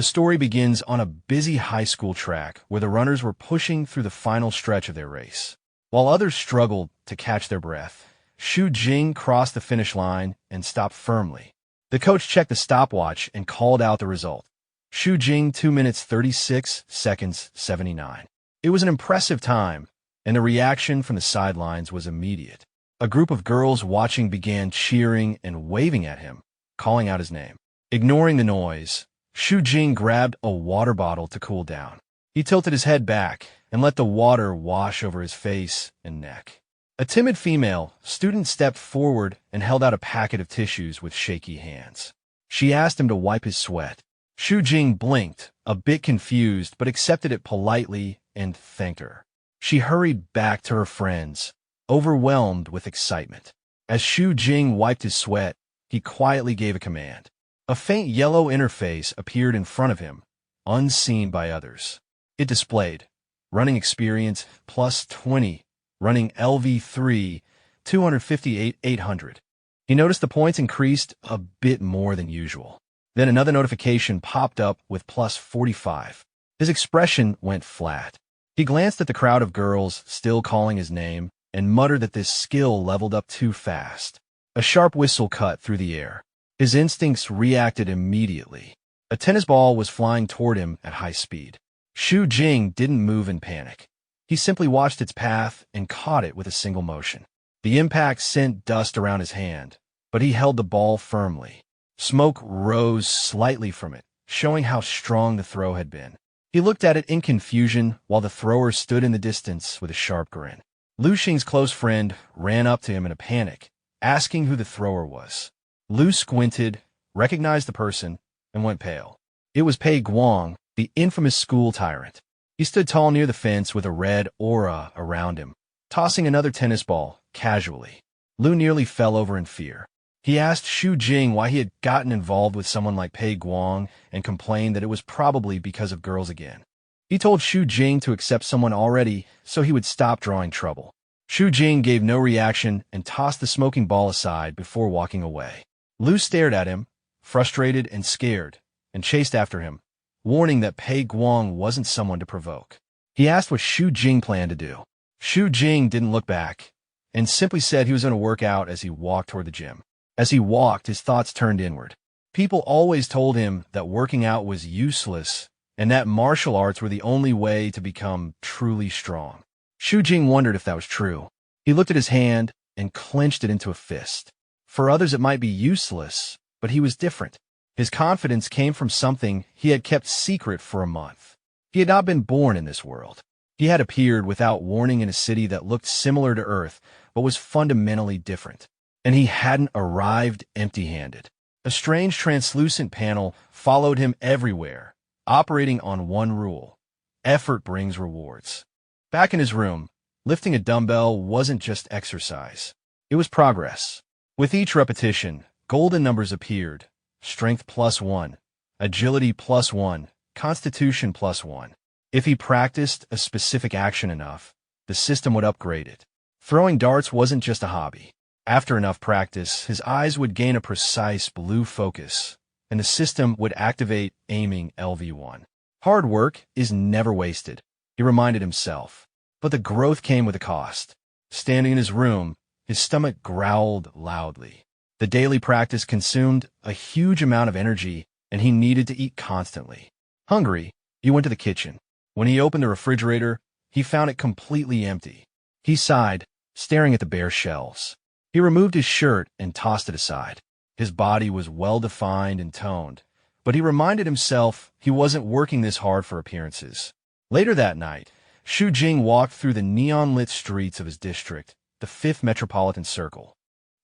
The story begins on a busy high school track where the runners were pushing through the final stretch of their race. While others struggled to catch their breath, Xu Jing crossed the finish line and stopped firmly. The coach checked the stopwatch and called out the result. Xu Jing 2 minutes 36 seconds 79. It was an impressive time, and the reaction from the sidelines was immediate. A group of girls watching began cheering and waving at him, calling out his name. Ignoring the noise, Xu Jing grabbed a water bottle to cool down. He tilted his head back and let the water wash over his face and neck. A timid female student stepped forward and held out a packet of tissues with shaky hands. She asked him to wipe his sweat. Xu Jing blinked, a bit confused, but accepted it politely and thanked her. She hurried back to her friends, overwhelmed with excitement. As Xu Jing wiped his sweat, he quietly gave a command. A faint yellow interface appeared in front of him, unseen by others. It displayed running experience plus 20, running LV3, 258 800. He noticed the points increased a bit more than usual. Then another notification popped up with plus 45. His expression went flat. He glanced at the crowd of girls still calling his name and muttered that this skill leveled up too fast. A sharp whistle cut through the air. His instincts reacted immediately. A tennis ball was flying toward him at high speed. Xu Jing didn't move in panic. He simply watched its path and caught it with a single motion. The impact sent dust around his hand, but he held the ball firmly. Smoke rose slightly from it, showing how strong the throw had been. He looked at it in confusion while the thrower stood in the distance with a sharp grin. Lu Xing's close friend ran up to him in a panic, asking who the thrower was. Lu squinted, recognized the person, and went pale. It was Pei Guang, the infamous school tyrant. He stood tall near the fence with a red aura around him, tossing another tennis ball, casually. Lu nearly fell over in fear. He asked Xu Jing why he had gotten involved with someone like Pei Guang and complained that it was probably because of girls again. He told Xu Jing to accept someone already so he would stop drawing trouble. Xu Jing gave no reaction and tossed the smoking ball aside before walking away. Lu stared at him, frustrated and scared, and chased after him, warning that Pei Guang wasn't someone to provoke. He asked what Xu Jing planned to do. Xu Jing didn't look back, and simply said he was going to work out as he walked toward the gym. As he walked, his thoughts turned inward. People always told him that working out was useless, and that martial arts were the only way to become truly strong. Xu Jing wondered if that was true. He looked at his hand and clenched it into a fist. For others it might be useless, but he was different. His confidence came from something he had kept secret for a month. He had not been born in this world. He had appeared without warning in a city that looked similar to Earth, but was fundamentally different. And he hadn't arrived empty-handed. A strange translucent panel followed him everywhere, operating on one rule: effort brings rewards. Back in his room, lifting a dumbbell wasn't just exercise. It was progress. With each repetition, golden numbers appeared: strength +1, agility +1, constitution +1. If he practiced a specific action enough, the system would upgrade it. Throwing darts wasn't just a hobby. After enough practice, his eyes would gain a precise blue focus, and the system would activate aiming LV1. Hard work is never wasted, he reminded himself. But the growth came with a cost. Standing in his room, his stomach growled loudly. The daily practice consumed a huge amount of energy, and he needed to eat constantly. Hungry, he went to the kitchen. When he opened the refrigerator, he found it completely empty. He sighed, staring at the bare shelves. He removed his shirt and tossed it aside. His body was well-defined and toned, but he reminded himself he wasn't working this hard for appearances. Later that night, Xu Jing walked through the neon-lit streets of his district, the 5th Metropolitan Circle.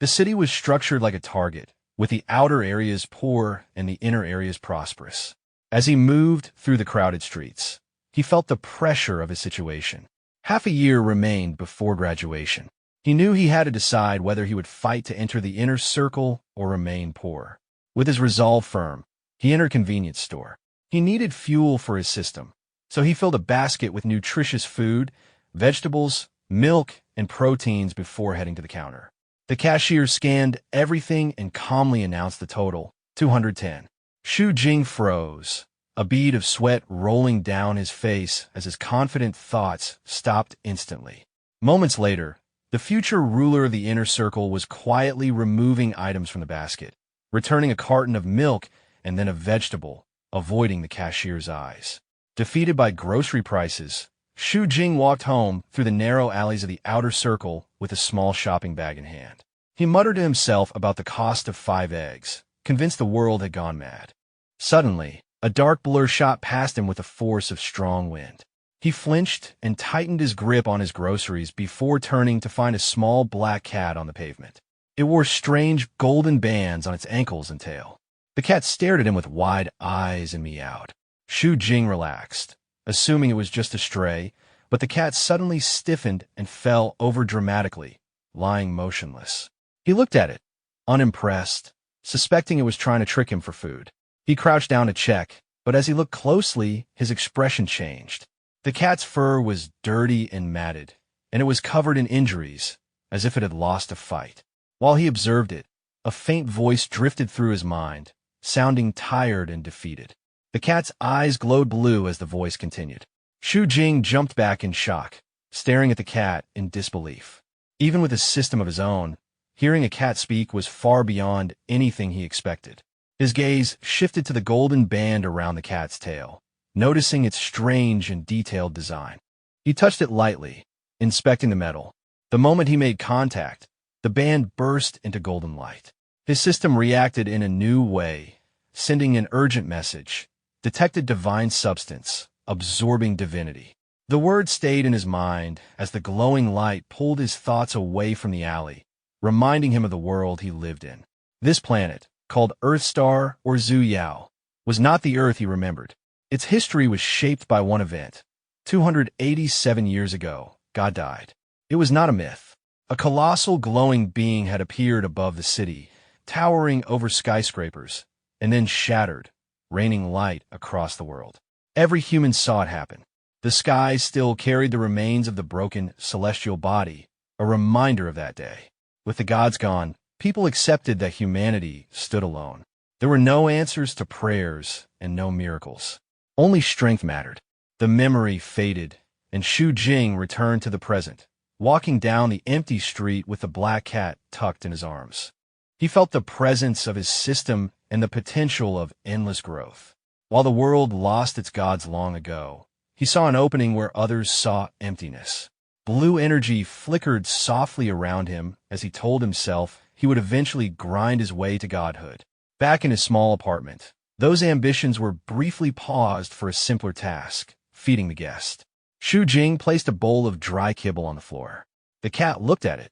The city was structured like a target, with the outer areas poor and the inner areas prosperous. As he moved through the crowded streets, he felt the pressure of his situation. Half a year remained before graduation. He knew he had to decide whether he would fight to enter the inner circle or remain poor. With his resolve firm, he entered a convenience store. He needed fuel for his system, so he filled a basket with nutritious food, vegetables, milk, and proteins before heading to the counter. The cashier scanned everything and calmly announced the total, 210. Xu Jing froze. a bead of sweat rolling down his face as his confident thoughts stopped instantly. Moments later, the future ruler of the inner circle was quietly removing items from the basket, returning a carton of milk and then a vegetable, avoiding the cashier's eyes. Defeated by grocery prices, Shu Jing walked home through the narrow alleys of the outer circle with a small shopping bag in hand. He muttered to himself about the cost of 5 eggs, convinced the world had gone mad. Suddenly, a dark blur shot past him with the force of strong wind. He flinched and tightened his grip on his groceries before turning to find a small black cat on the pavement. It wore strange golden bands on its ankles and tail. The cat stared at him with wide eyes and meowed. Shu Jing relaxed, assuming it was just a stray, but the cat suddenly stiffened and fell over dramatically, lying motionless. He looked at it, unimpressed, suspecting it was trying to trick him for food. He crouched down to check, but as he looked closely, his expression changed. The cat's fur was dirty and matted, and it was covered in injuries, as if it had lost a fight. While he observed it, a faint voice drifted through his mind, sounding tired and defeated. The cat's eyes glowed blue as the voice continued. Shu Jing jumped back in shock, staring at the cat in disbelief. Even with a system of his own, hearing a cat speak was far beyond anything he expected. His gaze shifted to the golden band around the cat's tail, noticing its strange and detailed design. He touched it lightly, inspecting the metal. The moment he made contact, the band burst into golden light. His system reacted in a new way, sending an urgent message. Detected divine substance, absorbing divinity. The word stayed in his mind as the glowing light pulled his thoughts away from the alley, reminding him of the world he lived in. This planet, called Earthstar or Zhu Yao, was not the Earth he remembered. Its history was shaped by one event. 287 years ago, God died. It was not a myth. A colossal glowing being had appeared above the city, towering over skyscrapers, and then shattered, raining light across the world. Every human saw it happen. The sky still carried the remains of the broken celestial body, a reminder of that day. With the gods gone, people accepted that humanity stood alone. There were no answers to prayers and no miracles. Only strength mattered. The memory faded, and Shu Jing returned to the present, walking down the empty street with the black cat tucked in his arms. He felt the presence of his system and the potential of endless growth. While the world lost its gods long ago, he saw an opening where others saw emptiness. Blue energy flickered softly around him as he told himself he would eventually grind his way to godhood. Back in his small apartment, those ambitions were briefly paused for a simpler task, feeding the guest. Shu Jing placed a bowl of dry kibble on the floor. The cat looked at it,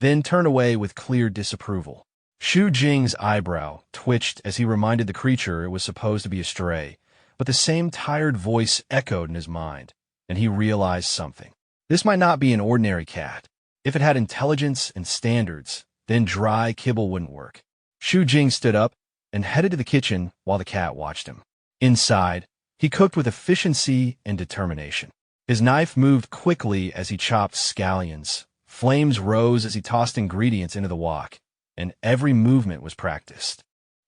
then turned away with clear disapproval. Shu Jing's eyebrow twitched as he reminded the creature it was supposed to be a stray, but the same tired voice echoed in his mind, and he realized something. This might not be an ordinary cat. If it had intelligence and standards, then dry kibble wouldn't work. Shu Jing stood up and headed to the kitchen while the cat watched him. Inside, he cooked with efficiency and determination. His knife moved quickly as he chopped scallions. Flames rose as he tossed ingredients into the wok, and every movement was practiced.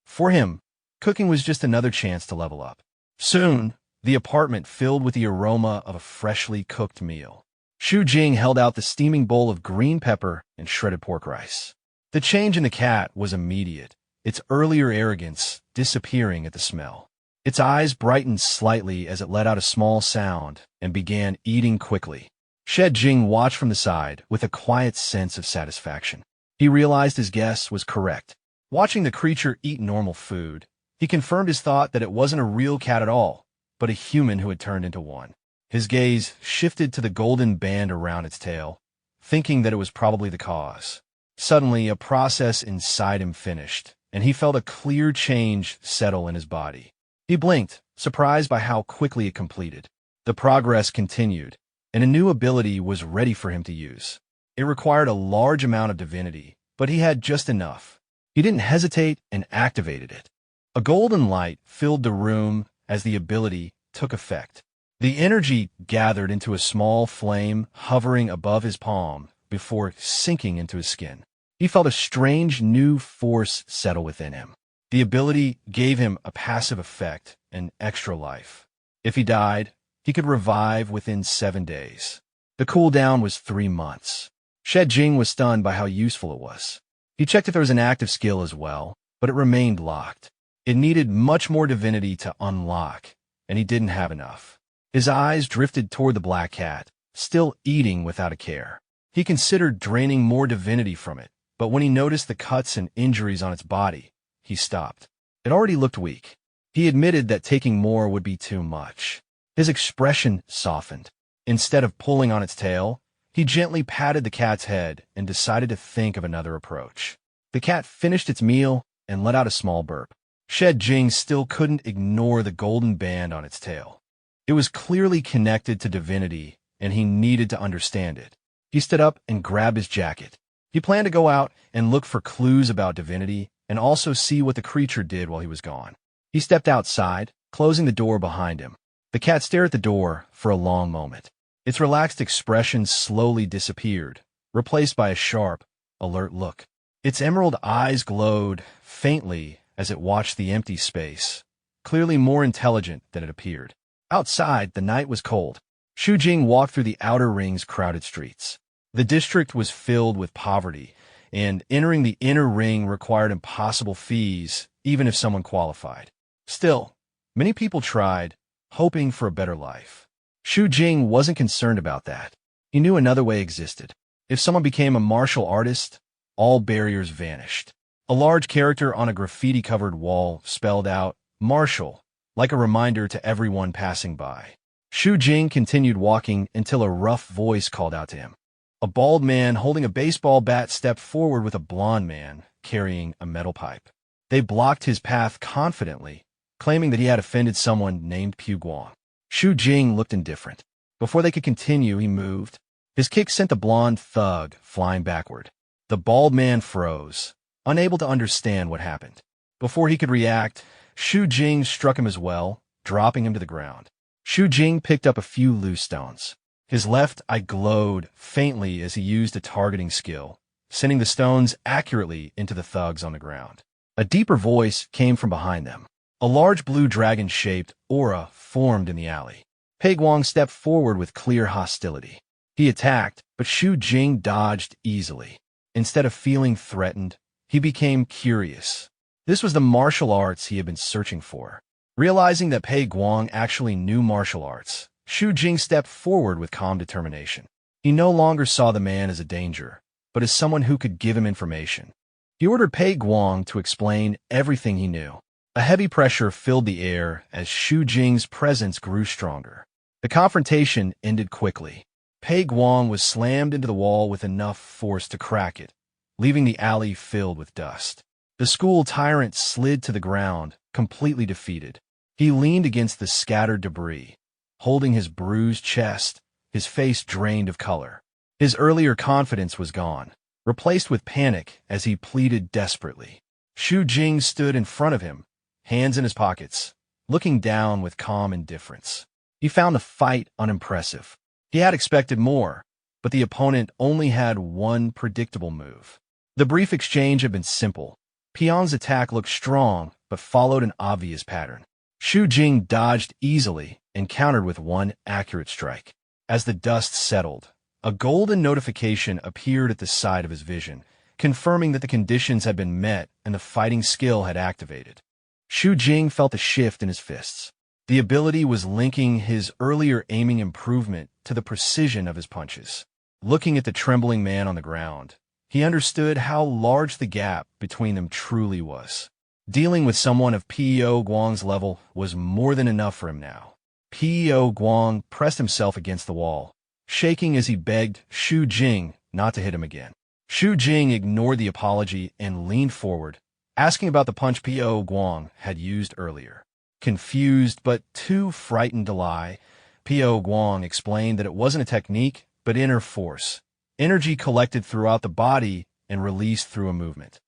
For him, cooking was just another chance to level up. Soon, the apartment filled with the aroma of a freshly cooked meal. Shu Jing held out the steaming bowl of green pepper and shredded pork rice. The change in the cat was immediate, its earlier arrogance disappearing at the smell. Its eyes brightened slightly as it let out a small sound and began eating quickly. Shed Jing watched from the side with a quiet sense of satisfaction. He realized his guess was correct. Watching the creature eat normal food, he confirmed his thought that it wasn't a real cat at all, but a human who had turned into one. His gaze shifted to the golden band around its tail, thinking that it was probably the cause. Suddenly, a process inside him finished, and he felt a clear change settle in his body. He blinked, surprised by how quickly it completed. The progress continued, and a new ability was ready for him to use. It required a large amount of divinity, but he had just enough. He didn't hesitate and activated it. A golden light filled the room as the ability took effect. The energy gathered into a small flame hovering above his palm before sinking into his skin. He felt a strange new force settle within him. The ability gave him a passive effect, an extra life. If he died, he could revive within 7 days. The cooldown was 3 months. Shed Jing was stunned by how useful it was. He checked if there was an active skill as well, but it remained locked. It needed much more divinity to unlock, and he didn't have enough. His eyes drifted toward the black cat, still eating without a care. He considered draining more divinity from it, but when he noticed the cuts and injuries on its body, he stopped. It already looked weak. He admitted that taking more would be too much. His expression softened. Instead of pulling on its tail, he gently patted the cat's head and decided to think of another approach. The cat finished its meal and let out a small burp. Shed Jing still couldn't ignore the golden band on its tail. It was clearly connected to divinity, and he needed to understand it. He stood up and grabbed his jacket. He planned to go out and look for clues about divinity and also see what the creature did while he was gone. He stepped outside, closing the door behind him. The cat stared at the door for a long moment. Its relaxed expression slowly disappeared, replaced by a sharp, alert look. Its emerald eyes glowed faintly as it watched the empty space, clearly more intelligent than it appeared. Outside, the night was cold. Shu Jing walked through the outer ring's crowded streets. The district was filled with poverty, and entering the inner ring required impossible fees, even if someone qualified. Still, many people tried, hoping for a better life. Shu Jing wasn't concerned about that. He knew another way existed. If someone became a martial artist, all barriers vanished. A large character on a graffiti-covered wall spelled out, "Martial," like a reminder to everyone passing by. Shu Jing continued walking until a rough voice called out to him. A bald man holding a baseball bat stepped forward with a blond man carrying a metal pipe. They blocked his path confidently, claiming that he had offended someone named Pu Guang. Shu Jing looked indifferent. Before they could continue, he moved. His kick sent the blond thug flying backward. The bald man froze, unable to understand what happened. Before he could react, Shu Jing struck him as well, dropping him to the ground. Shu Jing picked up a few loose stones. His left eye glowed faintly as he used a targeting skill, sending the stones accurately into the thugs on the ground. A deeper voice came from behind them. A large blue dragon-shaped aura formed in the alley. Pei Guang stepped forward with clear hostility. He attacked, but Shu Jing dodged easily. Instead of feeling threatened, he became curious. This was the martial arts he had been searching for. Realizing that Pei Guang actually knew martial arts, Shu Jing stepped forward with calm determination. He no longer saw the man as a danger, but as someone who could give him information. He ordered Pei Guang to explain everything he knew. A heavy pressure filled the air as Shu Jing's presence grew stronger. The confrontation ended quickly. Pei Guang was slammed into the wall with enough force to crack it, leaving the alley filled with dust. The school tyrant slid to the ground, completely defeated. He leaned against the scattered debris, holding his bruised chest, his face drained of color. His earlier confidence was gone, replaced with panic as he pleaded desperately. Shu Jing stood in front of him, hands in his pockets, looking down with calm indifference. He found the fight unimpressive. He had expected more, but the opponent only had one predictable move. The brief exchange had been simple. Pian's attack looked strong, but followed an obvious pattern. Shu Jing dodged easily and countered with one accurate strike. As the dust settled, a golden notification appeared at the side of his vision, confirming that the conditions had been met and the fighting skill had activated. Shu Jing felt a shift in his fists. The ability was linking his earlier aiming improvement to the precision of his punches. Looking at the trembling man on the ground, he understood how large the gap between them truly was. Dealing with someone of Pei Guang's level was more than enough for him now. Pei Guang pressed himself against the wall, shaking as he begged Shu Jing not to hit him again. Shu Jing ignored the apology and leaned forward, asking about the punch Pei Guang had used earlier. Confused but too frightened to lie, Pei Guang explained that it wasn't a technique, but inner force, energy collected throughout the body and released through a movement.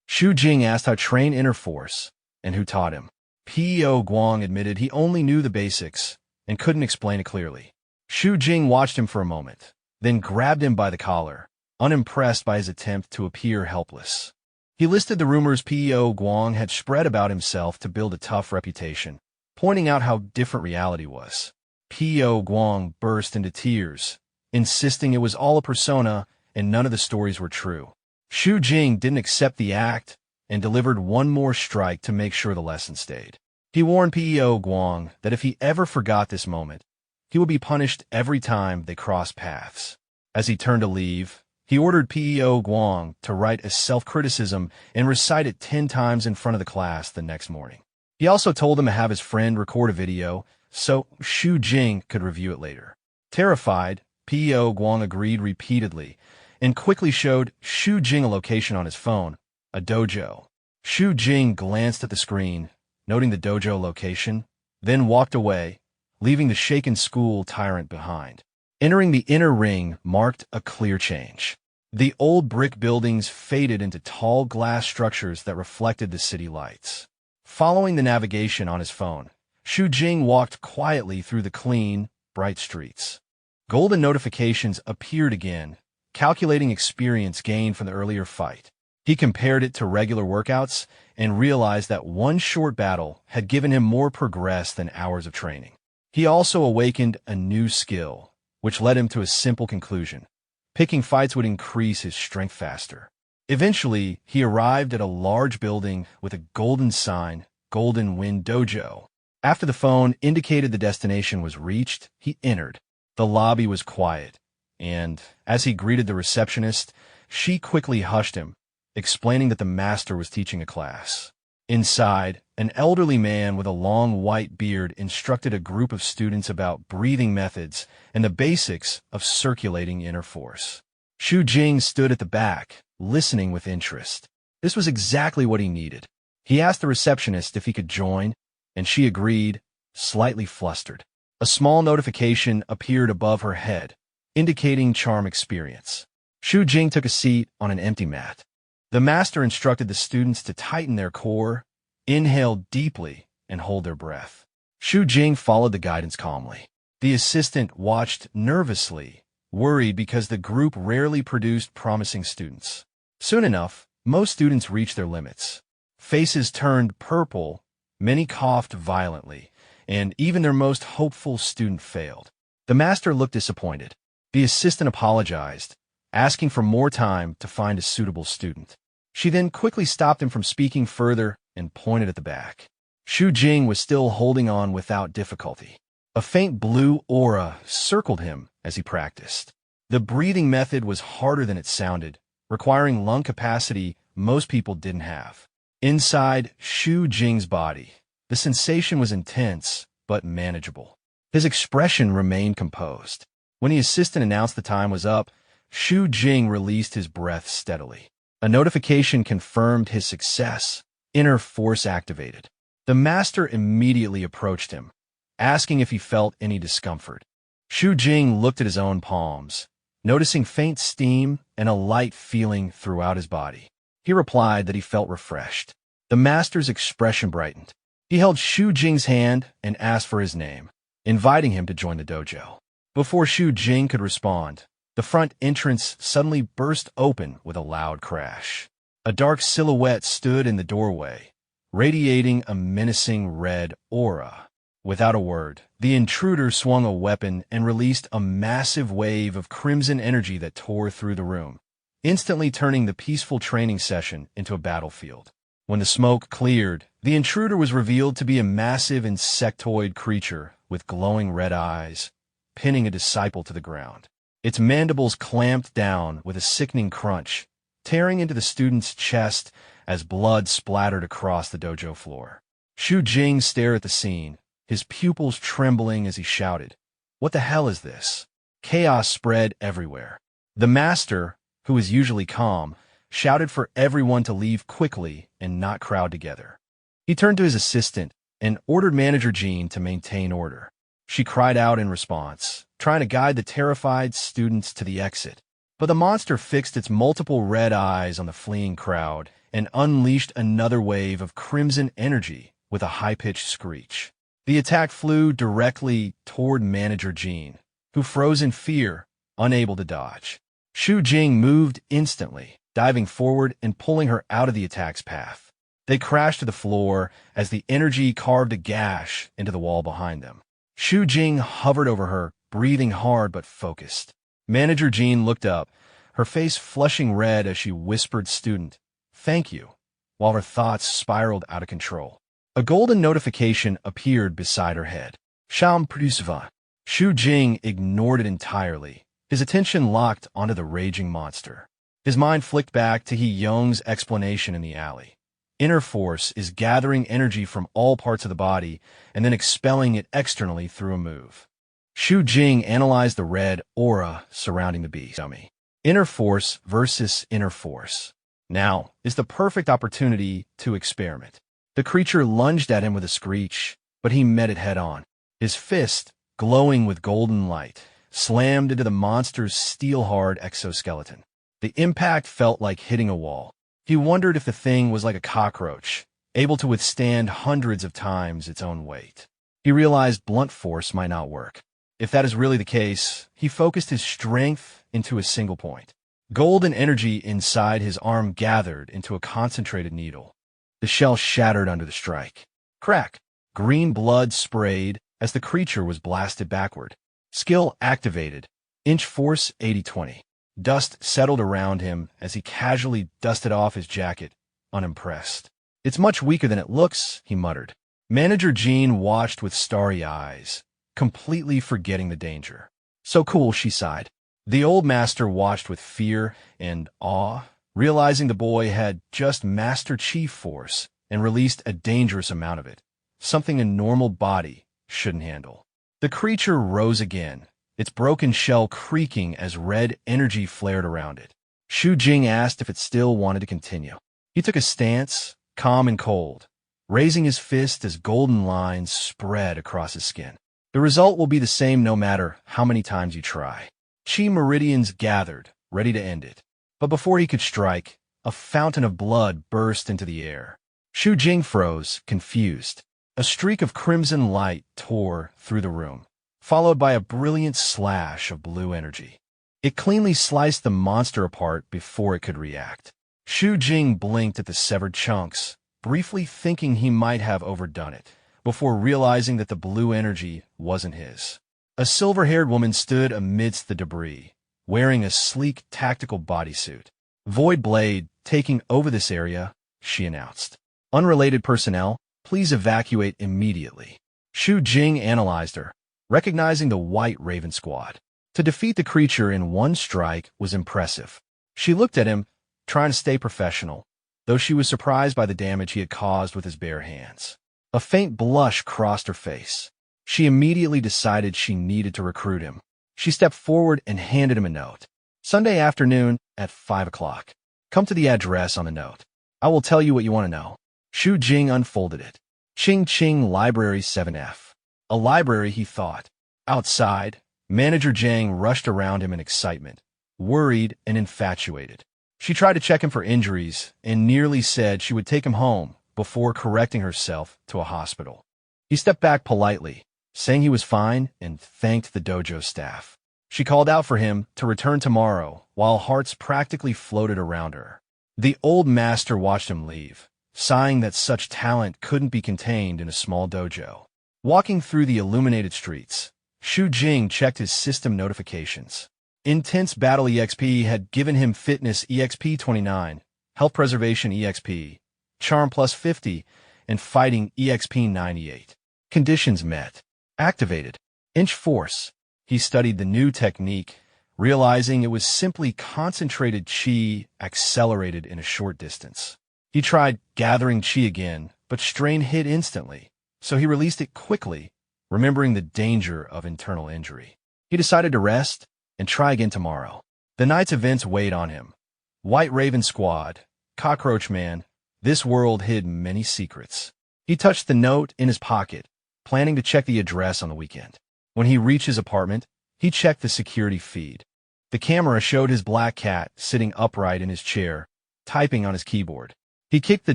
Shu Jing asked how to train inner force and who taught him. Pei Guang admitted he only knew the basics and couldn't explain it clearly. Shu Jing watched him for a moment, then grabbed him by the collar, unimpressed by his attempt to appear helpless. He listed the rumors Pei Guang had spread about himself to build a tough reputation, pointing out how different reality was. P.O. Guang burst into tears, insisting it was all a persona and none of the stories were true. Xu Jing didn't accept the act and delivered one more strike to make sure the lesson stayed. He warned P.O. Guang that if he ever forgot this moment, he would be punished every time they crossed paths. As he turned to leave, he ordered P.O. Guang to write a self-criticism and recite it 10 times in front of the class the next morning. He also told him to have his friend record a video so Xu Jing could review it later. Terrified, P.O. Guang agreed repeatedly and quickly showed Xu Jing a location on his phone, a dojo. Xu Jing glanced at the screen, noting the dojo location, then walked away, leaving the shaken school tyrant behind. Entering the inner ring marked a clear change. The old brick buildings faded into tall glass structures that reflected the city lights. Following the navigation on his phone, Xu Jing walked quietly through the clean, bright streets. Golden notifications appeared again, calculating experience gained from the earlier fight. He compared it to regular workouts and realized that one short battle had given him more progress than hours of training. He also awakened a new skill, which led him to a simple conclusion. Picking fights would increase his strength faster. Eventually, he arrived at a large building with a golden sign, Golden Wind Dojo. After the phone indicated the destination was reached, he entered. The lobby was quiet, and as he greeted the receptionist, she quickly hushed him, explaining that the master was teaching a class. Inside, an elderly man with a long white beard instructed a group of students about breathing methods and the basics of circulating inner force. Xu Jing stood at the back, listening with interest. This was exactly what he needed. He asked the receptionist if he could join, and she agreed, slightly flustered. A small notification appeared above her head, indicating charm experience. Xu Jing took a seat on an empty mat. The master instructed the students to tighten their core, inhale deeply, and hold their breath. Xu Jing followed the guidance calmly. The assistant watched nervously, worried because the group rarely produced promising students. Soon enough, most students reached their limits. Faces turned purple, many coughed violently, and even their most hopeful student failed. The master looked disappointed. The assistant apologized, asking for more time to find a suitable student. She then quickly stopped him from speaking further and pointed at the back. Xu Jing was still holding on without difficulty. A faint blue aura circled him as he practiced. The breathing method was harder than it sounded, requiring lung capacity most people didn't have. Inside Xu Jing's body, the sensation was intense but manageable. His expression remained composed. When the assistant announced the time was up, Xu Jing released his breath steadily. A notification confirmed his success. Inner force activated. The master immediately approached him, asking if he felt any discomfort. Xu Jing looked at his own palms, noticing faint steam and a light feeling throughout his body. He replied that he felt refreshed. The master's expression brightened. He held Xu Jing's hand and asked for his name, inviting him to join the dojo. Before Xu Jing could respond, the front entrance suddenly burst open with a loud crash. A dark silhouette stood in the doorway, radiating a menacing red aura. Without a word, the intruder swung a weapon and released a massive wave of crimson energy that tore through the room, instantly turning the peaceful training session into a battlefield. When the smoke cleared, the intruder was revealed to be a massive insectoid creature with glowing red eyes, pinning a disciple to the ground. Its mandibles clamped down with a sickening crunch, tearing into the student's chest as blood splattered across the dojo floor. Xu Jing stared at the scene, his pupils trembling as he shouted, "What the hell is this?" Chaos spread everywhere. The master, who was usually calm, shouted for everyone to leave quickly and not crowd together. He turned to his assistant and ordered Manager Jean to maintain order. She cried out in response, trying to guide the terrified students to the exit. But the monster fixed its multiple red eyes on the fleeing crowd and unleashed another wave of crimson energy with a high-pitched screech. The attack flew directly toward Manager Jean, who froze in fear, unable to dodge. Xu Jing moved instantly, diving forward and pulling her out of the attack's path. They crashed to the floor as the energy carved a gash into the wall behind them. Shu Jing hovered over her, breathing hard but focused. Manager Jean looked up, her face flushing red as she whispered, "Student, thank you," while her thoughts spiraled out of control. A golden notification appeared beside her head. Sham Prusva. Shu Jing ignored it entirely, his attention locked onto the raging monster. His mind flicked back to He Yong's explanation in the alley. Inner force is gathering energy from all parts of the body and then expelling it externally through a move. Shu Jing analyzed the red aura surrounding the beast dummy. Inner force versus inner force. Now is the perfect opportunity to experiment. The creature lunged at him with a screech, but he met it head-on. His fist, glowing with golden light, slammed into the monster's steel-hard exoskeleton. The impact felt like hitting a wall. He wondered if the thing was like a cockroach, able to withstand hundreds of times its own weight. He realized blunt force might not work. If that is really the case, he focused his strength into a single point. Golden energy inside his arm gathered into a concentrated needle. The shell shattered under the strike. Crack! Green blood sprayed as the creature was blasted backward. Skill activated. Inch force 80-20. Dust settled around him as he casually dusted off his jacket, unimpressed. "It's much weaker than it looks," he muttered. Manager Jean watched with starry eyes, completely forgetting the danger. "So cool," she sighed. The old master watched with fear and awe, realizing the boy had just mastered chi force and released a dangerous amount of it, something a normal body shouldn't handle. The creature rose again, its broken shell creaking as red energy flared around it. Shu Jing asked if it still wanted to continue. He took a stance, calm and cold, raising his fist as golden lines spread across his skin. "The result will be the same no matter how many times you try." Chi meridians gathered, ready to end it. But before he could strike, a fountain of blood burst into the air. Shu Jing froze, confused. A streak of crimson light tore through the room, followed by a brilliant slash of blue energy. It cleanly sliced the monster apart before it could react. Shu Jing blinked at the severed chunks, briefly thinking he might have overdone it, before realizing that the blue energy wasn't his. A silver-haired woman stood amidst the debris, wearing a sleek tactical bodysuit. "Void Blade taking over this area," she announced. "Unrelated personnel, please evacuate immediately." Shu Jing analyzed her, recognizing the White Raven Squad. To defeat the creature in one strike was impressive. She looked at him, trying to stay professional, though she was surprised by the damage he had caused with his bare hands. A faint blush crossed her face. She immediately decided she needed to recruit him. She stepped forward and handed him a note. "Sunday afternoon at 5 o'clock. Come to the address on the note. I will tell you what you want to know." Shu Jing unfolded it. Ching Ching Library 7F. A library, he thought. Outside, Manager Zhang rushed around him in excitement, worried and infatuated. She tried to check him for injuries and nearly said she would take him home before correcting herself to a hospital. He stepped back politely, saying he was fine and thanked the dojo staff. She called out for him to return tomorrow while hearts practically floated around her. The old master watched him leave, sighing that such talent couldn't be contained in a small dojo. Walking through the illuminated streets, Shu Jing checked his system notifications. Intense Battle EXP had given him Fitness EXP 29, Health Preservation EXP, Charm plus 50, and Fighting EXP 98. Conditions met. Activated. Inch Force. He studied the new technique, realizing it was simply concentrated chi accelerated in a short distance. He tried gathering chi again, but strain hit instantly, so he released it quickly, remembering the danger of internal injury. He decided to rest and try again tomorrow. The night's events weighed on him. White Raven Squad, Cockroach Man, this world hid many secrets. He touched the note in his pocket, planning to check the address on the weekend. When he reached his apartment, he checked the security feed. The camera showed his black cat sitting upright in his chair, typing on his keyboard. He kicked the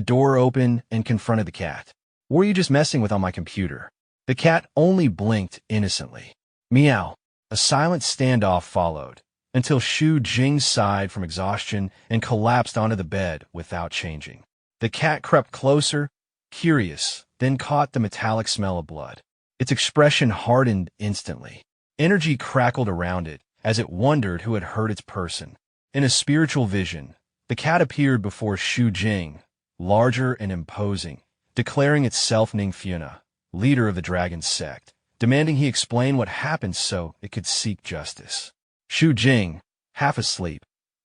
door open and confronted the cat. "What were you just messing with on my computer?" The cat only blinked innocently. Meow. A silent standoff followed, until Shu Jing sighed from exhaustion and collapsed onto the bed without changing. The cat crept closer, curious, then caught the metallic smell of blood. Its expression hardened instantly. Energy crackled around it as it wondered who had hurt its person. In a spiritual vision, the cat appeared before Shu Jing, larger and imposing, declaring itself Ningfuna, leader of the dragon sect, demanding he explain what happened so it could seek justice. Shu Jing, half asleep,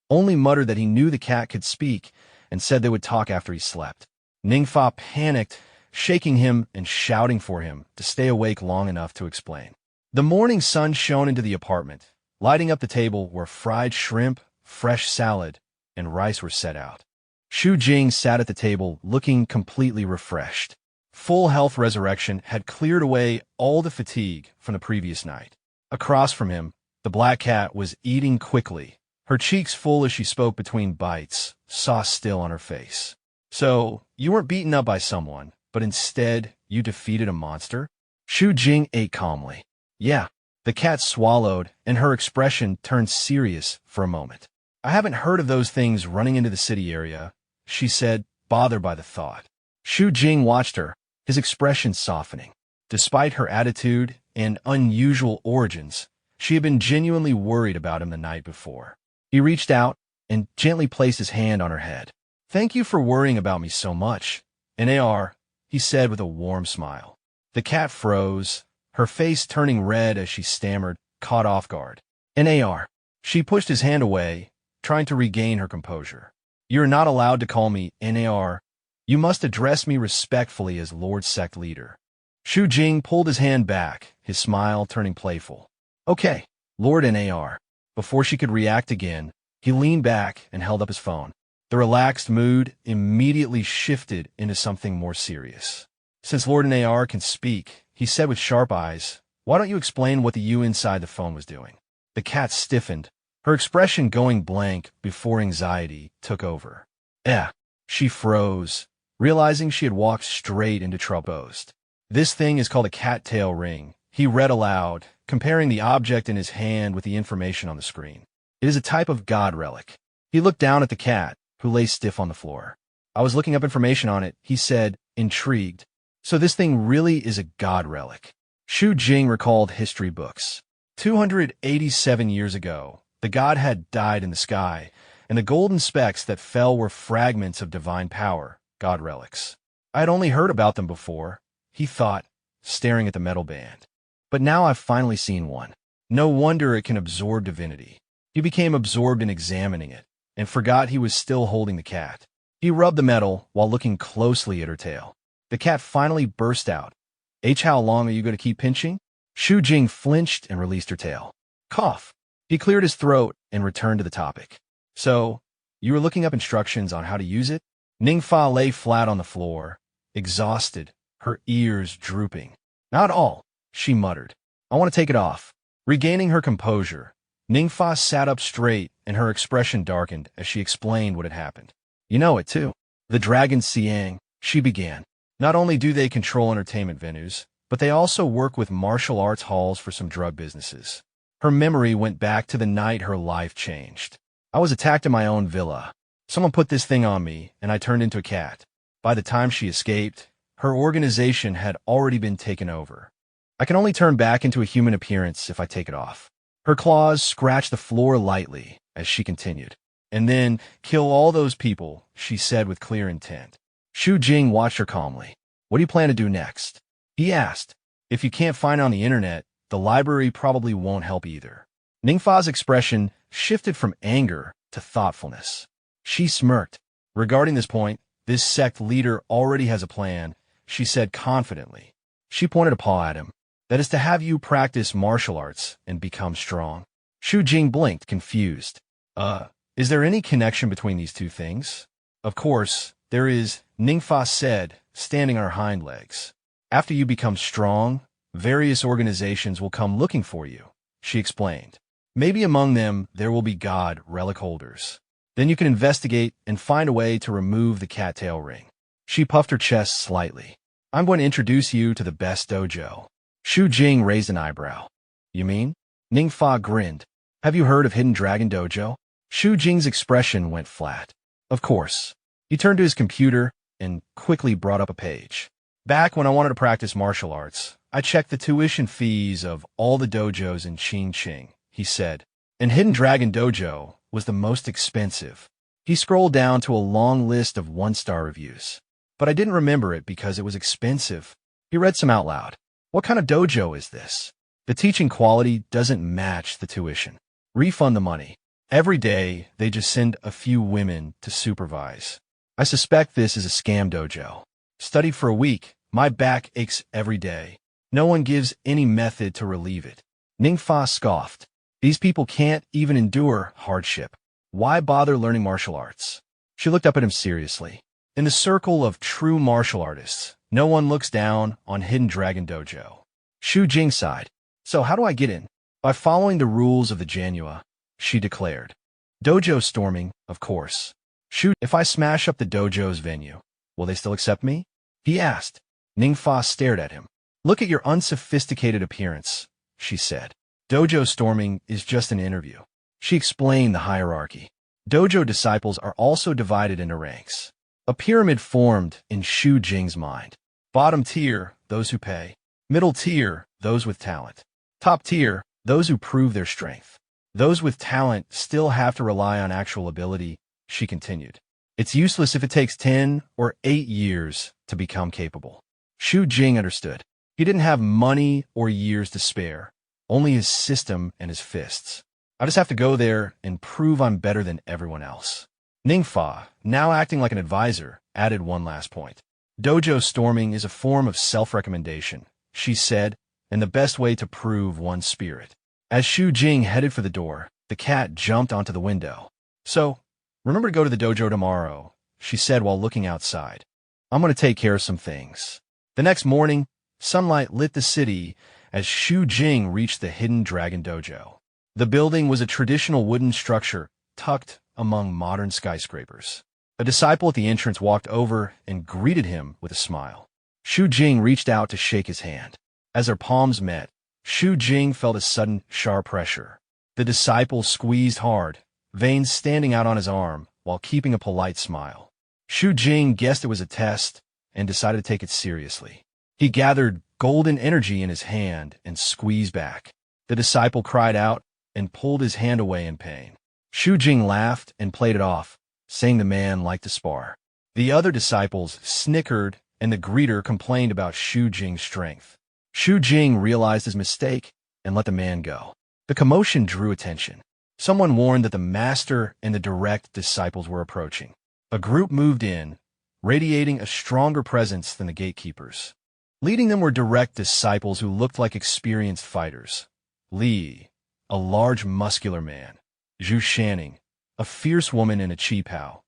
only muttered that he knew the cat could speak and said they would talk after he slept. Ningfa panicked, shaking him and shouting for him to stay awake long enough to explain. The morning sun shone into the apartment, lighting up the table where fried shrimp, fresh salad, and rice were set out. Shu Jing sat at the table looking completely refreshed. Full health resurrection had cleared away all the fatigue from the previous night. Across from him, the black cat was eating quickly, her cheeks full as she spoke between bites, sauce still on her face. So, you weren't beaten up by someone, but instead, you defeated a monster? Shu Jing ate calmly. Yeah. The cat swallowed, and her expression turned serious for a moment. I haven't heard of those things running into the city area, she said, bothered by the thought. Shu Jing watched her, his expression softening. Despite her attitude and unusual origins, she had been genuinely worried about him the night before. He reached out and gently placed his hand on her head. Thank you for worrying about me so much. Nar, he said with a warm smile. The cat froze, her face turning red as she stammered, caught off guard. Nar. She pushed his hand away, trying to regain her composure. You're not allowed to call me Nar. You must address me respectfully as Lord Sect Leader. Shu Jing pulled his hand back, his smile turning playful. Okay, Lord Nar. Before she could react again, he leaned back and held up his phone. The relaxed mood immediately shifted into something more serious. Since Lord Nar can speak, he said with sharp eyes, why don't you explain what the you inside the phone was doing? The cat stiffened, her expression going blank before anxiety took over. She froze, realizing she had walked straight into trouble. This thing is called a cattail ring, he read aloud, comparing the object in his hand with the information on the screen. It is a type of god relic. He looked down at the cat, who lay stiff on the floor. I was looking up information on it, he said, intrigued. So this thing really is a god relic. Shu Jing recalled history books. 287 years ago, the god had died in the sky, and the golden specks that fell were fragments of divine power, god relics. I had only heard about them before, he thought, staring at the metal band. But now I've finally seen one. No wonder it can absorb divinity. He became absorbed in examining it, and forgot he was still holding the cat. He rubbed the metal while looking closely at her tail. The cat finally burst out. How long are you going to keep pinching? Shu Jing flinched and released her tail. Cough. He cleared his throat and returned to the topic. So, you were looking up instructions on how to use it? Ningfa lay flat on the floor, exhausted, her ears drooping. Not all, she muttered. I want to take it off. Regaining her composure, Ningfa sat up straight and her expression darkened as she explained what had happened. You know it too. The Dragon Siang, she began. Not only do they control entertainment venues, but they also work with martial arts halls for some drug businesses. Her memory went back to the night her life changed. I was attacked in my own villa. Someone put this thing on me, and I turned into a cat. By the time she escaped, her organization had already been taken over. I can only turn back into a human appearance if I take it off. Her claws scratched the floor lightly as she continued. And then, kill all those people, she said with clear intent. Shu Jing watched her calmly. What do you plan to do next? He asked. If you can't find it on the internet, the library probably won't help either. Ningfa's expression shifted from anger to thoughtfulness. She smirked. Regarding this point, this sect leader already has a plan, she said confidently. She pointed a paw at him. That is to have you practice martial arts and become strong. Shu Jing blinked, confused. Is there any connection between these two things? Of course, there is, Ningfa said, standing on her hind legs. After you become strong, various organizations will come looking for you, she explained. Maybe among them there will be god relic holders. Then you can investigate and find a way to remove the cattail ring. She puffed her chest slightly. I'm going to introduce you to the best dojo. Shu Jing raised an eyebrow. You mean? Ningfa grinned. Have you heard of Hidden Dragon Dojo? Shu Jing's expression went flat. Of course. He turned to his computer, and quickly brought up a page. Back when I wanted to practice martial arts, I checked the tuition fees of all the dojos in Ching, he said, and Hidden Dragon Dojo was the most expensive. He scrolled down to a long list of one-star reviews, but I didn't remember it because it was expensive. He read some out loud. What kind of dojo is this? The teaching quality doesn't match the tuition. Refund the money. Every day, they just send a few women to supervise. I suspect this is a scam dojo. Study for a week. My back aches every day. No one gives any method to relieve it. Ningfa scoffed. These people can't even endure hardship. Why bother learning martial arts? She looked up at him seriously. In the circle of true martial artists, no one looks down on Hidden Dragon Dojo. Xu Jing sighed. So how do I get in? By following the rules of the Manhwa, she declared. Dojo storming, of course. Xu, if I smash up the dojo's venue, will they still accept me? He asked. Ningfa stared at him. Look at your unsophisticated appearance, she said. Dojo storming is just an interview. She explained the hierarchy. Dojo disciples are also divided into ranks. A pyramid formed in Xu Jing's mind. Bottom tier, those who pay. Middle tier, those with talent. Top tier, those who prove their strength. Those with talent still have to rely on actual ability, she continued. It's useless if it takes 10 or 8 years to become capable. Xu Jing understood. He didn't have money or years to spare, only his system and his fists. I just have to go there and prove I'm better than everyone else. Ningfa, now acting like an advisor, added one last point. Dojo storming is a form of self-recommendation, she said, and the best way to prove one's spirit. As Xu Jing headed for the door, the cat jumped onto the window. So, remember to go to the dojo tomorrow, she said while looking outside. I'm going to take care of some things. The next morning, sunlight lit the city as Xu Jing reached the Hidden Dragon Dojo. The building was a traditional wooden structure tucked among modern skyscrapers. A disciple at the entrance walked over and greeted him with a smile. Xu Jing reached out to shake his hand. As their palms met, Xu Jing felt a sudden, sharp pressure. The disciple squeezed hard, veins standing out on his arm, while keeping a polite smile. Xu Jing guessed it was a test and decided to take it seriously. He gathered golden energy in his hand and squeezed back. The disciple cried out and pulled his hand away in pain. Xu Jing laughed and played it off, saying the man liked to spar. The other disciples snickered and the greeter complained about Xu Jing's strength. Xu Jing realized his mistake and let the man go. The commotion drew attention. Someone warned that the master and the direct disciples were approaching. A group moved in, radiating a stronger presence than the gatekeepers. Leading them were direct disciples who looked like experienced fighters. Li, a large muscular man. Zhu Shanning, a fierce woman in a qipao.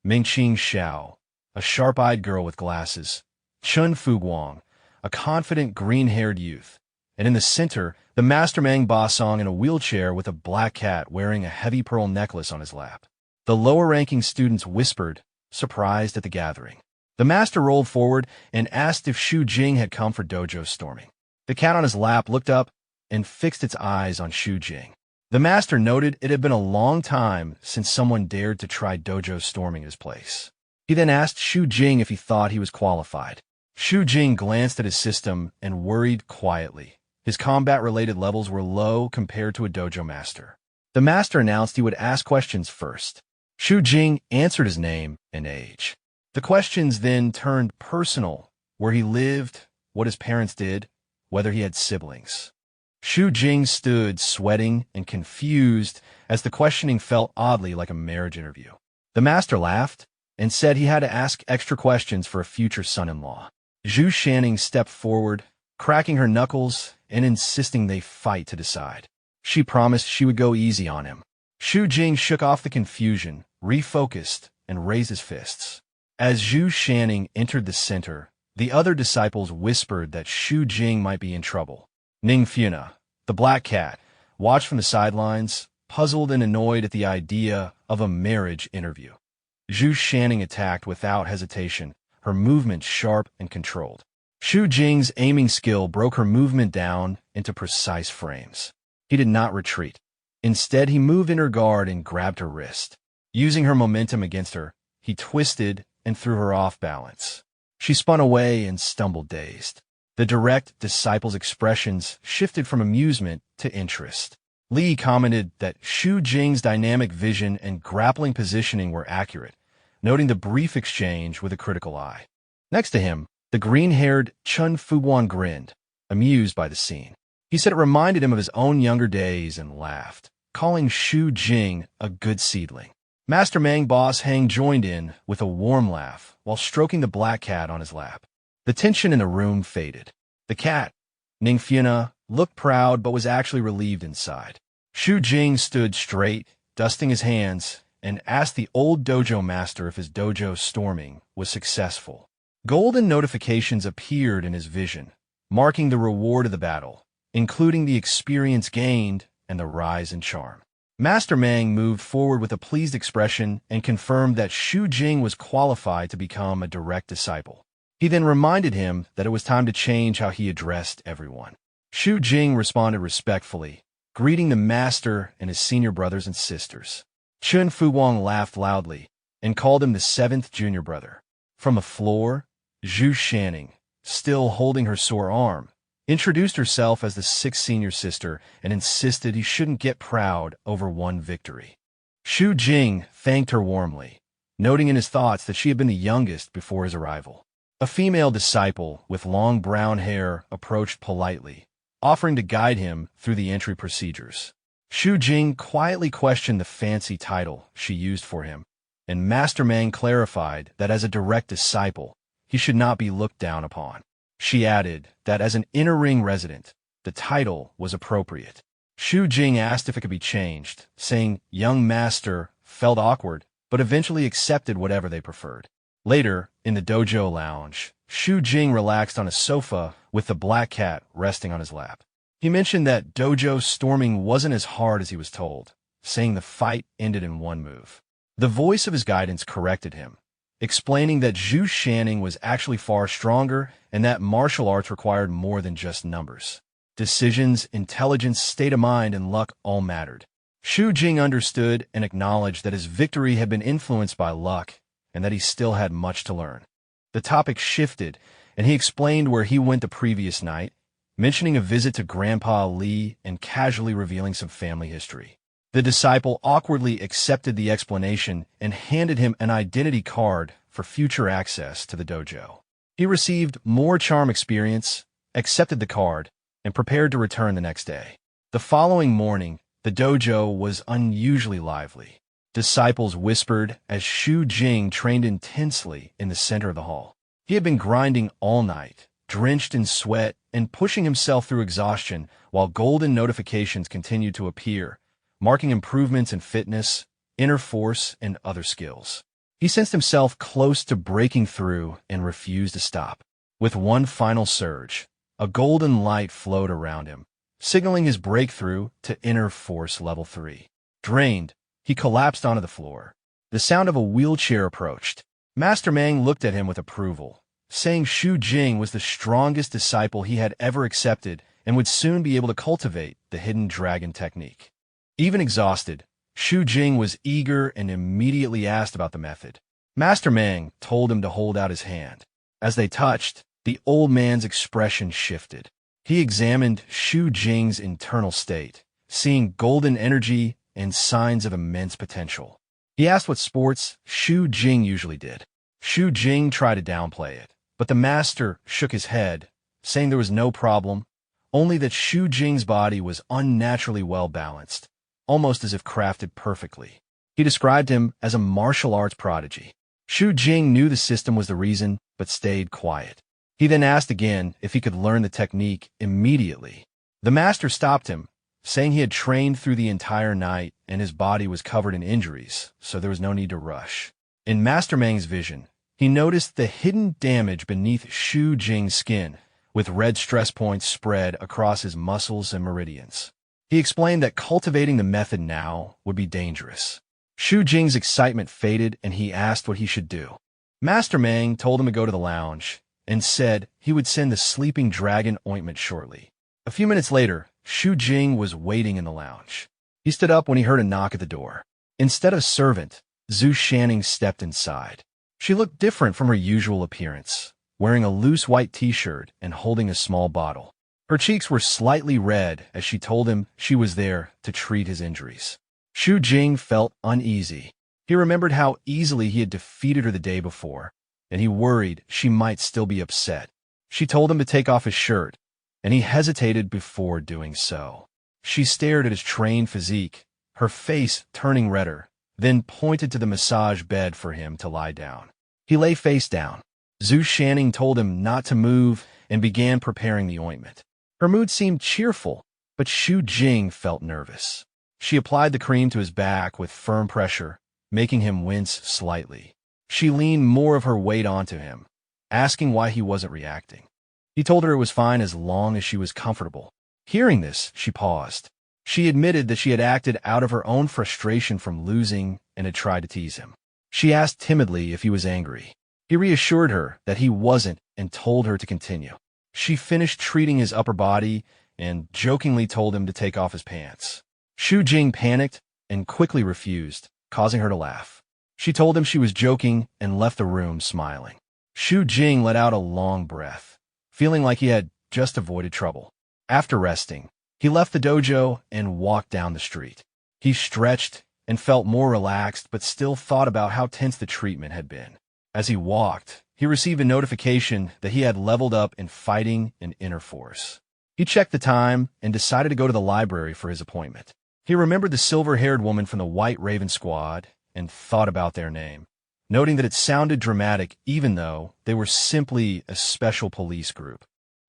Mingqing Xiao, a sharp-eyed girl with glasses. Chun Fuguang, a confident green-haired youth. And in the center, the master Mang Basong in a wheelchair with a black cat wearing a heavy pearl necklace on his lap. The lower-ranking students whispered, surprised at the gathering. The master rolled forward and asked if Xu Jing had come for dojo storming. The cat on his lap looked up and fixed its eyes on Xu Jing. The master noted it had been a long time since someone dared to try dojo storming his place. He then asked Xu Jing if he thought he was qualified. Xu Jing glanced at his system and worried quietly. His combat-related levels were low compared to a dojo master. The master announced he would ask questions first. Xu Jing answered his name and age. The questions then turned personal, where he lived, what his parents did, whether he had siblings. Xu Jing stood sweating and confused as the questioning felt oddly like a marriage interview. The master laughed and said he had to ask extra questions for a future son-in-law. Zhu Shanning stepped forward, cracking her knuckles and insisting they fight to decide. She promised she would go easy on him. Xu Jing shook off the confusion, refocused, and raised his fists. As Zhu Shanning entered the center, the other disciples whispered that Xu Jing might be in trouble. Ning Funa, the black cat, watched from the sidelines, puzzled and annoyed at the idea of a marriage interview. Zhu Shanning attacked without hesitation, her movements sharp and controlled. Xu Jing's aiming skill broke her movement down into precise frames. He did not retreat. Instead, he moved in her guard and grabbed her wrist. Using her momentum against her, he twisted and threw her off balance. She spun away and stumbled dazed. The direct disciple's expressions shifted from amusement to interest. Li commented that Xu Jing's dynamic vision and grappling positioning were accurate, noting the brief exchange with a critical eye. Next to him, the green-haired Chun Fuguan grinned, amused by the scene. He said it reminded him of his own younger days and laughed, calling Xu Jing a good seedling. Master Mang boss Hang joined in with a warm laugh while stroking the black cat on his lap. The tension in the room faded. The cat, Ningfiana, looked proud but was actually relieved inside. Xu Jing stood straight, dusting his hands, and asked the old dojo master if his dojo storming was successful. Golden notifications appeared in his vision, marking the reward of the battle, including the experience gained and the rise in charm. Master Mang moved forward with a pleased expression and confirmed that Xu Jing was qualified to become a direct disciple. He then reminded him that it was time to change how he addressed everyone. Xu Jing responded respectfully, greeting the master and his senior brothers and sisters. Chun Fuguang laughed loudly and called him the seventh junior brother. From the floor, Zhu Shanning, still holding her sore arm, introduced herself as the sixth senior sister and insisted he shouldn't get proud over one victory. Xu Jing thanked her warmly, noting in his thoughts that she had been the youngest before his arrival. A female disciple with long brown hair approached politely, offering to guide him through the entry procedures. Xu Jing quietly questioned the fancy title she used for him, and Master Mang clarified that as a direct disciple, he should not be looked down upon. She added that as an inner ring resident, the title was appropriate. Xu Jing asked if it could be changed, saying young master felt awkward, but eventually accepted whatever they preferred. Later, in the dojo lounge, Xu Jing relaxed on a sofa with the black cat resting on his lap. He mentioned that dojo storming wasn't as hard as he was told, saying the fight ended in one move. The voice of his guidance corrected him, explaining that Zhu Shanning was actually far stronger and that martial arts required more than just numbers. Decisions, intelligence, state of mind, and luck all mattered. Xu Jing understood and acknowledged that his victory had been influenced by luck and that he still had much to learn. The topic shifted, and he explained where he went the previous night, mentioning a visit to Grandpa Li and casually revealing some family history. The disciple awkwardly accepted the explanation and handed him an identity card for future access to the dojo. He received more charm experience, accepted the card, and prepared to return the next day. The following morning, the dojo was unusually lively. Disciples whispered as Xu Jing trained intensely in the center of the hall. He had been grinding all night, drenched in sweat and pushing himself through exhaustion while golden notifications continued to appear, marking improvements in fitness, inner force, and other skills. He sensed himself close to breaking through and refused to stop. With one final surge, a golden light flowed around him, signaling his breakthrough to inner force level 3. Drained, he collapsed onto the floor. The sound of a wheelchair approached. Master Mang looked at him with approval, saying Xu Jing was the strongest disciple he had ever accepted and would soon be able to cultivate the hidden dragon technique. Even exhausted, Xu Jing was eager and immediately asked about the method. Master Mang told him to hold out his hand. As they touched, the old man's expression shifted. He examined Xu Jing's internal state, seeing golden energy and signs of immense potential. He asked what sports Xu Jing usually did. Xu Jing tried to downplay it, but the master shook his head, saying there was no problem, only that Xu Jing's body was unnaturally well balanced, almost as if crafted perfectly. He described him as a martial arts prodigy. Xu Jing knew the system was the reason, but stayed quiet. He then asked again if he could learn the technique immediately. The master stopped him, saying he had trained through the entire night and his body was covered in injuries, so there was no need to rush. In Master Mang's vision, he noticed the hidden damage beneath Xu Jing's skin, with red stress points spread across his muscles and meridians. He explained that cultivating the method now would be dangerous. Xu Jing's excitement faded and he asked what he should do. Master Mang told him to go to the lounge and said he would send the sleeping dragon ointment shortly. A few minutes later, Xu Jing was waiting in the lounge. He stood up when he heard a knock at the door. Instead of servant, Zhu Shanning stepped inside. She looked different from her usual appearance, wearing a loose white t-shirt and holding a small bottle. Her cheeks were slightly red as she told him she was there to treat his injuries. Xu Jing felt uneasy. He remembered how easily he had defeated her the day before, and he worried she might still be upset. She told him to take off his shirt, and he hesitated before doing so. She stared at his trained physique, her face turning redder, then pointed to the massage bed for him to lie down. He lay face down. Zhu Shanning told him not to move and began preparing the ointment. Her mood seemed cheerful, but Xu Jing felt nervous. She applied the cream to his back with firm pressure, making him wince slightly. She leaned more of her weight onto him, asking why he wasn't reacting. He told her it was fine as long as she was comfortable. Hearing this, she paused. She admitted that she had acted out of her own frustration from losing and had tried to tease him. She asked timidly if he was angry. He reassured her that he wasn't and told her to continue. She finished treating his upper body and jokingly told him to take off his pants. Xu Jing panicked and quickly refused, causing her to laugh. She told him she was joking and left the room smiling. Xu Jing let out a long breath, feeling like he had just avoided trouble. After resting, he left the dojo and walked down the street. He stretched and felt more relaxed, but still thought about how tense the treatment had been. As he walked, he received a notification that he had leveled up in fighting and inner force. He checked the time and decided to go to the library for his appointment. He remembered the silver-haired woman from the White Raven Squad and thought about their name, noting that it sounded dramatic even though they were simply a special police group.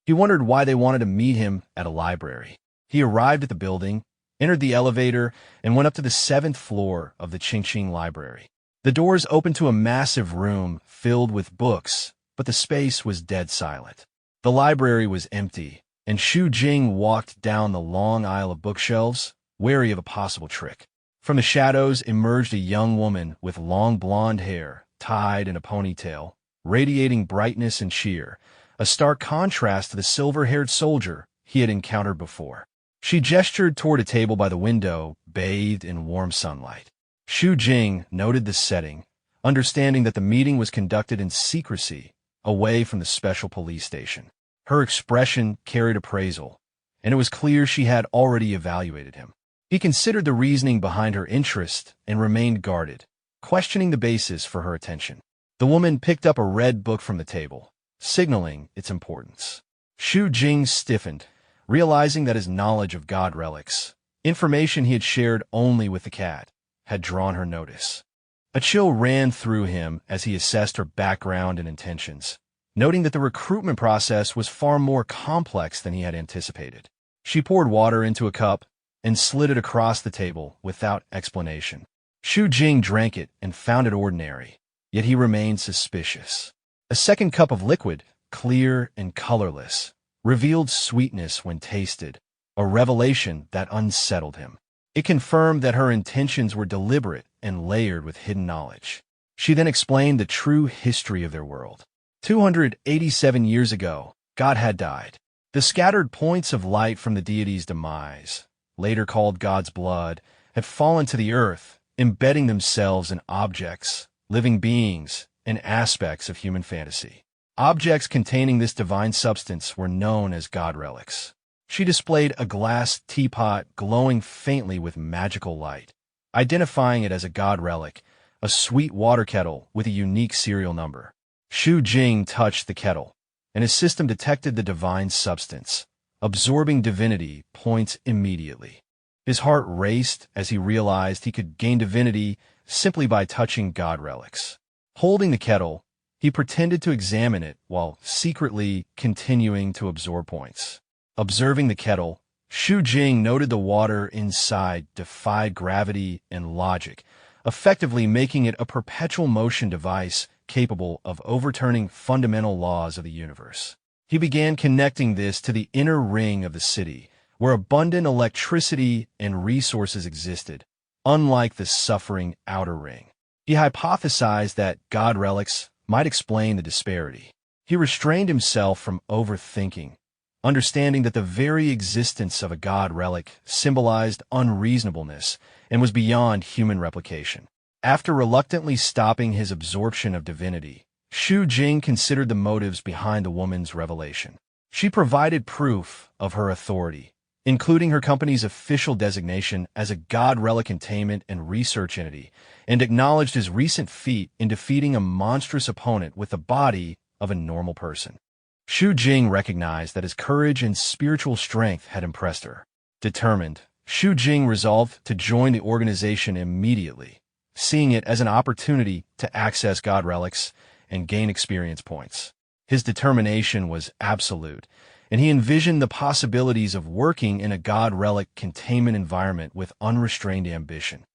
He wondered why they wanted to meet him at a library. He arrived at the building, entered the elevator, and went up to the 7th floor of the Qingqing Library. The doors opened to a massive room filled with books, but the space was dead silent. The library was empty, and Xu Jing walked down the long aisle of bookshelves, wary of a possible trick. From the shadows emerged a young woman with long blonde hair, tied in a ponytail, radiating brightness and cheer, a stark contrast to the silver-haired soldier he had encountered before. She gestured toward a table by the window, bathed in warm sunlight. Xu Jing noted the setting, understanding that the meeting was conducted in secrecy, away from the special police station. Her expression carried appraisal, and it was clear she had already evaluated him. He considered the reasoning behind her interest and remained guarded, questioning the basis for her attention. The woman picked up a red book from the table, signaling its importance. Xu Jing stiffened, realizing that his knowledge of god relics, information he had shared only with the cat, had drawn her notice. A chill ran through him as he assessed her background and intentions, noting that the recruitment process was far more complex than he had anticipated. She poured water into a cup and slid it across the table without explanation. Xu Jing drank it and found it ordinary, yet he remained suspicious. A second cup of liquid, clear and colorless, revealed sweetness when tasted, a revelation that unsettled him. It confirmed that her intentions were deliberate and layered with hidden knowledge. She then explained the true history of their world. 287 years ago, God had died. The scattered points of light from the deity's demise, later called God's blood, had fallen to the earth, embedding themselves in objects, living beings, and aspects of human fantasy. Objects containing this divine substance were known as god relics. She displayed a glass teapot glowing faintly with magical light, identifying it as a god relic, a sweet water kettle with a unique serial number. Xu Jing touched the kettle, and his system detected the divine substance, absorbing divinity points immediately. His heart raced as he realized he could gain divinity simply by touching god relics. Holding the kettle, he pretended to examine it while secretly continuing to absorb points. Observing the kettle, Xu Jing noted the water inside defied gravity and logic, effectively making it a perpetual motion device capable of overturning fundamental laws of the universe. He began connecting this to the inner ring of the city, where abundant electricity and resources existed, unlike the suffering outer ring. He hypothesized that god relics might explain the disparity. He restrained himself from overthinking, understanding that the very existence of a god relic symbolized unreasonableness and was beyond human replication. After reluctantly stopping his absorption of divinity, Shu Jing considered the motives behind the woman's revelation. She provided proof of her authority, including her company's official designation as a god relic containment and research entity, and acknowledged his recent feat in defeating a monstrous opponent with the body of a normal person. Shu Jing recognized that his courage and spiritual strength had impressed her. Determined, Shu Jing resolved to join the organization immediately, seeing it as an opportunity to access god relics and gain experience points. His determination was absolute, and he envisioned the possibilities of working in a god relic containment environment with unrestrained ambition.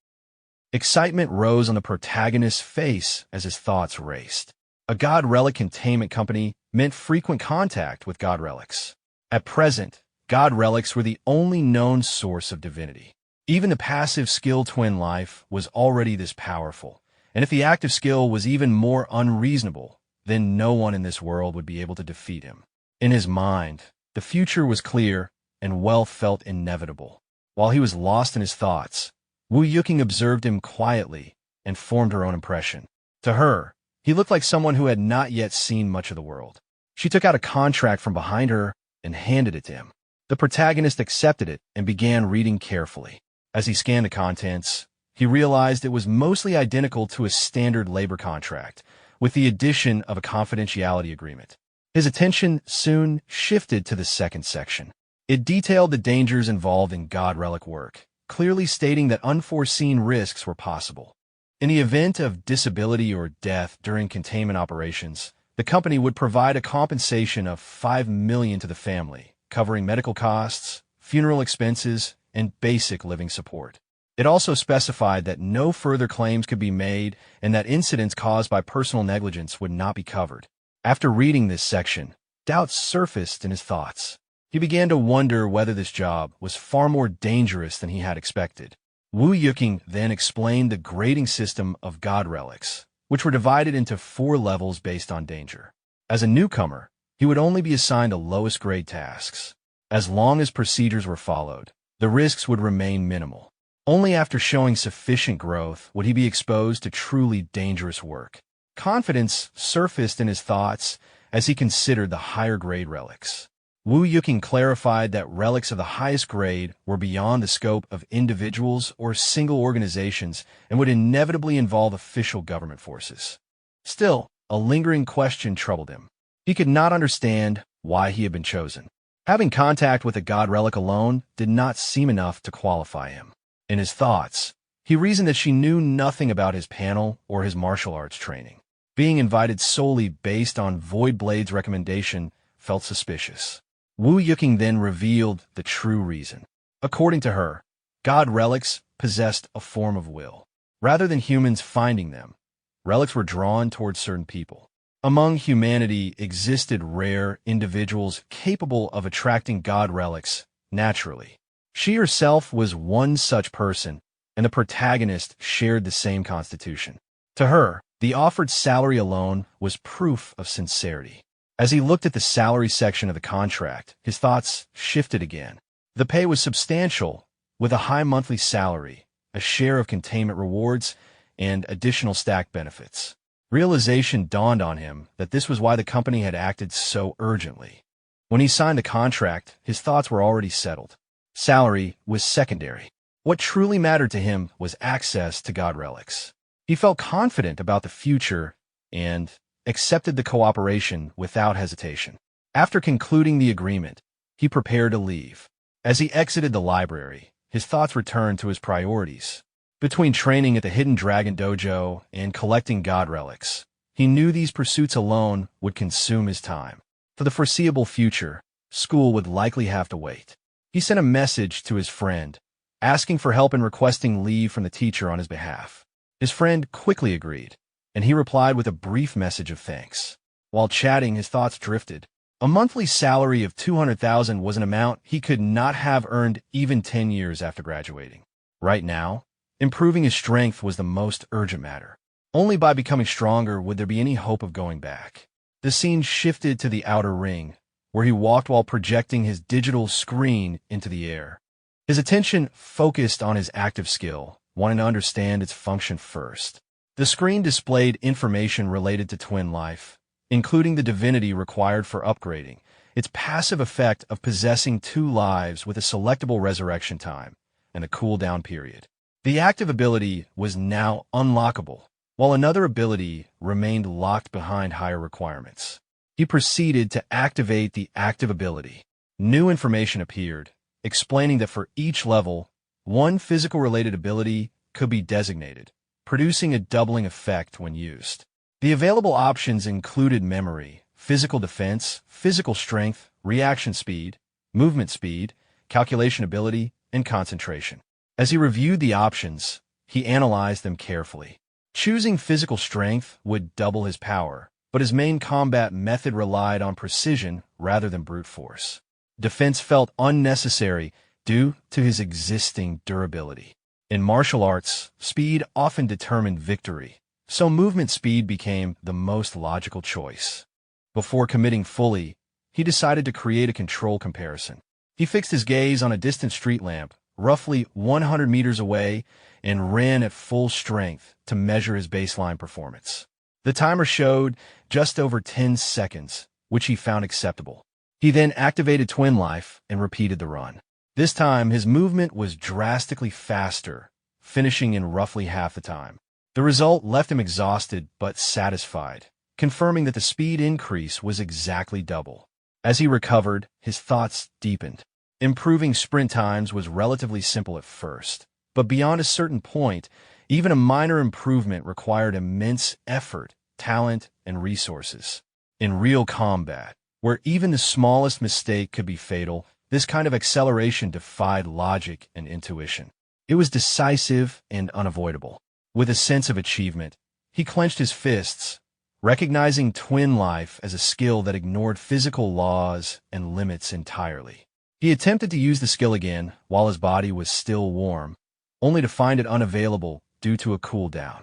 Excitement rose on the protagonist's face as his thoughts raced. A god relic containment company meant frequent contact with god relics. At present, god relics were the only known source of divinity. Even the passive skill twin life was already this powerful, and if the active skill was even more unreasonable, then no one in this world would be able to defeat him. In his mind, the future was clear, and wealth felt inevitable. While he was lost in his thoughts, Wu Yuqing observed him quietly and formed her own impression. To her, he looked like someone who had not yet seen much of the world. She took out a contract from behind her and handed it to him. The protagonist accepted it and began reading carefully. As he scanned the contents, he realized it was mostly identical to a standard labor contract, with the addition of a confidentiality agreement. His attention soon shifted to the second section. It detailed the dangers involved in god relic work, clearly stating that unforeseen risks were possible. In the event of disability or death during containment operations, the company would provide a compensation of $5 million to the family, covering medical costs, funeral expenses, and basic living support. It also specified that no further claims could be made and that incidents caused by personal negligence would not be covered. After reading this section, doubts surfaced in his thoughts. He began to wonder whether this job was far more dangerous than he had expected. Wu Yuqing then explained the grading system of god relics, which were divided into 4 levels based on danger. As a newcomer, he would only be assigned the lowest grade tasks. As long as procedures were followed, the risks would remain minimal. Only after showing sufficient growth would he be exposed to truly dangerous work. Confidence surfaced in his thoughts as he considered the higher grade relics. Wu Yuqing clarified that relics of the highest grade were beyond the scope of individuals or single organizations and would inevitably involve official government forces. Still, a lingering question troubled him. He could not understand why he had been chosen. Having contact with a god relic alone did not seem enough to qualify him. In his thoughts, he reasoned that she knew nothing about his panel or his martial arts training. Being invited solely based on Void Blade's recommendation felt suspicious. Wu Yuqing then revealed the true reason. According to her, god relics possessed a form of will. Rather than humans finding them, relics were drawn towards certain people. Among humanity existed rare individuals capable of attracting god relics naturally. She herself was one such person, and the protagonist shared the same constitution. To her, the offered salary alone was proof of sincerity. As he looked at the salary section of the contract, his thoughts shifted again. The pay was substantial, with a high monthly salary, a share of containment rewards, and additional stacked benefits. Realization dawned on him that this was why the company had acted so urgently. When he signed the contract, his thoughts were already settled. Salary was secondary. What truly mattered to him was access to god relics. He felt confident about the future and accepted the cooperation without hesitation. After concluding the agreement, he prepared to leave. As he exited the library, his thoughts returned to his priorities. Between training at the Hidden Dragon Dojo and collecting god relics, he knew these pursuits alone would consume his time. For the foreseeable future, school would likely have to wait. He sent a message to his friend, asking for help and requesting leave from the teacher on his behalf. His friend quickly agreed, and he replied with a brief message of thanks. While chatting, his thoughts drifted. A monthly salary of $200,000 was an amount he could not have earned even 10 years after graduating. Right now, improving his strength was the most urgent matter. Only by becoming stronger would there be any hope of going back. The scene shifted to the outer ring, where he walked while projecting his digital screen into the air. His attention focused on his active skill, wanting to understand its function first. The screen displayed information related to twin life, including the divinity required for upgrading, its passive effect of possessing 2 lives with a selectable resurrection time, and a cooldown period. The active ability was now unlockable, while another ability remained locked behind higher requirements. He proceeded to activate the active ability. New information appeared, explaining that for each level, one physical-related ability could be designated, producing a doubling effect when used. The available options included memory, physical defense, physical strength, reaction speed, movement speed, calculation ability, and concentration. As he reviewed the options, he analyzed them carefully. Choosing physical strength would double his power, but his main combat method relied on precision rather than brute force. Defense felt unnecessary due to his existing durability. In martial arts, speed often determined victory, so movement speed became the most logical choice. Before committing fully, he decided to create a control comparison. He fixed his gaze on a distant street lamp, roughly 100 meters away, and ran at full strength to measure his baseline performance. The timer showed just over 10 seconds, which he found acceptable. He then activated Twin Life and repeated the run. This time, his movement was drastically faster, finishing in roughly half the time. The result left him exhausted but satisfied, confirming that the speed increase was exactly double. As he recovered, his thoughts deepened. Improving sprint times was relatively simple at first, but beyond a certain point, even a minor improvement required immense effort, talent, and resources. In real combat, where even the smallest mistake could be fatal, this kind of acceleration defied logic and intuition. It was decisive and unavoidable. With a sense of achievement, he clenched his fists, recognizing Twin Life as a skill that ignored physical laws and limits entirely. He attempted to use the skill again while his body was still warm, only to find it unavailable due to a cooldown.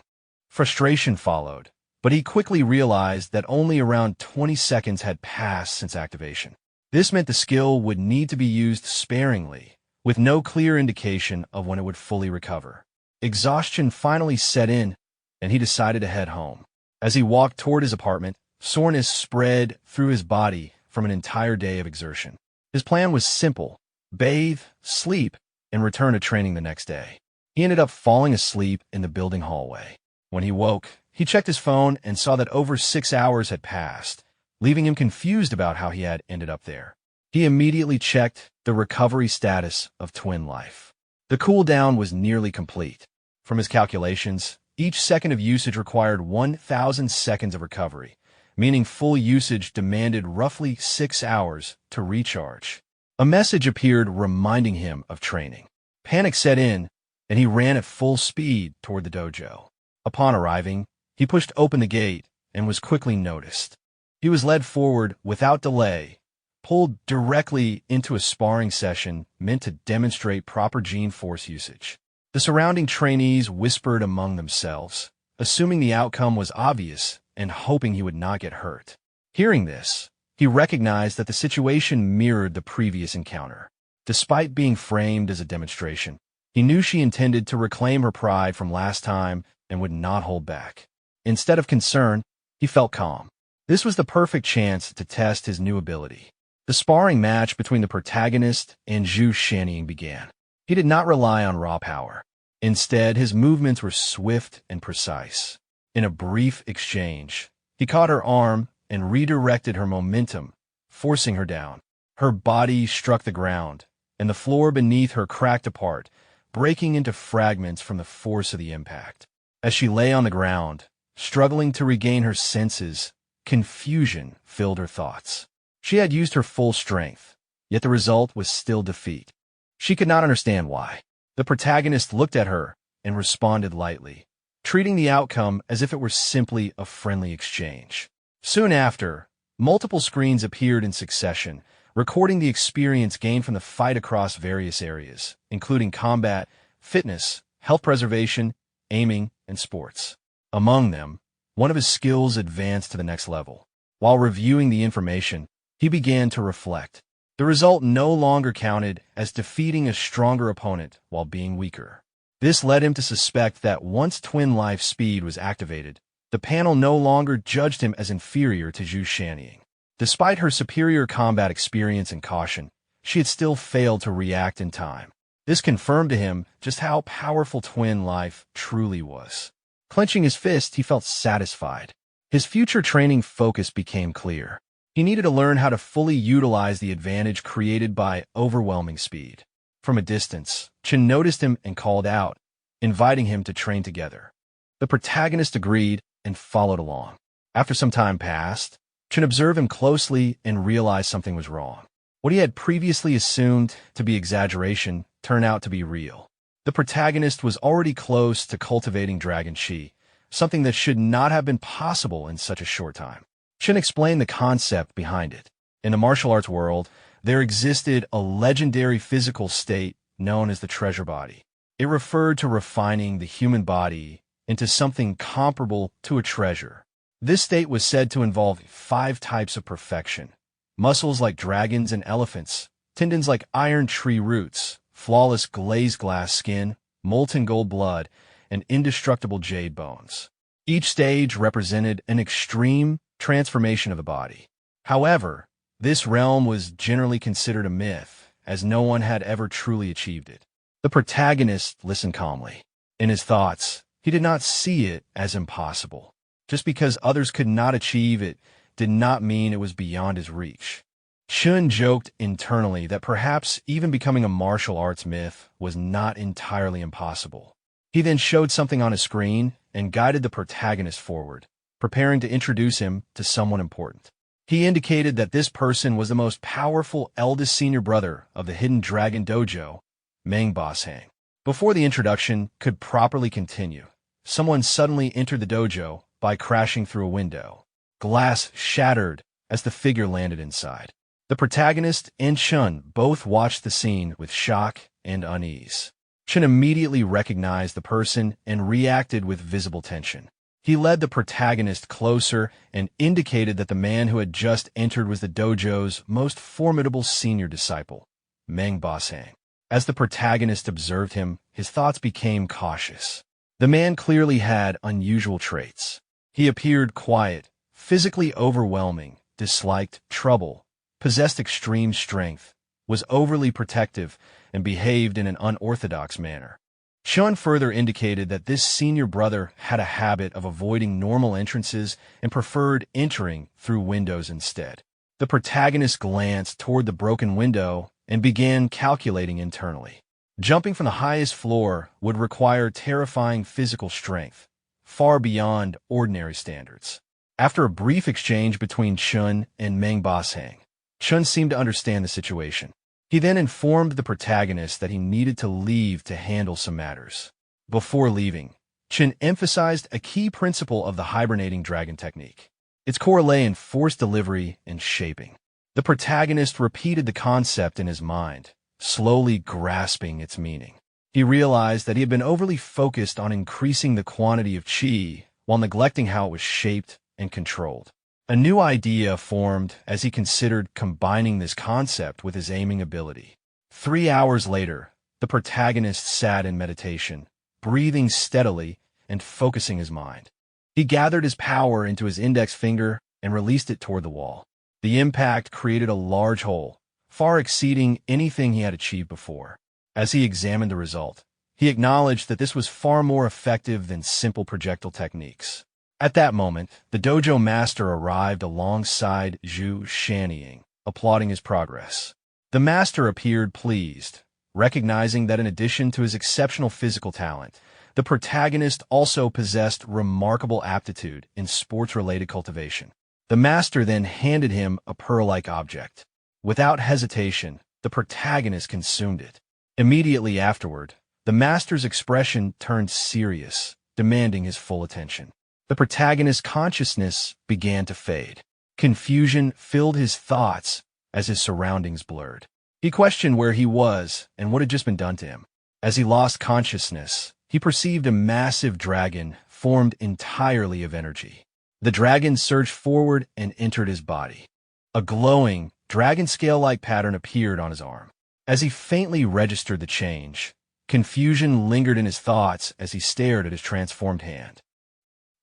Frustration followed, but he quickly realized that only around 20 seconds had passed since activation. This meant the skill would need to be used sparingly, with no clear indication of when it would fully recover. Exhaustion finally set in, and he decided to head home. As he walked toward his apartment, soreness spread through his body from an entire day of exertion. His plan was simple: bathe, sleep, and return to training the next day. He ended up falling asleep in the building hallway. When he woke, he checked his phone and saw that over 6 hours had passed, leaving him confused about how he had ended up there. He immediately checked the recovery status of Twin Life. The cooldown was nearly complete. From his calculations, each second of usage required 1,000 seconds of recovery, meaning full usage demanded roughly 6 hours to recharge. A message appeared reminding him of training. Panic set in, and he ran at full speed toward the dojo. Upon arriving, he pushed open the gate and was quickly noticed. He was led forward without delay, pulled directly into a sparring session meant to demonstrate proper gene force usage. The surrounding trainees whispered among themselves, assuming the outcome was obvious and hoping he would not get hurt. Hearing this, he recognized that the situation mirrored the previous encounter. Despite being framed as a demonstration, he knew she intended to reclaim her pride from last time and would not hold back. Instead of concern, he felt calm. This was the perfect chance to test his new ability. The sparring match between the protagonist and Zhu Shanning began. He did not rely on raw power. Instead, his movements were swift and precise. In a brief exchange, he caught her arm and redirected her momentum, forcing her down. Her body struck the ground, and the floor beneath her cracked apart, breaking into fragments from the force of the impact. As she lay on the ground, struggling to regain her senses, confusion filled her thoughts. She had used her full strength, yet the result was still defeat. She could not understand why. The protagonist looked at her and responded lightly, treating the outcome as if it were simply a friendly exchange. Soon after, multiple screens appeared in succession, recording the experience gained from the fight across various areas, including combat, fitness, health preservation, aiming, and sports. Among them, one of his skills advanced to the next level. While reviewing the information, he began to reflect. The result no longer counted as defeating a stronger opponent while being weaker. This led him to suspect that once Twin Life speed was activated, the panel no longer judged him as inferior to Zhu Shannying. Despite her superior combat experience and caution, she had still failed to react in time. This confirmed to him just how powerful Twin Life truly was. Clenching his fist, he felt satisfied. His future training focus became clear. He needed to learn how to fully utilize the advantage created by overwhelming speed. From a distance, Chen noticed him and called out, inviting him to train together. The protagonist agreed and followed along. After some time passed, Chen observed him closely and realized something was wrong. What he had previously assumed to be exaggeration turned out to be real. The protagonist was already close to cultivating Dragon Chi, something that should not have been possible in such a short time. Chen explained the concept behind it. In the martial arts world, there existed a legendary physical state known as the treasure body. It referred to refining the human body into something comparable to a treasure. This state was said to involve 5 types of perfection: muscles like dragons and elephants, tendons like iron tree roots, flawless glazed glass skin, molten gold blood, and indestructible jade bones. Each stage represented an extreme transformation of the body. However, this realm was generally considered a myth, as no one had ever truly achieved it. The protagonist listened calmly. In his thoughts, he did not see it as impossible. Just because others could not achieve it did not mean it was beyond his reach. Chun joked internally that perhaps even becoming a martial arts myth was not entirely impossible. He then showed something on his screen and guided the protagonist forward, preparing to introduce him to someone important. He indicated that this person was the most powerful eldest senior brother of the Hidden Dragon Dojo, Manhwa. Before the introduction could properly continue, someone suddenly entered the dojo by crashing through a window. Glass shattered as the figure landed inside. The protagonist and Chun both watched the scene with shock and unease. Chun immediately recognized the person and reacted with visible tension. He led the protagonist closer and indicated that the man who had just entered was the dojo's most formidable senior disciple, Manhwa. As the protagonist observed him, his thoughts became cautious. The man clearly had unusual traits. He appeared quiet, physically overwhelming, disliked trouble, possessed extreme strength, was overly protective, and behaved in an unorthodox manner. Chun further indicated that this senior brother had a habit of avoiding normal entrances and preferred entering through windows instead. The protagonist glanced toward the broken window and began calculating internally. Jumping from the highest floor would require terrifying physical strength, far beyond ordinary standards. After a brief exchange between Chun and Manhwa, Chun seemed to understand the situation. He then informed the protagonist that he needed to leave to handle some matters. Before leaving, Chun emphasized a key principle of the hibernating dragon technique. Its core lay in force delivery and shaping. The protagonist repeated the concept in his mind, slowly grasping its meaning. He realized that he had been overly focused on increasing the quantity of chi while neglecting how it was shaped and controlled. A new idea formed as he considered combining this concept with his aiming ability. 3 hours later, the protagonist sat in meditation, breathing steadily and focusing his mind. He gathered his power into his index finger and released it toward the wall. The impact created a large hole, far exceeding anything he had achieved before. As he examined the result, he acknowledged that this was far more effective than simple projectile techniques. At that moment, the dojo master arrived alongside Zhu Shannying, applauding his progress. The master appeared pleased, recognizing that in addition to his exceptional physical talent, the protagonist also possessed remarkable aptitude in sports-related cultivation. The master then handed him a pearl-like object. Without hesitation, the protagonist consumed it. Immediately afterward, the master's expression turned serious, demanding his full attention. The protagonist's consciousness began to fade. Confusion filled his thoughts as his surroundings blurred. He questioned where he was and what had just been done to him. As he lost consciousness, he perceived a massive dragon formed entirely of energy. The dragon surged forward and entered his body. A glowing, dragon scale-like pattern appeared on his arm. As he faintly registered the change, Confusion lingered in his thoughts as he stared at his transformed hand.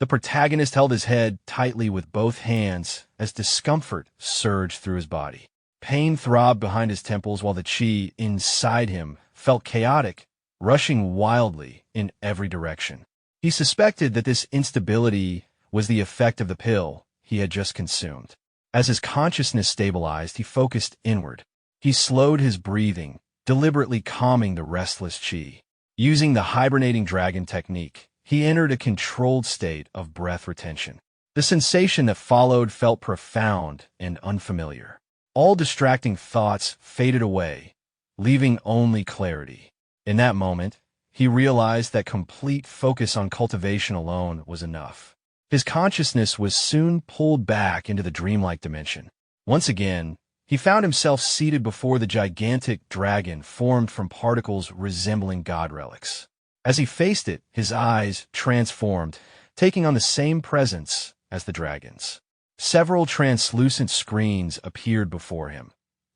The protagonist held his head tightly with both hands as discomfort surged through his body. Pain throbbed behind his temples while the chi inside him felt chaotic, rushing wildly in every direction. He suspected that this instability was the effect of the pill he had just consumed. As his consciousness stabilized, he focused inward. He slowed his breathing, deliberately calming the restless chi. Using the hibernating dragon technique, he entered a controlled state of breath retention. The sensation that followed felt profound and unfamiliar. All distracting thoughts faded away, leaving only clarity. In that moment, he realized that complete focus on cultivation alone was enough. His consciousness was soon pulled back into the dreamlike dimension. Once again, he found himself seated before the gigantic dragon formed from particles resembling god relics. As he faced it, his eyes transformed, taking on the same presence as the dragon's. Several translucent screens appeared before him,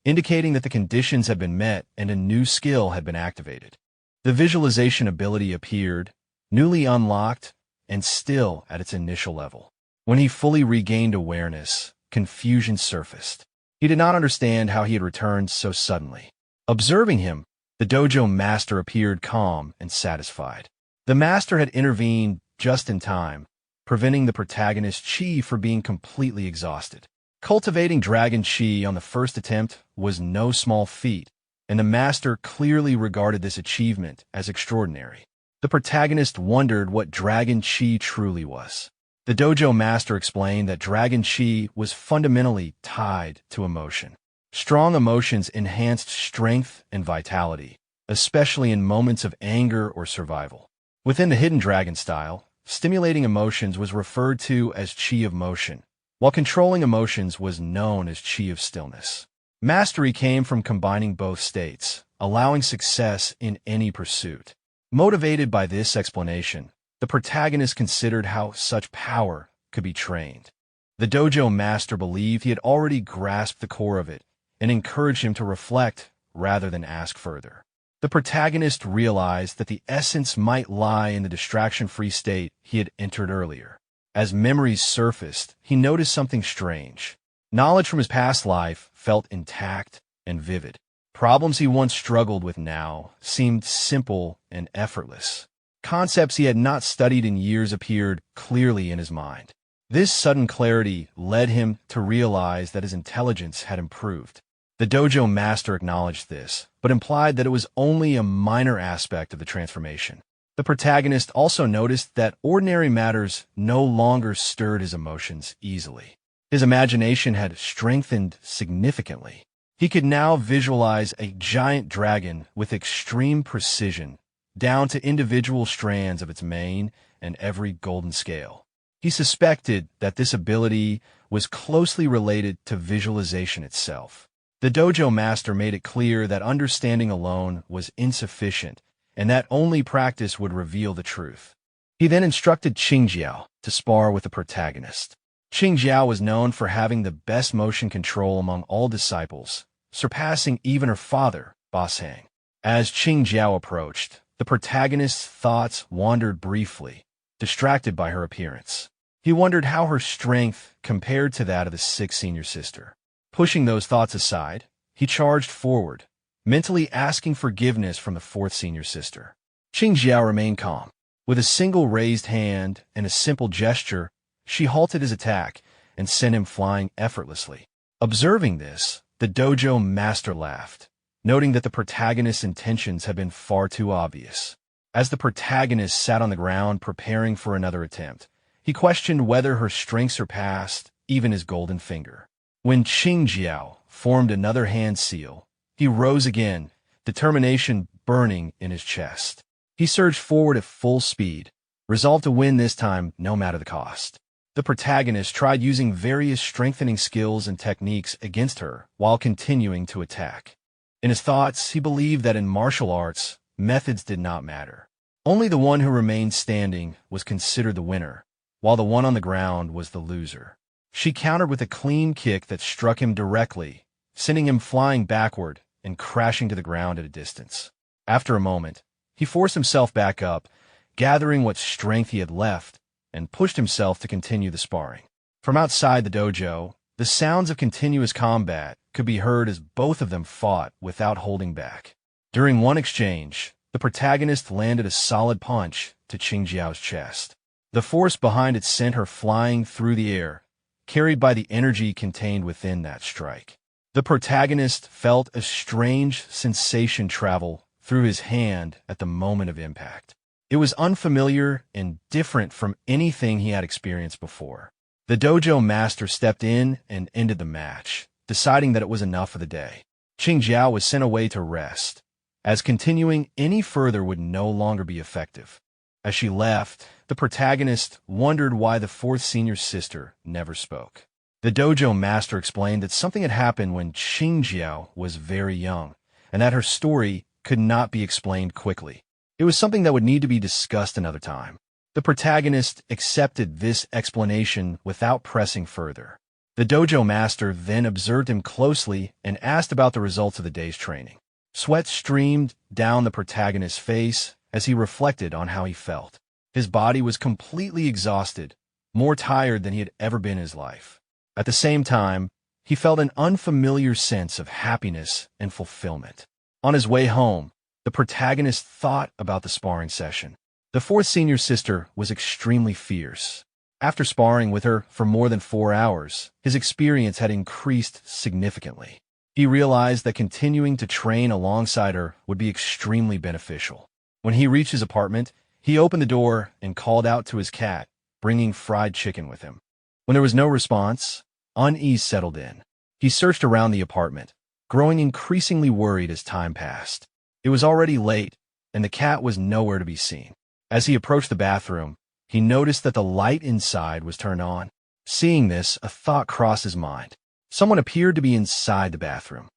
indicating that the conditions had been met and a new skill had been activated. The visualization ability appeared, newly unlocked, and still at its initial level. When he fully regained awareness, confusion surfaced. He did not understand how he had returned so suddenly. Observing him, the dojo master appeared calm and satisfied. The master had intervened just in time, preventing the protagonist's chi from being completely exhausted. Cultivating dragon chi on the first attempt was no small feat, and the master clearly regarded this achievement as extraordinary. The protagonist wondered what dragon chi truly was. The dojo master explained that dragon chi was fundamentally tied to emotion. Strong emotions enhanced strength and vitality, especially in moments of anger or survival. Within the hidden dragon style, stimulating emotions was referred to as chi of motion, while controlling emotions was known as chi of stillness. Mastery came from combining both states, allowing success in any pursuit. Motivated by this explanation, the protagonist considered how such power could be trained. The dojo master believed he had already grasped the core of it and encouraged him to reflect rather than ask further. The protagonist realized that the essence might lie in the distraction-free state he had entered earlier. As memories surfaced, he noticed something strange. Knowledge from his past life felt intact and vivid. Problems he once struggled with now seemed simple and effortless. Concepts he had not studied in years appeared clearly in his mind. This sudden clarity led him to realize that his intelligence had improved. The dojo master acknowledged this, but implied that it was only a minor aspect of the transformation. The protagonist also noticed that ordinary matters no longer stirred his emotions easily. His imagination had strengthened significantly. He could now visualize a giant dragon with extreme precision, down to individual strands of its mane and every golden scale. He suspected that this ability was closely related to visualization itself. The dojo master made it clear that understanding alone was insufficient and that only practice would reveal the truth. He then instructed Qingjiao to spar with the protagonist. Qingjiao was known for having the best motion control among all disciples, surpassing even her father, Boss Hang. As Qingjiao approached, the protagonist's thoughts wandered briefly, distracted by her appearance. He wondered how her strength compared to that of the sixth senior sister. Pushing those thoughts aside, he charged forward, mentally asking forgiveness from the fourth senior sister. Qingjiao remained calm. With a single raised hand and a simple gesture, she halted his attack and sent him flying effortlessly. Observing this, the dojo master laughed, noting that the protagonist's intentions had been far too obvious. As the protagonist sat on the ground preparing for another attempt, he questioned whether her strength surpassed even his golden finger. When Qingjiao formed another hand seal, he rose again, determination burning in his chest. He surged forward at full speed, resolved to win this time no matter the cost. The protagonist tried using various strengthening skills and techniques against her while continuing to attack. In his thoughts, he believed that in martial arts, methods did not matter. Only the one who remained standing was considered the winner, while the one on the ground was the loser. She countered with a clean kick that struck him directly, sending him flying backward and crashing to the ground at a distance. After a moment, He forced himself back up, gathering what strength he had left, and pushed himself to continue the sparring. From outside the dojo, the sounds of continuous combat could be heard as both of them fought without holding back. During one exchange, the protagonist landed a solid punch to Qingjiao's chest. The force behind it sent her flying through the air, carried by the energy contained within that strike. The protagonist felt a strange sensation travel through his hand at the moment of impact. It was unfamiliar and different from anything he had experienced before. The dojo master stepped in and ended the match, deciding that it was enough for the day. Qingjiao was sent away to rest, as continuing any further would no longer be effective. As she left, the protagonist wondered why the fourth senior sister never spoke. The dojo master explained that something had happened when Qingjiao was very young, and that her story could not be explained quickly. It was something that would need to be discussed another time. The protagonist accepted this explanation without pressing further. The dojo master then observed him closely and asked about the results of the day's training. Sweat streamed down the protagonist's face as he reflected on how he felt. His body was completely exhausted, more tired than he had ever been in his life. At the same time, he felt an unfamiliar sense of happiness and fulfillment. On his way home, the protagonist thought about the sparring session. The fourth senior sister was extremely fierce. After sparring with her for more than 4 hours, his experience had increased significantly. He realized that continuing to train alongside her would be extremely beneficial. When he reached his apartment, he opened the door and called out to his cat, bringing fried chicken with him. When there was no response, unease settled in. He searched around the apartment, growing increasingly worried as time passed. It was already late, and the cat was nowhere to be seen. As he approached the bathroom, he noticed that the light inside was turned on. Seeing this, a thought crossed his mind. Someone appeared to be inside the bathroom.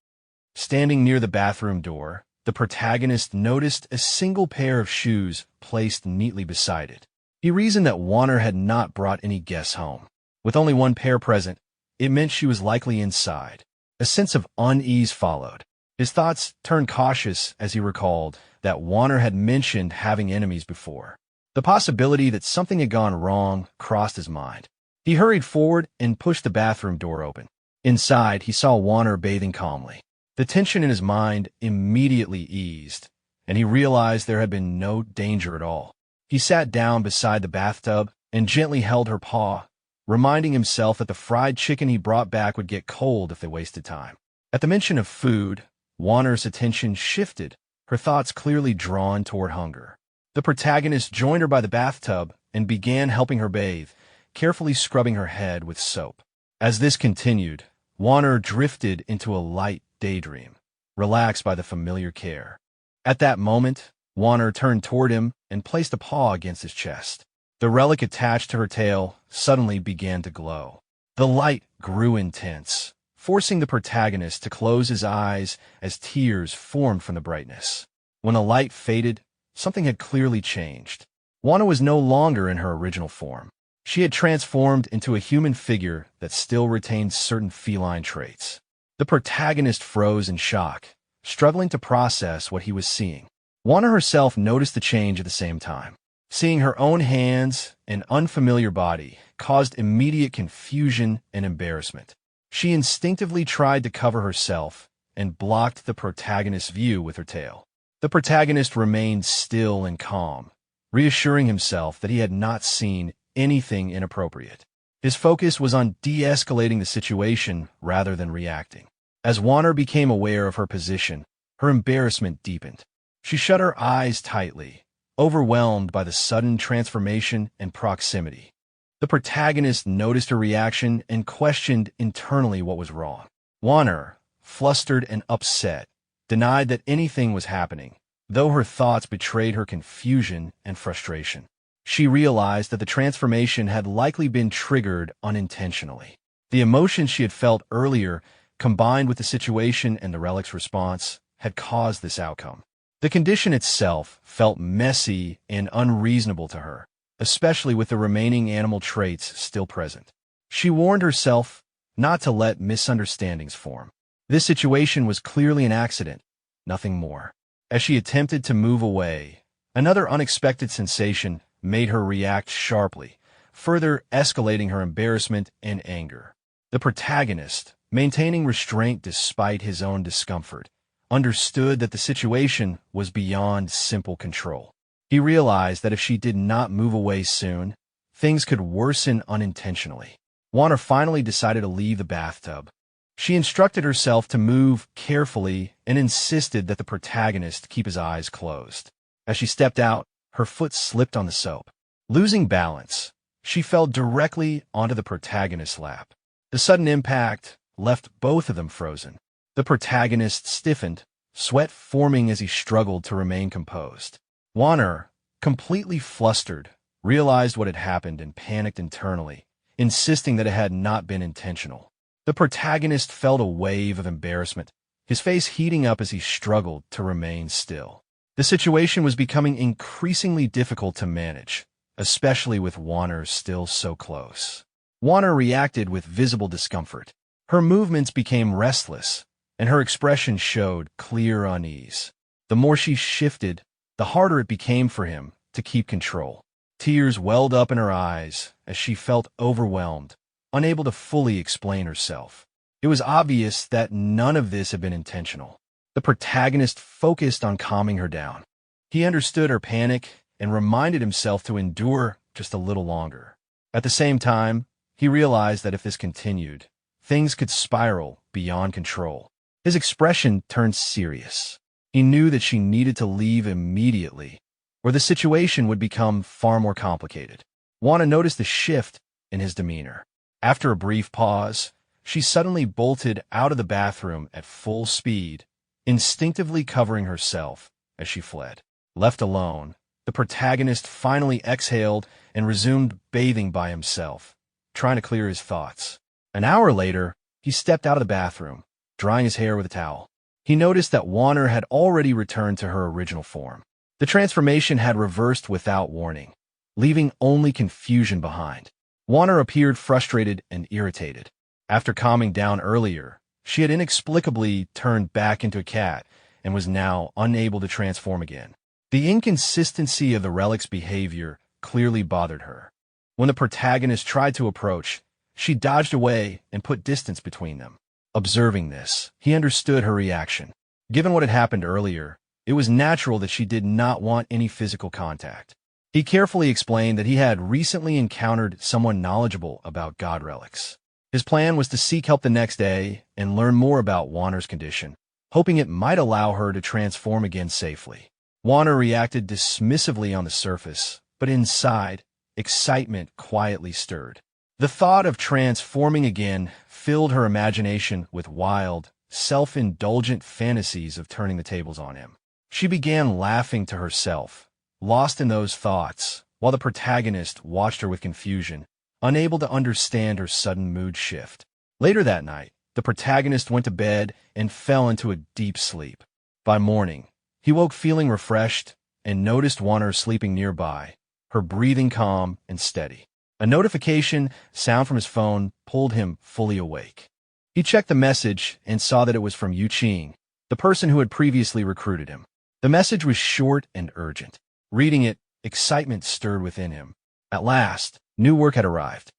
Standing near the bathroom door, the protagonist noticed a single pair of shoes placed neatly beside it. He reasoned that Warner had not brought any guests home. With only one pair present, it meant she was likely inside. A sense of unease followed. His thoughts turned cautious as he recalled that Warner had mentioned having enemies before. The possibility that something had gone wrong crossed his mind. He hurried forward and pushed the bathroom door open. Inside, he saw Warner bathing calmly. The tension in his mind immediately eased, and he realized there had been no danger at all. He sat down beside the bathtub and gently held her paw, reminding himself that the fried chicken he brought back would get cold if they wasted time. At the mention of food, Warner's attention shifted, her thoughts clearly drawn toward hunger. The protagonist joined her by the bathtub and began helping her bathe, carefully scrubbing her head with soap. As this continued, Warner drifted into a light daydream, relaxed by the familiar care. At that moment, Warner turned toward him and placed a paw against his chest. The relic attached to her tail suddenly began to glow. The light grew intense, forcing the protagonist to close his eyes as tears formed from the brightness. When the light faded, something had clearly changed. Warner was no longer in her original form. She had transformed into a human figure that still retained certain feline traits. The protagonist froze in shock, struggling to process what he was seeing. Warner herself noticed the change at the same time. Seeing her own hands and unfamiliar body caused immediate confusion and embarrassment. She instinctively tried to cover herself and blocked the protagonist's view with her tail. The protagonist remained still and calm, reassuring himself that he had not seen anything inappropriate. His focus was on de-escalating the situation rather than reacting. As Warner became aware of her position, her embarrassment deepened. She shut her eyes tightly, overwhelmed by the sudden transformation and proximity. The protagonist noticed her reaction and questioned internally what was wrong. Warner, flustered and upset, denied that anything was happening, though her thoughts betrayed her confusion and frustration. She realized that the transformation had likely been triggered unintentionally. The emotions she had felt earlier, combined with the situation and the relic's response, had caused this outcome. The condition itself felt messy and unreasonable to her, especially with the remaining animal traits still present. She warned herself not to let misunderstandings form. This situation was clearly an accident, nothing more. As she attempted to move away, Another unexpected sensation made her react sharply, further escalating her embarrassment and anger. The protagonist, maintaining restraint despite his own discomfort, understood that the situation was beyond simple control. He realized that if she did not move away soon, things could worsen unintentionally. Wanner finally decided to leave the bathtub. She instructed herself to move carefully and insisted that the protagonist keep his eyes closed. As she stepped out, her foot slipped on the soap. Losing balance, she fell directly onto the protagonist's lap. The sudden impact left both of them frozen. The protagonist stiffened, sweat forming as he struggled to remain composed. Wanner, completely flustered, realized what had happened and panicked internally, insisting that it had not been intentional. The protagonist felt a wave of embarrassment, his face heating up as he struggled to remain still. The situation was becoming increasingly difficult to manage, especially with Wanner still so close. Wanner reacted with visible discomfort. Her movements became restless, and her expression showed clear unease. The more she shifted, the harder it became for him to keep control. Tears welled up in her eyes as she felt overwhelmed, unable to fully explain herself. It was obvious that none of this had been intentional. The protagonist focused on calming her down. He understood her panic and reminded himself to endure just a little longer. At the same time, he realized that if this continued, things could spiral beyond control. His expression turned serious. He knew that she needed to leave immediately, or the situation would become far more complicated. Wanna noticed the shift in his demeanor. After a brief pause, she suddenly bolted out of the bathroom at full speed, instinctively covering herself as she fled. Left alone, the protagonist finally exhaled and resumed bathing by himself, trying to clear his thoughts. An hour later, he stepped out of the bathroom, drying his hair with a towel. He noticed that Wanner had already returned to her original form. The transformation had reversed without warning, leaving only confusion behind. Wanner appeared frustrated and irritated. After calming down earlier, she had inexplicably turned back into a cat and was now unable to transform again. The inconsistency of the relic's behavior clearly bothered her. When the protagonist tried to approach, she dodged away and put distance between them. Observing this, he understood her reaction. Given what had happened earlier, it was natural that she did not want any physical contact. He carefully explained that he had recently encountered someone knowledgeable about god relics. His plan was to seek help the next day and learn more about Wanner's condition, hoping it might allow her to transform again safely. Wanner reacted dismissively on the surface, but inside, excitement quietly stirred. The thought of transforming again filled her imagination with wild, self-indulgent fantasies of turning the tables on him. She began laughing to herself, lost in those thoughts, while the protagonist watched her with confusion, unable to understand her sudden mood shift. Later that night, the protagonist went to bed and fell into a deep sleep. By morning, he woke feeling refreshed and noticed Wanner sleeping nearby, her breathing calm and steady. A notification sound from his phone pulled him fully awake. He checked the message and saw that it was from Yu Qing, the person who had previously recruited him. The message was short and urgent. Reading it, excitement stirred within him. At last, new work had arrived.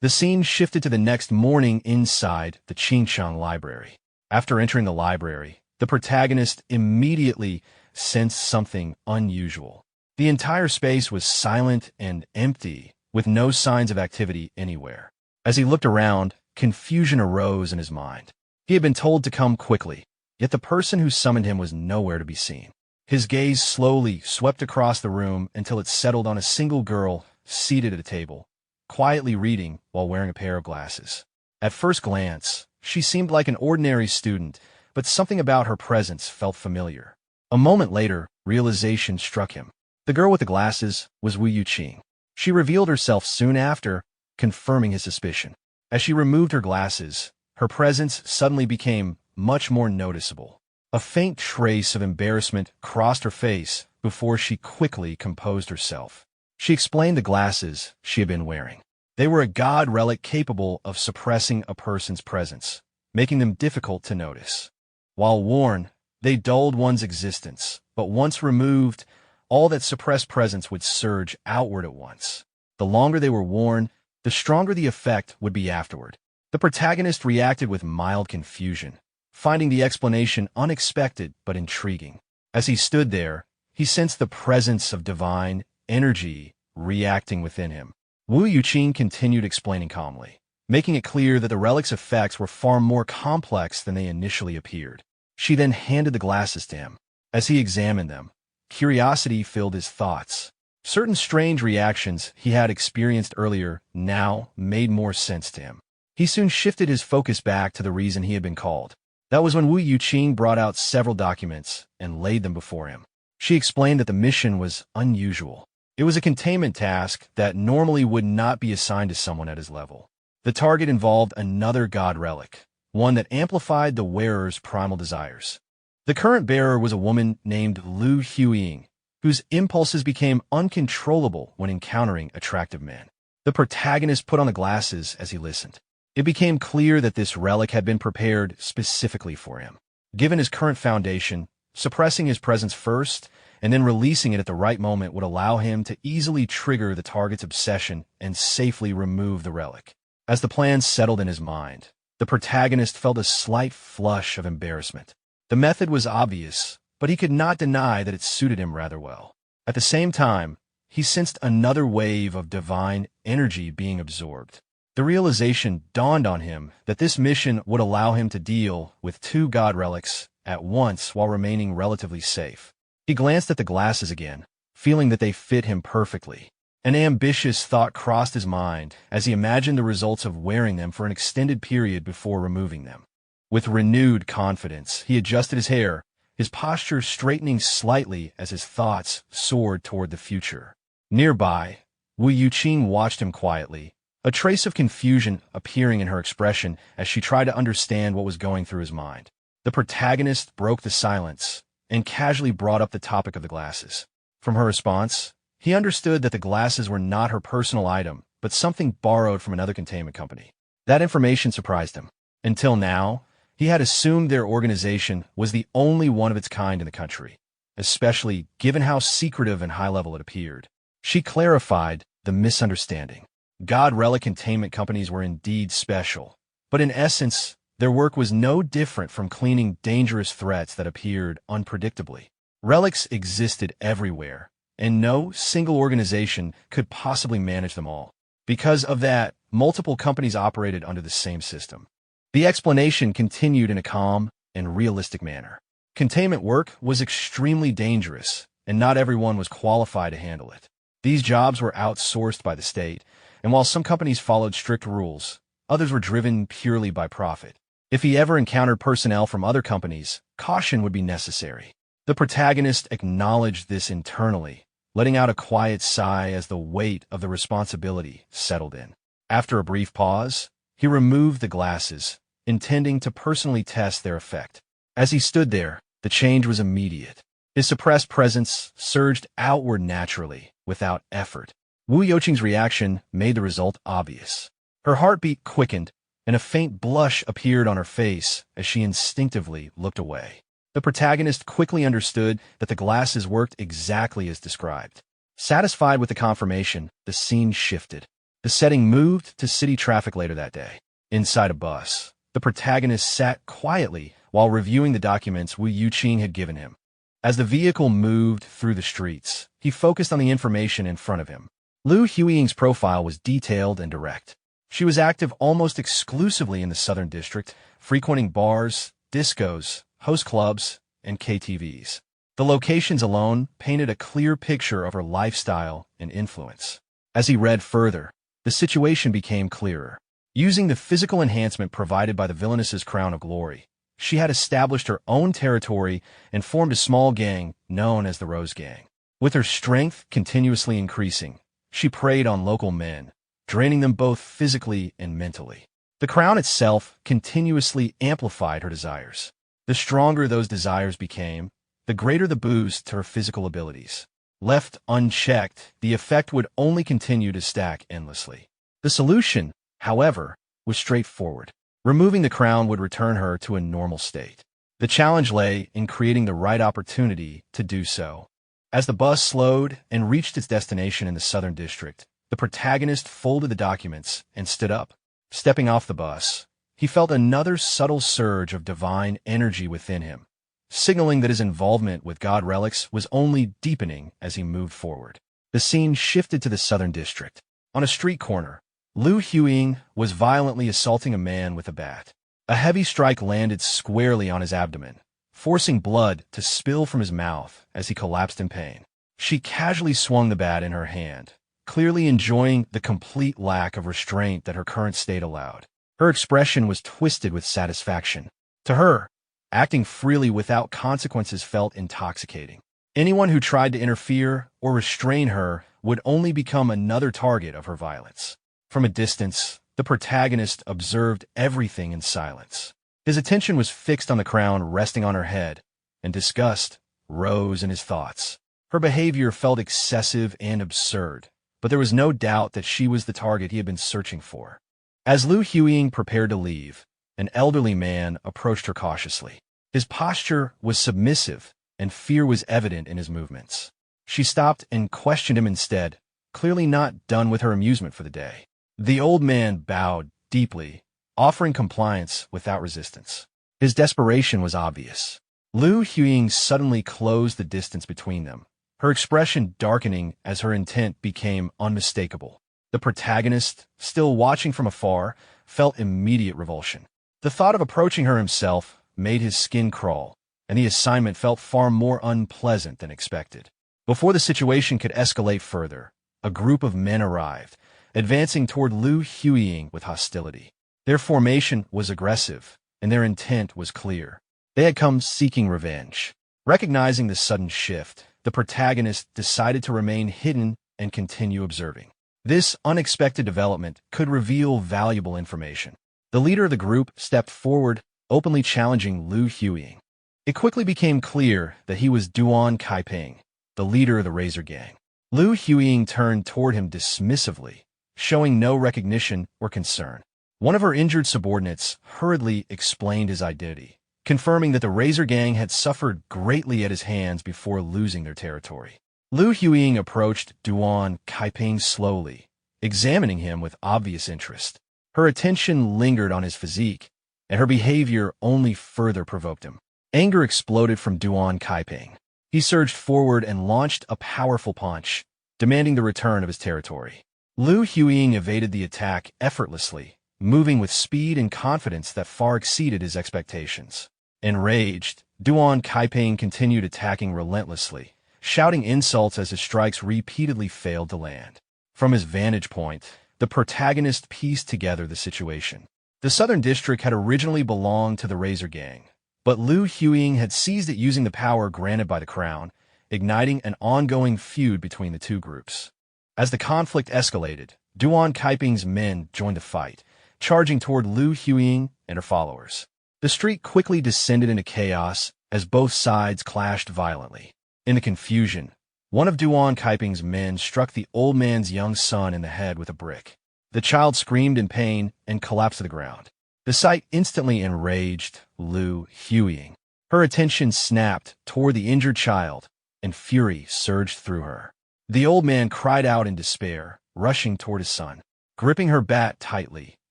The scene shifted to the next morning inside the Qingchang library. After entering the library, the protagonist immediately sensed something unusual. The entire space was silent and empty, with no signs of activity anywhere. As he looked around, confusion arose in his mind. He had been told to come quickly, yet the person who summoned him was nowhere to be seen. His gaze slowly swept across the room until it settled on a single girl seated at a table, quietly reading while wearing a pair of glasses. At first glance, she seemed like an ordinary student, but something about her presence felt familiar. A moment later, realization struck him. The girl with the glasses was Wu Yuqing. She revealed herself soon after, confirming his suspicion. As she removed her glasses, her presence suddenly became much more noticeable. A faint trace of embarrassment crossed her face before she quickly composed herself. She explained the glasses she had been wearing. They were a god relic capable of suppressing a person's presence, making them difficult to notice. While worn, they dulled one's existence, but once removed, all that suppressed presence would surge outward at once. The longer they were worn, the stronger the effect would be afterward. The protagonist reacted with mild confusion, finding the explanation unexpected but intriguing. As he stood there, he sensed the presence of divine energy reacting within him. Wu Yuqing continued explaining calmly, making it clear that the relic's effects were far more complex than they initially appeared. She then handed the glasses to him. As he examined them, curiosity filled his thoughts. Certain strange reactions he had experienced earlier now made more sense to him. He soon shifted his focus back to the reason he had been called. That was when Wu Yuqing brought out several documents and laid them before him. She explained that the mission was unusual. It was a containment task that normally would not be assigned to someone at his level. The target involved another god relic, one that amplified the wearer's primal desires. The current bearer was a woman named Lu Huiying, whose impulses became uncontrollable when encountering attractive men. The protagonist put on the glasses as he listened. It became clear that this relic had been prepared specifically for him. Given his current foundation, suppressing his presence first and then releasing it at the right moment would allow him to easily trigger the target's obsession and safely remove the relic. As the plan settled in his mind, the protagonist felt a slight flush of embarrassment. The method was obvious, but he could not deny that it suited him rather well. At the same time, he sensed another wave of divine energy being absorbed. The realization dawned on him that this mission would allow him to deal with two god relics at once while remaining relatively safe. He glanced at the glasses again, feeling that they fit him perfectly. An ambitious thought crossed his mind as he imagined the results of wearing them for an extended period before removing them. With renewed confidence, he adjusted his hair, his posture straightening slightly as his thoughts soared toward the future. Nearby, Wu Yuqing watched him quietly, a trace of confusion appearing in her expression as she tried to understand what was going through his mind. The protagonist broke the silence and casually brought up the topic of the glasses. From her response, he understood that the glasses were not her personal item, but something borrowed from another containment company. That information surprised him. Until now, he had assumed their organization was the only one of its kind in the country, especially given how secretive and high-level it appeared. She clarified the misunderstanding. God relic containment companies were indeed special, but in essence, their work was no different from cleaning dangerous threats that appeared unpredictably. Relics existed everywhere, and no single organization could possibly manage them all. Because of that, multiple companies operated under the same system. The explanation continued in a calm and realistic manner. Containment work was extremely dangerous, and not everyone was qualified to handle it. These jobs were outsourced by the state, and while some companies followed strict rules, others were driven purely by profit. If he ever encountered personnel from other companies, caution would be necessary. The protagonist acknowledged this internally, letting out a quiet sigh as the weight of the responsibility settled in. After a brief pause, he removed the glasses, intending to personally test their effect. As he stood there, the change was immediate. His suppressed presence surged outward naturally, without effort. Wu Yuqing's reaction made the result obvious. Her heartbeat quickened, and a faint blush appeared on her face as she instinctively looked away. The protagonist quickly understood that the glasses worked exactly as described. Satisfied with the confirmation, the scene shifted. The setting moved to city traffic later that day. Inside a bus, the protagonist sat quietly while reviewing the documents Wu Yuqing had given him. As the vehicle moved through the streets, he focused on the information in front of him. Lu Huiying's profile was detailed and direct. She was active almost exclusively in the Southern District, frequenting bars, discos, host clubs, and KTVs. The locations alone painted a clear picture of her lifestyle and influence. As he read further, the situation became clearer. Using the physical enhancement provided by the villainess's crown of glory, she had established her own territory and formed a small gang known as the Rose Gang. With her strength continuously increasing, she preyed on local men, draining them both physically and mentally. The crown itself continuously amplified her desires. The stronger those desires became, the greater the boost to her physical abilities. Left unchecked, the effect would only continue to stack endlessly. The solution, however, was straightforward. Removing the crown would return her to a normal state. The challenge lay in creating the right opportunity to do so. As the bus slowed and reached its destination in the Southern District, the protagonist folded the documents and stood up. Stepping off the bus, he felt another subtle surge of divine energy within him, signaling that his involvement with God relics was only deepening as he moved forward. The scene shifted to the Southern District. On a street corner, Lu Huiying was violently assaulting a man with a bat. A heavy strike landed squarely on his abdomen, forcing blood to spill from his mouth as he collapsed in pain. She casually swung the bat in her hand, clearly enjoying the complete lack of restraint that her current state allowed. Her expression was twisted with satisfaction. To her, acting freely without consequences felt intoxicating. Anyone who tried to interfere or restrain her would only become another target of her violence. From a distance, the protagonist observed everything in silence. His attention was fixed on the crown resting on her head, and disgust rose in his thoughts. Her behavior felt excessive and absurd, but there was no doubt that she was the target he had been searching for. As Lu Huiying prepared to leave, an elderly man approached her cautiously. His posture was submissive, and fear was evident in his movements. She stopped and questioned him instead, clearly not done with her amusement for the day. The old man bowed deeply, offering compliance without resistance. His desperation was obvious. Lu Huiying suddenly closed the distance between them, her expression darkening as her intent became unmistakable. The protagonist, still watching from afar, felt immediate revulsion. The thought of approaching her himself made his skin crawl, and the assignment felt far more unpleasant than expected. Before the situation could escalate further, a group of men arrived, advancing toward Lu Huiying with hostility. Their formation was aggressive, and their intent was clear. They had come seeking revenge. Recognizing the sudden shift, the protagonist decided to remain hidden and continue observing. This unexpected development could reveal valuable information. The leader of the group stepped forward, openly challenging Lu Huiying. It quickly became clear that he was Duan Kaiping, the leader of the Razor Gang. Lu Huiying turned toward him dismissively, showing no recognition or concern. One of her injured subordinates hurriedly explained his identity, confirming that the Razor Gang had suffered greatly at his hands before losing their territory. Lu Huiying approached Duan Kaiping slowly, examining him with obvious interest. Her attention lingered on his physique, and her behavior only further provoked him. Anger exploded from Duan Kaiping. He surged forward and launched a powerful punch, demanding the return of his territory. Lu Huiying evaded the attack effortlessly, moving with speed and confidence that far exceeded his expectations. Enraged, Duan Kaiping continued attacking relentlessly, shouting insults as his strikes repeatedly failed to land. From his vantage point, the protagonist pieced together the situation. The Southern District had originally belonged to the Razor Gang, but Lu Huiying had seized it using the power granted by the Crown, igniting an ongoing feud between the two groups. As the conflict escalated, Duan Kaiping's men joined the fight, charging toward Lu Huiying and her followers. The street quickly descended into chaos as both sides clashed violently. In the confusion, one of Duan Kaiping's men struck the old man's young son in the head with a brick. The child screamed in pain and collapsed to the ground. The sight instantly enraged Lu Huiying. Her attention snapped toward the injured child, and fury surged through her. The old man cried out in despair, rushing toward his son. Gripping her bat tightly,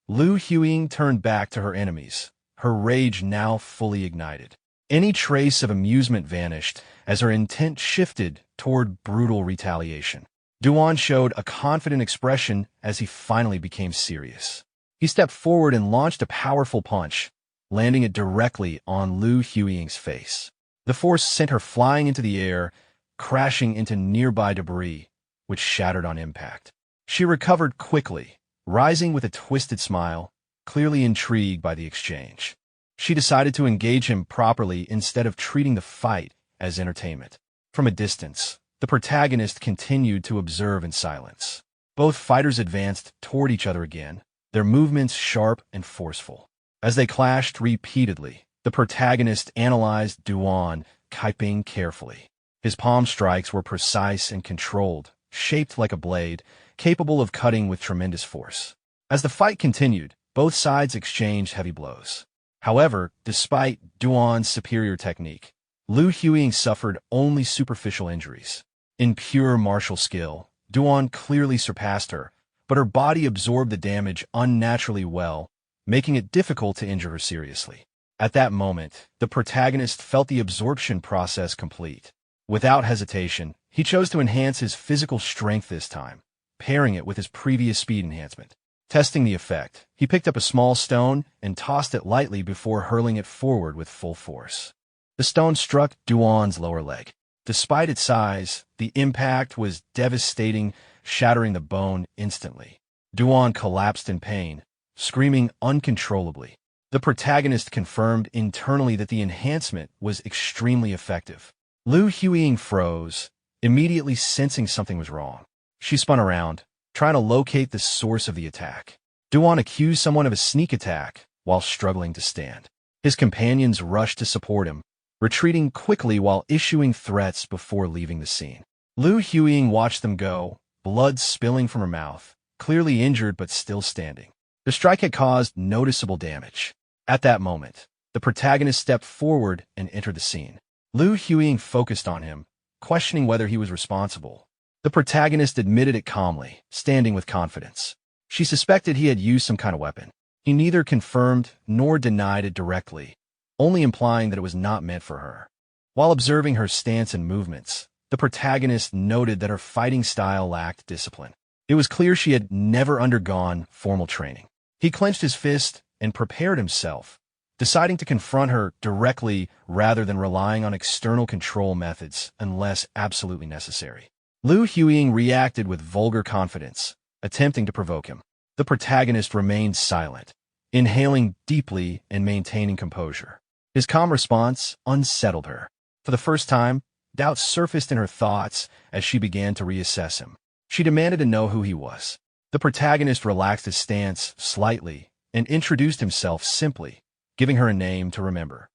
Lu Huiying turned back to her enemies, her rage now fully ignited. Any trace of amusement vanished as her intent shifted toward brutal retaliation. Duan showed a confident expression as he finally became serious. He stepped forward and launched a powerful punch, landing it directly on Lu Huiying's face. The force sent her flying into the air, crashing into nearby debris, which shattered on impact. She recovered quickly, rising with a twisted smile, clearly intrigued by the exchange. She decided to engage him properly instead of treating the fight as entertainment. From a distance, the protagonist continued to observe in silence. Both fighters advanced toward each other again, their movements sharp and forceful. As they clashed repeatedly, the protagonist analyzed Duan Kaiping carefully. His palm strikes were precise and controlled, shaped like a blade, capable of cutting with tremendous force. As the fight continued, both sides exchanged heavy blows. However, despite Duan's superior technique, Liu Huiying suffered only superficial injuries. In pure martial skill, Duan clearly surpassed her, but her body absorbed the damage unnaturally well, making it difficult to injure her seriously. At that moment, the protagonist felt the absorption process complete. Without hesitation, he chose to enhance his physical strength this time, pairing it with his previous speed enhancement. Testing the effect, he picked up a small stone and tossed it lightly before hurling it forward with full force. The stone struck Duan's lower leg. Despite its size, the impact was devastating, shattering the bone instantly. Duan collapsed in pain, screaming uncontrollably. The protagonist confirmed internally that the enhancement was extremely effective. Liu Huiying froze, immediately sensing something was wrong. She spun around, trying to locate the source of the attack. Duan accused someone of a sneak attack while struggling to stand. His companions rushed to support him, retreating quickly while issuing threats before leaving the scene. Liu Huiying watched them go, blood spilling from her mouth, clearly injured but still standing. The strike had caused noticeable damage. At that moment, the protagonist stepped forward and entered the scene. Liu Huiying focused on him, questioning whether he was responsible. The protagonist admitted it calmly, standing with confidence. She suspected he had used some kind of weapon. He neither confirmed nor denied it directly, only implying that it was not meant for her. While observing her stance and movements, the protagonist noted that her fighting style lacked discipline. It was clear she had never undergone formal training. He clenched his fist and prepared himself, deciding to confront her directly rather than relying on external control methods unless absolutely necessary. Liu Huiying reacted with vulgar confidence, attempting to provoke him. The protagonist remained silent, inhaling deeply and maintaining composure. His calm response unsettled her. For the first time, doubt surfaced in her thoughts as she began to reassess him. She demanded to know who he was. The protagonist relaxed his stance slightly and introduced himself simply, giving her a name to remember.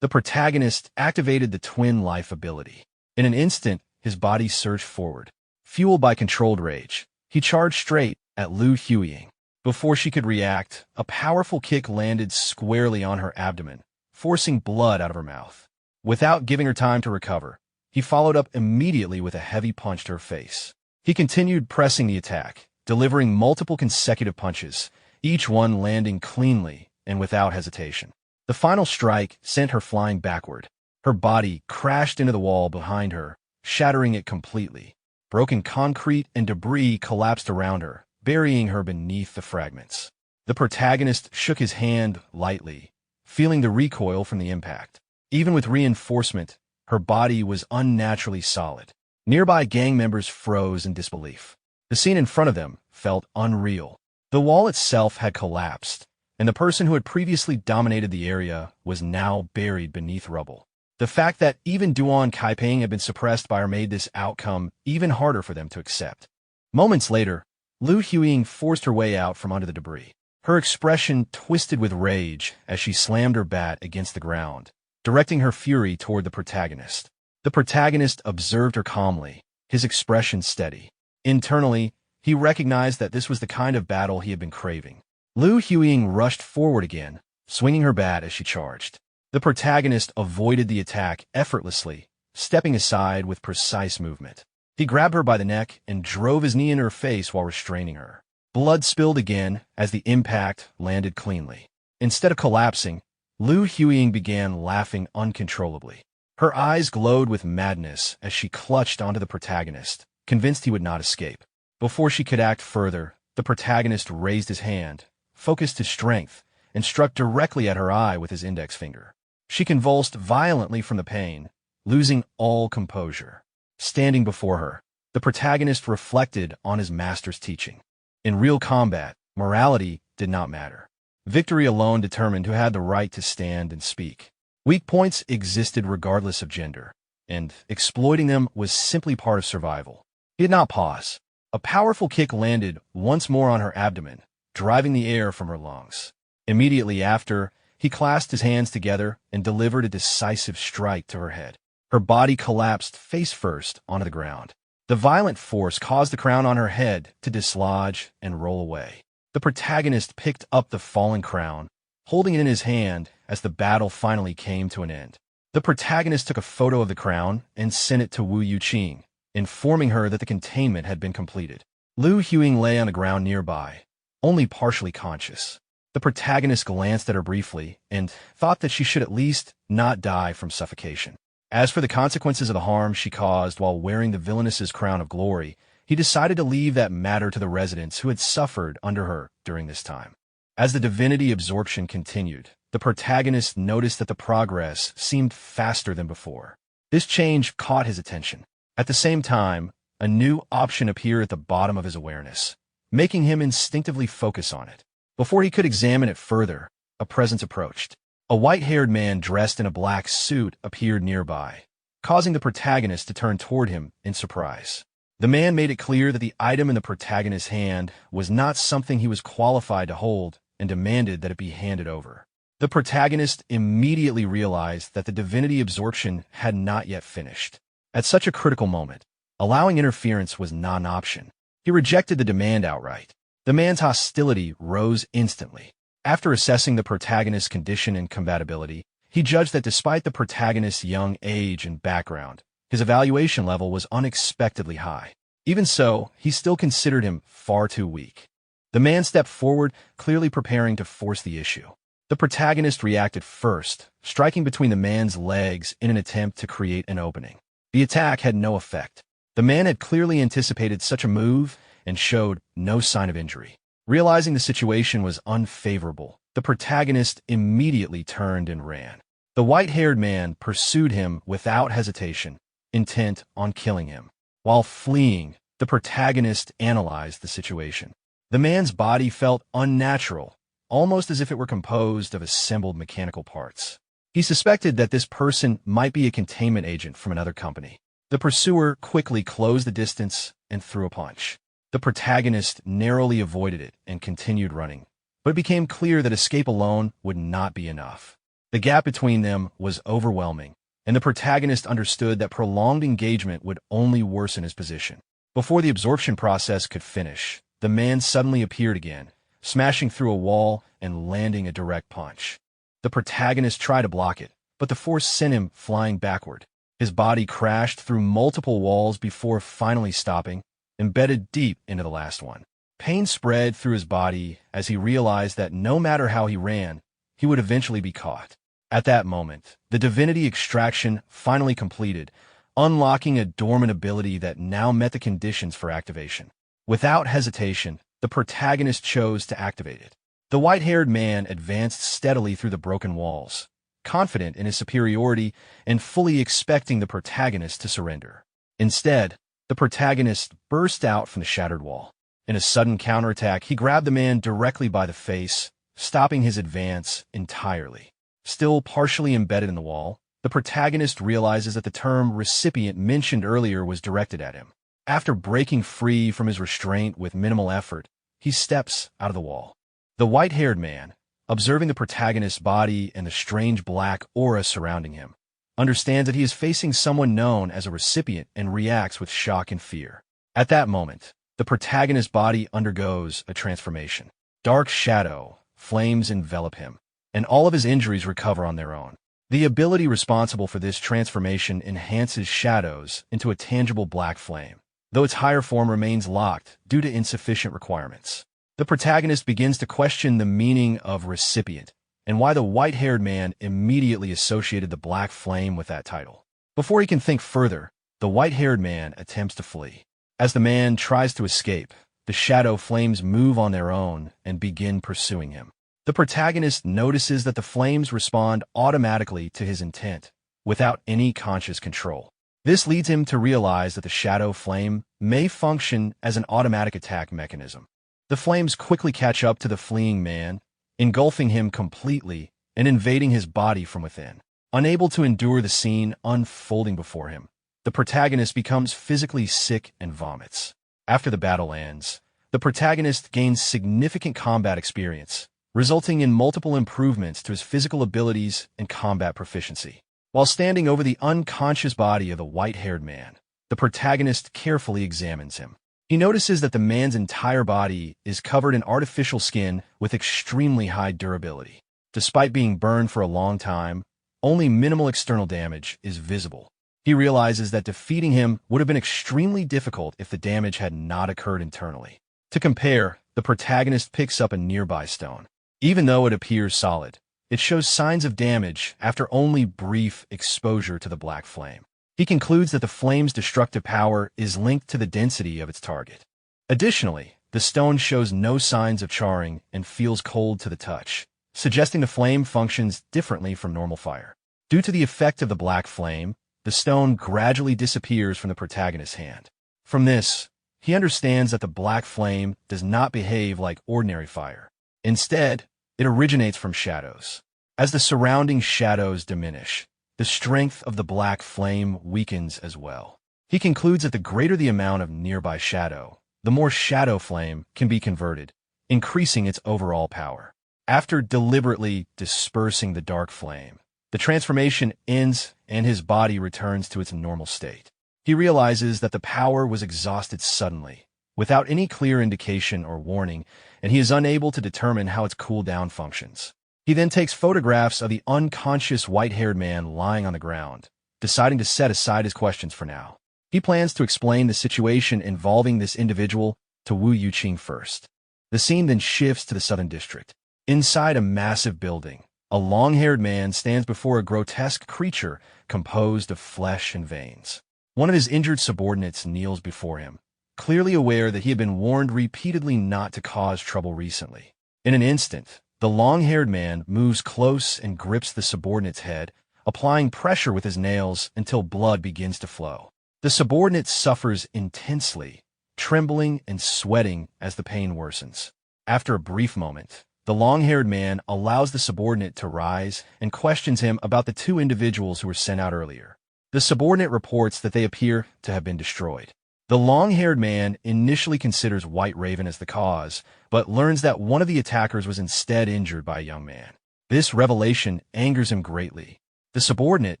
The protagonist activated the twin life ability. In an instant, his body surged forward. Fueled by controlled rage, he charged straight at Liu Huiying. Before she could react, a powerful kick landed squarely on her abdomen, forcing blood out of her mouth. Without giving her time to recover, he followed up immediately with a heavy punch to her face. He continued pressing the attack, delivering multiple consecutive punches, each one landing cleanly and without hesitation. The final strike sent her flying backward. Her body crashed into the wall behind her, shattering it completely. Broken concrete and debris collapsed around her, burying her beneath the fragments. The protagonist shook his hand lightly, feeling the recoil from the impact. Even with reinforcement, her body was unnaturally solid. Nearby gang members froze in disbelief. The scene in front of them felt unreal. The wall itself had collapsed, and the person who had previously dominated the area was now buried beneath rubble. The fact that even Duan Kaiping had been suppressed by her made this outcome even harder for them to accept. Moments later, Liu Huiying forced her way out from under the debris. Her expression twisted with rage as she slammed her bat against the ground, directing her fury toward the protagonist. The protagonist observed her calmly, his expression steady. Internally, he recognized that this was the kind of battle he had been craving. Liu Huiying rushed forward again, swinging her bat as she charged. The protagonist avoided the attack effortlessly, stepping aside with precise movement. He grabbed her by the neck and drove his knee in her face while restraining her. Blood spilled again as the impact landed cleanly. Instead of collapsing, Liu Huiying began laughing uncontrollably. Her eyes glowed with madness as she clutched onto the protagonist, convinced he would not escape. Before she could act further, the protagonist raised his hand, focused his strength, and struck directly at her eye with his index finger. She convulsed violently from the pain, losing all composure. Standing before her, the protagonist reflected on his master's teaching. In real combat, morality did not matter. Victory alone determined who had the right to stand and speak. Weak points existed regardless of gender, and exploiting them was simply part of survival. He did not pause. A powerful kick landed once more on her abdomen, driving the air from her lungs. Immediately after, he clasped his hands together and delivered a decisive strike to her head. Her body collapsed face first onto the ground. The violent force caused the crown on her head to dislodge and roll away. The protagonist picked up the fallen crown, holding it in his hand as the battle finally came to an end. The protagonist took a photo of the crown and sent it to Wu Yuqing, informing her that the containment had been completed. Lu Huing lay on the ground nearby, only partially conscious. The protagonist glanced at her briefly and thought that she should at least not die from suffocation. As for the consequences of the harm she caused while wearing the villainess's crown of glory, he decided to leave that matter to the residents who had suffered under her during this time. As the divinity absorption continued, the protagonist noticed that the progress seemed faster than before. This change caught his attention. At the same time, a new option appeared at the bottom of his awareness, making him instinctively focus on it. Before he could examine it further, a presence approached. A white-haired man dressed in a black suit appeared nearby, causing the protagonist to turn toward him in surprise. The man made it clear that the item in the protagonist's hand was not something he was qualified to hold and demanded that it be handed over. The protagonist immediately realized that the divinity absorption had not yet finished. At such a critical moment, allowing interference was not an option. He rejected the demand outright. The man's hostility rose instantly. After assessing the protagonist's condition and compatibility, he judged that despite the protagonist's young age and background, his evaluation level was unexpectedly high. Even so, he still considered him far too weak. The man stepped forward, clearly preparing to force the issue. The protagonist reacted first, striking between the man's legs in an attempt to create an opening. The attack had no effect. The man had clearly anticipated such a move and showed no sign of injury. Realizing the situation was unfavorable, the protagonist immediately turned and ran. The white-haired man pursued him without hesitation, intent on killing him. While fleeing, the protagonist analyzed the situation. The man's body felt unnatural, almost as if it were composed of assembled mechanical parts. He suspected that this person might be a containment agent from another company. The pursuer quickly closed the distance and threw a punch. The protagonist narrowly avoided it and continued running, but it became clear that escape alone would not be enough. The gap between them was overwhelming, and the protagonist understood that prolonged engagement would only worsen his position. Before the absorption process could finish, the man suddenly appeared again, smashing through a wall and landing a direct punch. The protagonist tried to block it, but the force sent him flying backward. His body crashed through multiple walls before finally stopping, embedded deep into the last one. Pain spread through his body as he realized that no matter how he ran, he would eventually be caught. At that moment, the divinity extraction finally completed, unlocking a dormant ability that now met the conditions for activation. Without hesitation, the protagonist chose to activate it. The white-haired man advanced steadily through the broken walls, confident in his superiority and fully expecting the protagonist to surrender. Instead, the protagonist burst out from the shattered wall. In a sudden counterattack, he grabbed the man directly by the face, stopping his advance entirely. Still partially embedded in the wall, the protagonist realizes that the term recipient mentioned earlier was directed at him. After breaking free from his restraint with minimal effort, he steps out of the wall. The white-haired man, observing the protagonist's body and the strange black aura surrounding him, understands that he is facing someone known as a recipient and reacts with shock and fear. At that moment, the protagonist's body undergoes a transformation. Dark shadow, flames envelop him, and all of his injuries recover on their own. The ability responsible for this transformation enhances shadows into a tangible black flame, though its higher form remains locked due to insufficient requirements. The protagonist begins to question the meaning of recipient and why the white-haired man immediately associated the black flame with that title. Before he can think further, the white-haired man attempts to flee. As the man tries to escape, the shadow flames move on their own and begin pursuing him. The protagonist notices that the flames respond automatically to his intent, without any conscious control. This leads him to realize that the shadow flame may function as an automatic attack mechanism. The flames quickly catch up to the fleeing man, engulfing him completely and invading his body from within. Unable to endure the scene unfolding before him, the protagonist becomes physically sick and vomits. After the battle ends, the protagonist gains significant combat experience, resulting in multiple improvements to his physical abilities and combat proficiency. While standing over the unconscious body of the white-haired man, the protagonist carefully examines him. He notices that the man's entire body is covered in artificial skin with extremely high durability. Despite being burned for a long time, only minimal external damage is visible. He realizes that defeating him would have been extremely difficult if the damage had not occurred internally. To compare, the protagonist picks up a nearby stone. Even though it appears solid, it shows signs of damage after only brief exposure to the black flame. He concludes that the flame's destructive power is linked to the density of its target. Additionally, the stone shows no signs of charring and feels cold to the touch, suggesting the flame functions differently from normal fire. Due to the effect of the black flame, the stone gradually disappears from the protagonist's hand. From this, he understands that the black flame does not behave like ordinary fire. Instead, it originates from shadows. As the surrounding shadows diminish, the strength of the black flame weakens as well. He concludes that the greater the amount of nearby shadow, the more shadow flame can be converted, increasing its overall power. After deliberately dispersing the dark flame, the transformation ends and his body returns to its normal state. He realizes that the power was exhausted suddenly, without any clear indication or warning, and he is unable to determine how its cooldown functions. He then takes photographs of the unconscious white-haired man lying on the ground, deciding to set aside his questions for now. He plans to explain the situation involving this individual to Wu Yuqing first. The scene then shifts to the Southern District. Inside a massive building, a long-haired man stands before a grotesque creature composed of flesh and veins. One of his injured subordinates kneels before him, clearly aware that he had been warned repeatedly not to cause trouble recently. In an instant, the long-haired man moves close and grips the subordinate's head, applying pressure with his nails until blood begins to flow. The subordinate suffers intensely, trembling and sweating as the pain worsens. After a brief moment, the long-haired man allows the subordinate to rise and questions him about the two individuals who were sent out earlier. The subordinate reports that they appear to have been destroyed. The long-haired man initially considers White Raven as the cause, but learns that one of the attackers was instead injured by a young man. This revelation angers him greatly. The subordinate,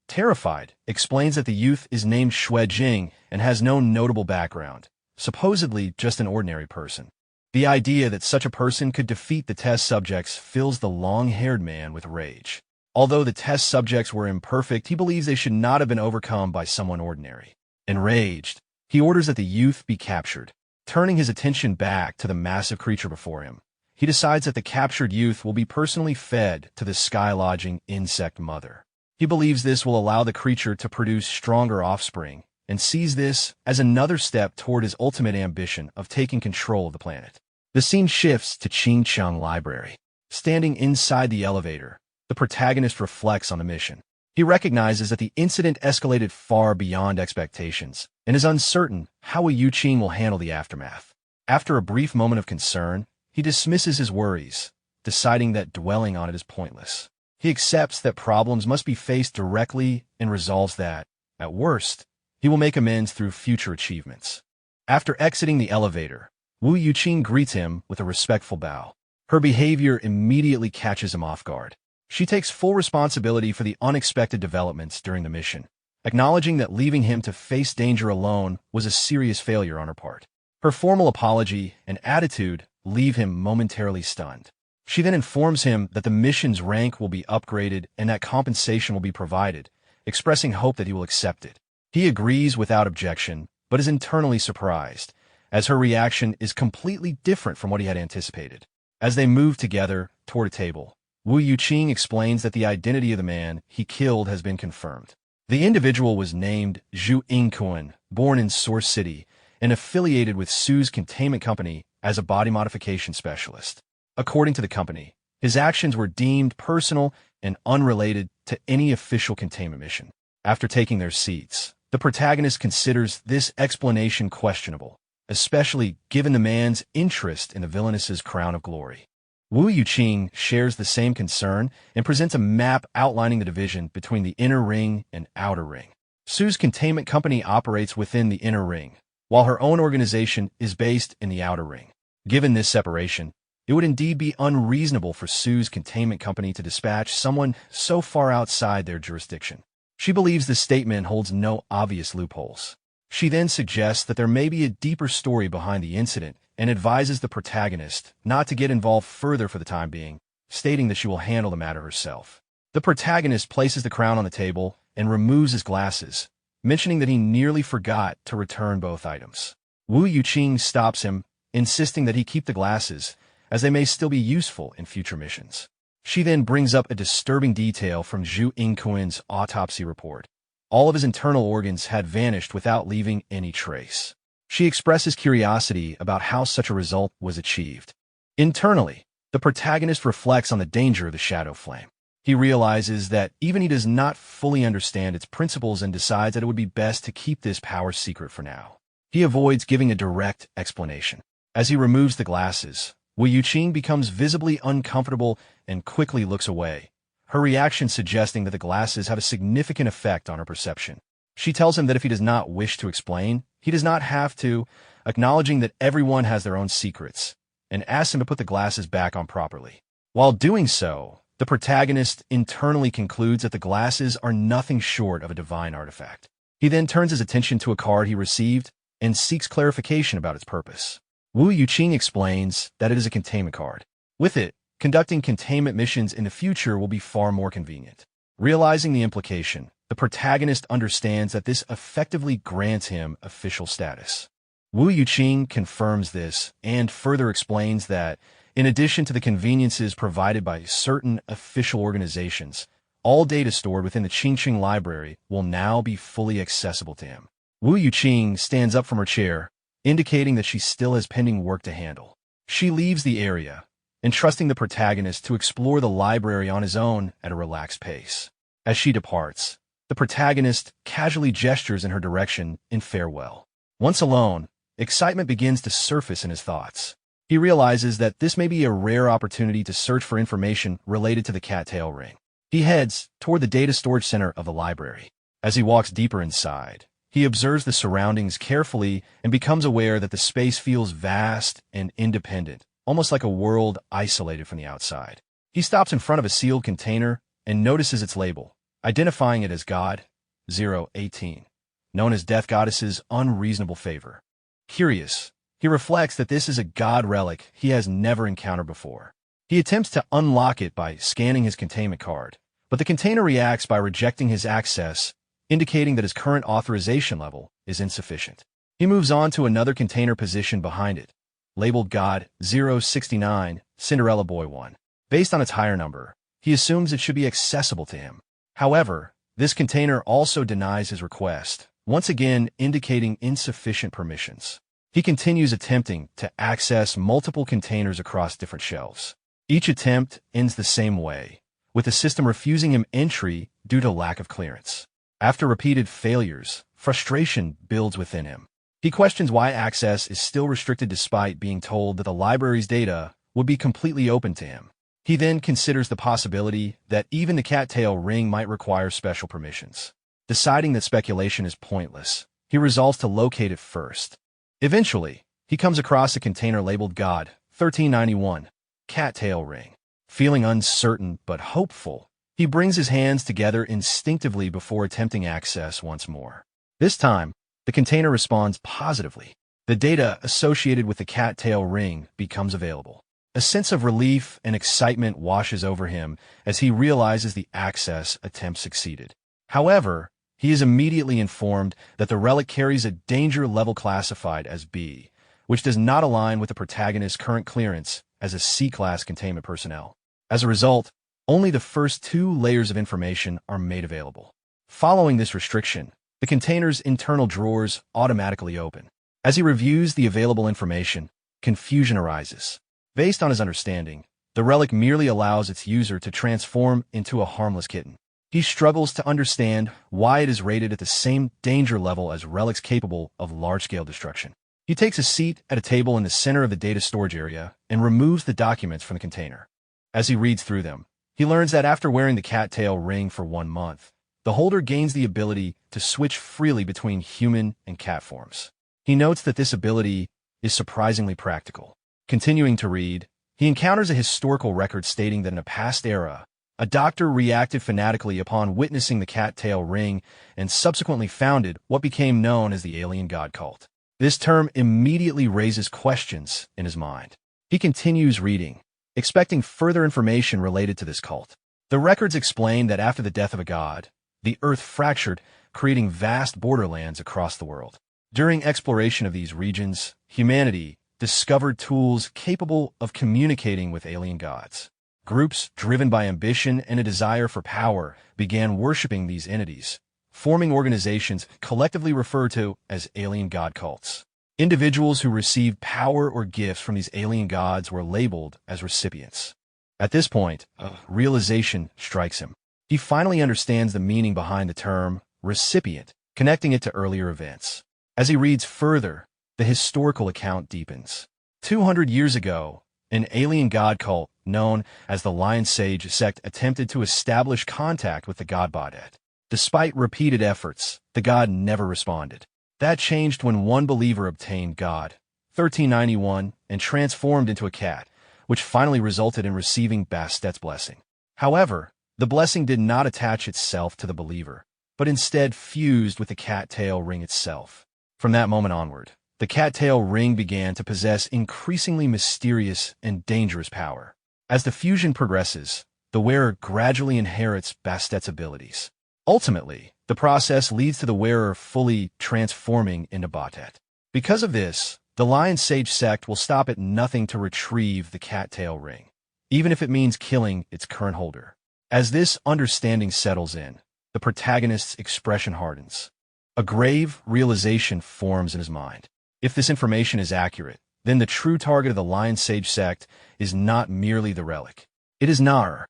terrified, explains that the youth is named Xue Jing and has no notable background, supposedly just an ordinary person. The idea that such a person could defeat the test subjects fills the long-haired man with rage. Although the test subjects were imperfect, he believes they should not have been overcome by someone ordinary. Enraged, he orders that the youth be captured. Turning his attention back to the massive creature before him, he decides that the captured youth will be personally fed to the sky-lodging insect mother. He believes this will allow the creature to produce stronger offspring, and sees this as another step toward his ultimate ambition of taking control of the planet. The scene shifts to Qingcheng Library. Standing inside the elevator, the protagonist reflects on the mission. He recognizes that the incident escalated far beyond expectations, and is uncertain how Wu Yuqing will handle the aftermath. After a brief moment of concern, he dismisses his worries, deciding that dwelling on it is pointless. He accepts that problems must be faced directly and resolves that, at worst, he will make amends through future achievements. After exiting the elevator, Wu Yuqing greets him with a respectful bow. Her behavior immediately catches him off guard. She takes full responsibility for the unexpected developments during the mission, acknowledging that leaving him to face danger alone was a serious failure on her part. Her formal apology and attitude leave him momentarily stunned. She then informs him that the mission's rank will be upgraded and that compensation will be provided, expressing hope that he will accept it. He agrees without objection, but is internally surprised, as her reaction is completely different from what he had anticipated. As they move together toward a table, Wu Yuqing explains that the identity of the man he killed has been confirmed. The individual was named Zhu Yingquan, born in Source City, and affiliated with Su's containment company as a body modification specialist. According to the company, his actions were deemed personal and unrelated to any official containment mission. After taking their seats, the protagonist considers this explanation questionable, especially given the man's interest in the villainess's crown of glory. Wu Yuqing shares the same concern and presents a map outlining the division between the inner ring and outer ring. Su's containment company operates within the inner ring, while her own organization is based in the outer ring. Given this separation, it would indeed be unreasonable for Su's containment company to dispatch someone so far outside their jurisdiction. She believes this statement holds no obvious loopholes. She then suggests that there may be a deeper story behind the incident and advises the protagonist not to get involved further for the time being, stating that she will handle the matter herself. The protagonist places the crown on the table and removes his glasses, mentioning that he nearly forgot to return both items. Wu Yuqing stops him, insisting that he keep the glasses, as they may still be useful in future missions. She then brings up a disturbing detail from Zhu Yingquan's autopsy report. All of his internal organs had vanished without leaving any trace. She expresses curiosity about how such a result was achieved. Internally, the protagonist reflects on the danger of the shadow flame. He realizes that even he does not fully understand its principles and decides that it would be best to keep this power secret for now. He avoids giving a direct explanation. As he removes the glasses, Wu Yuqing becomes visibly uncomfortable and quickly looks away, her reaction suggesting that the glasses have a significant effect on her perception. She tells him that if he does not wish to explain, he does not have to, acknowledging that everyone has their own secrets, and asks him to put the glasses back on properly. While doing so, the protagonist internally concludes that the glasses are nothing short of a divine artifact. He then turns his attention to a card he received and seeks clarification about its purpose. Wu Yuqing explains that it is a containment card. With it, conducting containment missions in the future will be far more convenient. Realizing the implication, the protagonist understands that this effectively grants him official status. Wu Yuqing confirms this and further explains that, in addition to the conveniences provided by certain official organizations, all data stored within the Qingqing library will now be fully accessible to him. Wu Yuqing stands up from her chair, indicating that she still has pending work to handle. She leaves the area, entrusting the protagonist to explore the library on his own at a relaxed pace. As she departs, the protagonist casually gestures in her direction in farewell. Once alone, excitement begins to surface in his thoughts. He realizes that this may be a rare opportunity to search for information related to the cattail ring. He heads toward the data storage center of the library. As he walks deeper inside, he observes the surroundings carefully and becomes aware that the space feels vast and independent, almost like a world isolated from the outside. He stops in front of a sealed container and notices its label, identifying it as God 018, known as Death Goddess's unreasonable favor. Curious, he reflects that this is a god relic he has never encountered before. He attempts to unlock it by scanning his containment card, but the container reacts by rejecting his access, indicating that his current authorization level is insufficient. He moves on to another container positioned behind it, labeled God 069, Cinderella Boy 1. Based on its higher number, he assumes it should be accessible to him. However, this container also denies his request, once again indicating insufficient permissions. He continues attempting to access multiple containers across different shelves. Each attempt ends the same way, with the system refusing him entry due to lack of clearance. After repeated failures, frustration builds within him. He questions why access is still restricted despite being told that the library's data would be completely open to him. He then considers the possibility that even the cattail ring might require special permissions. Deciding that speculation is pointless, he resolves to locate it first. Eventually, he comes across a container labeled God 1391, Cattail Ring. Feeling uncertain but hopeful, he brings his hands together instinctively before attempting access once more. This time, the container responds positively. The data associated with the cattail ring becomes available. A sense of relief and excitement washes over him as he realizes the access attempt succeeded. However, he is immediately informed that the relic carries a danger level classified as B, which does not align with the protagonist's current clearance as a C-class containment personnel. As a result, only the first 2 layers of information are made available. Following this restriction, the container's internal drawers automatically open. As he reviews the available information, confusion arises. Based on his understanding, the relic merely allows its user to transform into a harmless kitten. He struggles to understand why it is rated at the same danger level as relics capable of large-scale destruction. He takes a seat at a table in the center of the data storage area and removes the documents from the container. As he reads through them, he learns that after wearing the cattail ring for 1 month, the holder gains the ability to switch freely between human and cat forms. He notes that this ability is surprisingly practical. Continuing to read, he encounters a historical record stating that in a past era, a doctor reacted fanatically upon witnessing the cattail ring and subsequently founded what became known as the alien god cult. This term immediately raises questions in his mind. He continues reading, expecting further information related to this cult. The records explain that after the death of a god, the earth fractured, creating vast borderlands across the world. During exploration of these regions, humanity discovered tools capable of communicating with alien gods. Groups driven by ambition and a desire for power began worshipping these entities, forming organizations collectively referred to as alien god cults. Individuals who received power or gifts from these alien gods were labeled as recipients. At this point, a realization strikes him. He finally understands the meaning behind the term recipient, connecting it to earlier events. As he reads further, the historical account deepens. 200 years ago, an alien god cult known as the Lion Sage sect attempted to establish contact with the god Baudet. Despite repeated efforts, the god never responded. That changed when one believer obtained God, 1391, and transformed into a cat, which finally resulted in receiving Bastet's blessing. However, the blessing did not attach itself to the believer, but instead fused with the cat-tail ring itself. From that moment onward, the cat-tail ring began to possess increasingly mysterious and dangerous power. As the fusion progresses, the wearer gradually inherits Bastet's abilities. Ultimately, the process leads to the wearer fully transforming into Bastet. Because of this, the Lion Sage sect will stop at nothing to retrieve the cat-tail ring, even if it means killing its current holder. As this understanding settles in, the protagonist's expression hardens. A grave realization forms in his mind. If this information is accurate, then the true target of the Lion Sage sect is not merely the relic. It is Nar.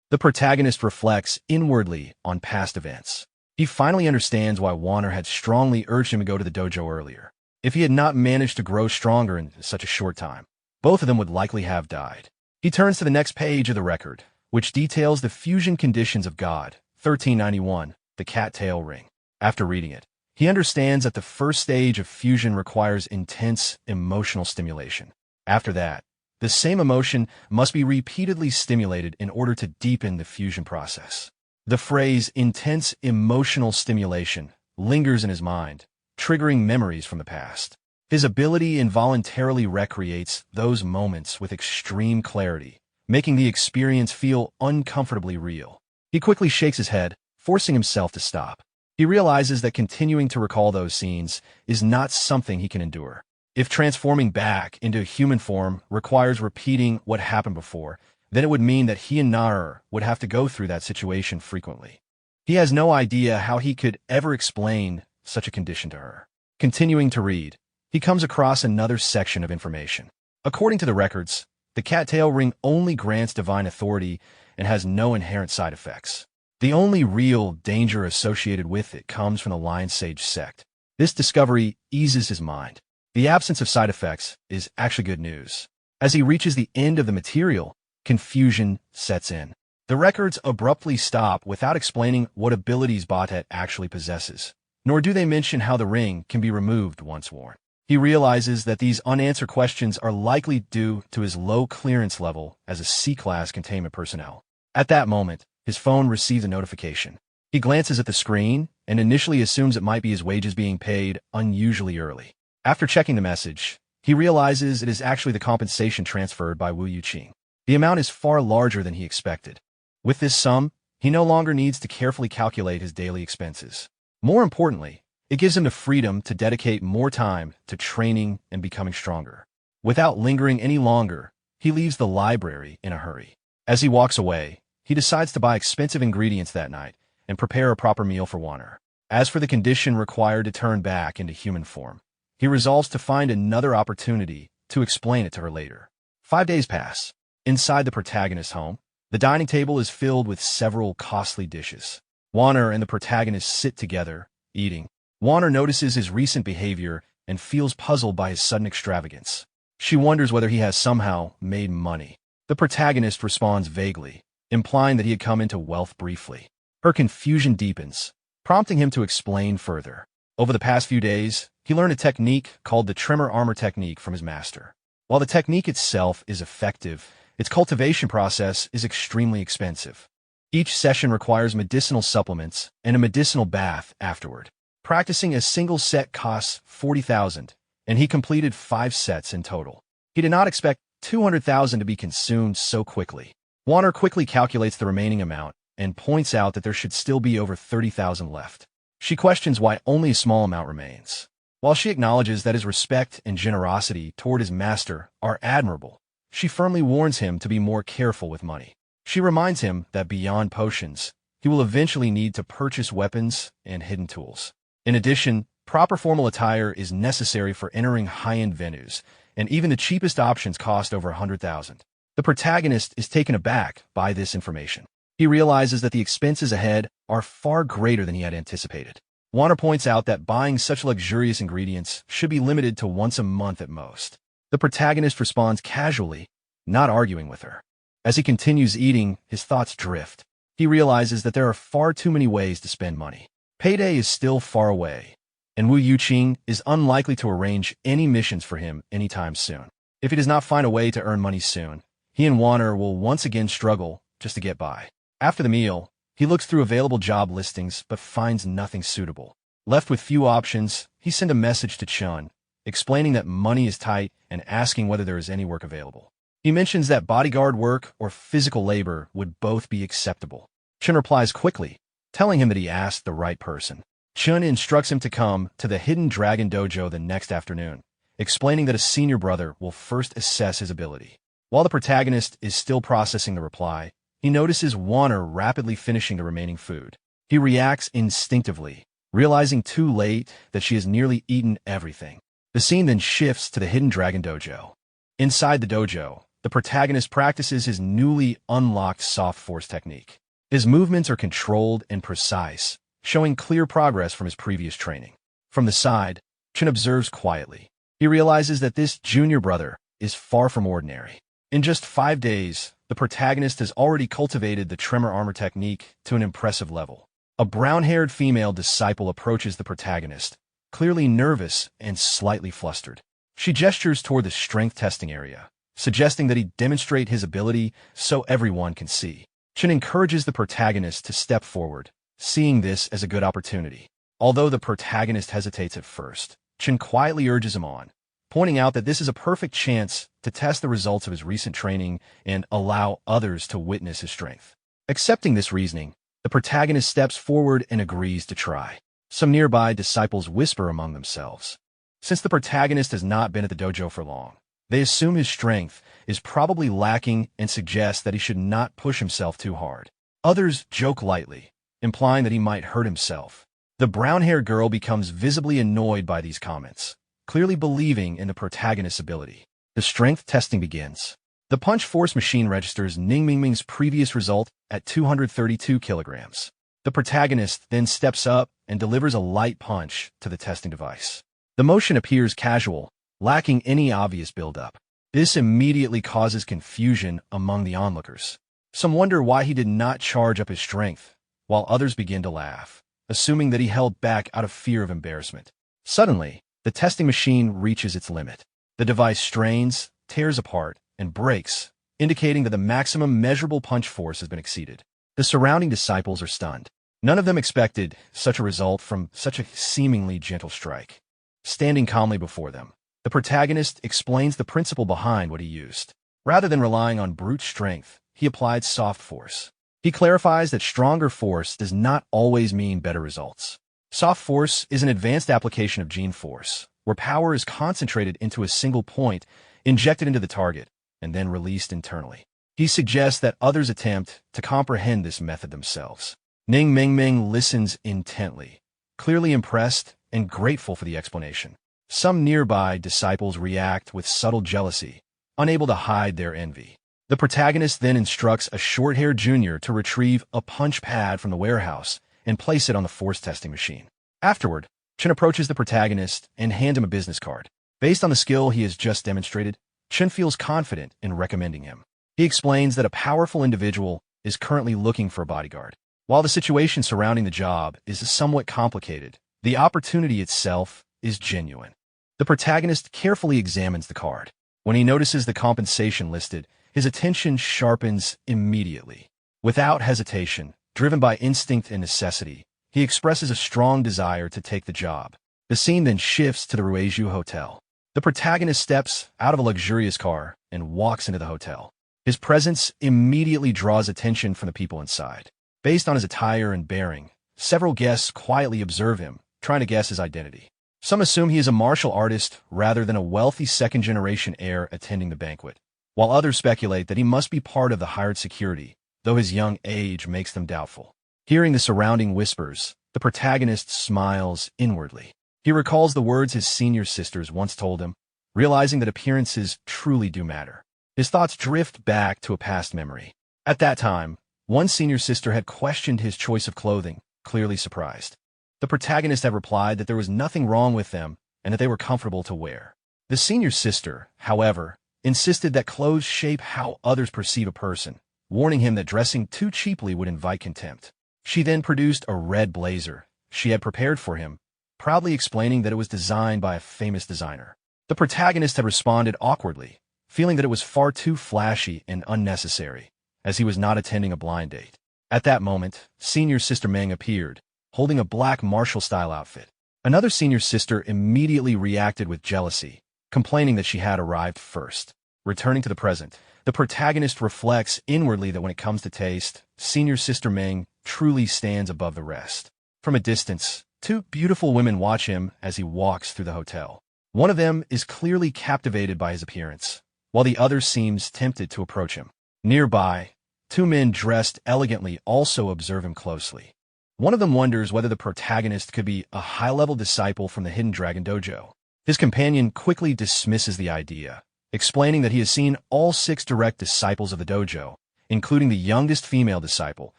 The protagonist reflects inwardly on past events. He finally understands why Warner had strongly urged him to go to the dojo earlier. If he had not managed to grow stronger in such a short time, both of them would likely have died. He turns to the next page of the record, which details the fusion conditions of God, 1391, the cat-tail ring. After reading it, he understands that the first stage of fusion requires intense emotional stimulation. After that, the same emotion must be repeatedly stimulated in order to deepen the fusion process. The phrase intense emotional stimulation lingers in his mind, triggering memories from the past. His ability involuntarily recreates those moments with extreme clarity, making the experience feel uncomfortably real. He quickly shakes his head, forcing himself to stop. He realizes that continuing to recall those scenes is not something he can endure. If transforming back into human form requires repeating what happened before, then it would mean that he and Nar would have to go through that situation frequently. He has no idea how he could ever explain such a condition to her. Continuing to read, he comes across another section of information. According to the records, the cat-tail ring only grants divine authority and has no inherent side effects. The only real danger associated with it comes from the Lion Sage sect. This discovery eases his mind. The absence of side effects is actually good news. As he reaches the end of the material, confusion sets in. The records abruptly stop without explaining what abilities Bastet actually possesses, nor do they mention how the ring can be removed once worn. He realizes that these unanswered questions are likely due to his low clearance level as a C-class containment personnel. At that moment, his phone receives a notification. He glances at the screen and initially assumes it might be his wages being paid unusually early. After checking the message, he realizes it is actually the compensation transferred by Wu Yuqing. The amount is far larger than he expected. With this sum, he no longer needs to carefully calculate his daily expenses. More importantly, it gives him the freedom to dedicate more time to training and becoming stronger. Without lingering any longer, he leaves the library in a hurry. As he walks away, he decides to buy expensive ingredients that night and prepare a proper meal for Warner. As for the condition required to turn back into human form, he resolves to find another opportunity to explain it to her later. 5 days pass. Inside the protagonist's home, the dining table is filled with several costly dishes. Warner and the protagonist sit together, eating. Warner notices his recent behavior and feels puzzled by his sudden extravagance. She wonders whether he has somehow made money. The protagonist responds vaguely, implying that he had come into wealth briefly. Her confusion deepens, prompting him to explain further. Over the past few days, he learned a technique called the Tremor Armor Technique from his master. While the technique itself is effective, its cultivation process is extremely expensive. Each session requires medicinal supplements and a medicinal bath afterward. Practicing a single set costs 40,000, and he completed 5 sets in total. He did not expect 200,000 to be consumed so quickly. Warner quickly calculates the remaining amount and points out that there should still be over 30,000 left. She questions why only a small amount remains. While she acknowledges that his respect and generosity toward his master are admirable, she firmly warns him to be more careful with money. She reminds him that beyond potions, he will eventually need to purchase weapons and hidden tools. In addition, proper formal attire is necessary for entering high-end venues, and even the cheapest options cost over 100,000. The protagonist is taken aback by this information. He realizes that the expenses ahead are far greater than he had anticipated. Warner points out that buying such luxurious ingredients should be limited to once a month at most. The protagonist responds casually, not arguing with her. As he continues eating, his thoughts drift. He realizes that there are far too many ways to spend money. Payday is still far away, and Wu Yuqing is unlikely to arrange any missions for him anytime soon. If he does not find a way to earn money soon, he and Warner will once again struggle just to get by. After the meal, he looks through available job listings but finds nothing suitable. Left with few options, he sends a message to Chun, explaining that money is tight and asking whether there is any work available. He mentions that bodyguard work or physical labor would both be acceptable. Chun replies quickly, telling him that he asked the right person. Chun instructs him to come to the Hidden Dragon Dojo the next afternoon, explaining that a senior brother will first assess his ability. While the protagonist is still processing the reply, he notices Warner rapidly finishing the remaining food. He reacts instinctively, realizing too late that she has nearly eaten everything. The scene then shifts to the Hidden Dragon Dojo. Inside the dojo, the protagonist practices his newly unlocked soft force technique. His movements are controlled and precise, showing clear progress from his previous training. From the side, Chun observes quietly. He realizes that this junior brother is far from ordinary. In just 5 days, the protagonist has already cultivated the tremor armor technique to an impressive level. A brown-haired female disciple approaches the protagonist, clearly nervous and slightly flustered. She gestures toward the strength testing area, suggesting that he demonstrate his ability so everyone can see. Chun encourages the protagonist to step forward, seeing this as a good opportunity. Although the protagonist hesitates at first, Chun quietly urges him on, pointing out that this is a perfect chance to test the results of his recent training and allow others to witness his strength. Accepting this reasoning, the protagonist steps forward and agrees to try. Some nearby disciples whisper among themselves. Since the protagonist has not been at the dojo for long, they assume his strength is probably lacking and suggest that he should not push himself too hard. Others joke lightly, implying that he might hurt himself. The brown-haired girl becomes visibly annoyed by these comments, clearly believing in the protagonist's ability. The strength testing begins. The punch force machine registers Ning Mingming's previous result at 232 kilograms. The protagonist then steps up and delivers a light punch to the testing device. The motion appears casual, lacking any obvious build-up. This immediately causes confusion among the onlookers. Some wonder why he did not charge up his strength, while others begin to laugh, assuming that he held back out of fear of embarrassment. Suddenly, the testing machine reaches its limit. The device strains, tears apart, and breaks, indicating that the maximum measurable punch force has been exceeded. The surrounding disciples are stunned. None of them expected such a result from such a seemingly gentle strike. Standing calmly before them, the protagonist explains the principle behind what he used. Rather than relying on brute strength, he applied soft force. He clarifies that stronger force does not always mean better results. Soft force is an advanced application of gene force, where power is concentrated into a single point, injected into the target, and then released internally. He suggests that others attempt to comprehend this method themselves. Ning Mingming listens intently, clearly impressed and grateful for the explanation. Some nearby disciples react with subtle jealousy, unable to hide their envy. The protagonist then instructs a short-haired junior to retrieve a punch pad from the warehouse and place it on the force testing machine. Afterward, Chun approaches the protagonist and hands him a business card. Based on the skill he has just demonstrated, Chun feels confident in recommending him. He explains that a powerful individual is currently looking for a bodyguard. While the situation surrounding the job is somewhat complicated, the opportunity itself is genuine. The protagonist carefully examines the card. When he notices the compensation listed, his attention sharpens immediately. Without hesitation, driven by instinct and necessity, he expresses a strong desire to take the job. The scene then shifts to the Rueju Hotel. The protagonist steps out of a luxurious car and walks into the hotel. His presence immediately draws attention from the people inside. Based on his attire and bearing, several guests quietly observe him, trying to guess his identity. Some assume he is a martial artist rather than a wealthy second-generation heir attending the banquet, while others speculate that he must be part of the hired security, though his young age makes them doubtful. Hearing the surrounding whispers, the protagonist smiles inwardly. He recalls the words his senior sisters once told him, realizing that appearances truly do matter. His thoughts drift back to a past memory. At that time, one senior sister had questioned his choice of clothing, clearly surprised. The protagonist had replied that there was nothing wrong with them and that they were comfortable to wear. The senior sister, however, insisted that clothes shape how others perceive a person, warning him that dressing too cheaply would invite contempt. She then produced a red blazer she had prepared for him, proudly explaining that it was designed by a famous designer. The protagonist had responded awkwardly, feeling that it was far too flashy and unnecessary, as he was not attending a blind date. At that moment, senior sister Manga appeared, holding a black martial-style outfit. Another senior sister immediately reacted with jealousy, complaining that she had arrived first. Returning to the present, the protagonist reflects inwardly that when it comes to taste, senior sister Meng truly stands above the rest. From a distance, two beautiful women watch him as he walks through the hotel. One of them is clearly captivated by his appearance, while the other seems tempted to approach him. Nearby, two men dressed elegantly also observe him closely. One of them wonders whether the protagonist could be a high-level disciple from the Hidden Dragon Dojo. His companion quickly dismisses the idea, explaining that he has seen all 6 direct disciples of the dojo, including the youngest female disciple,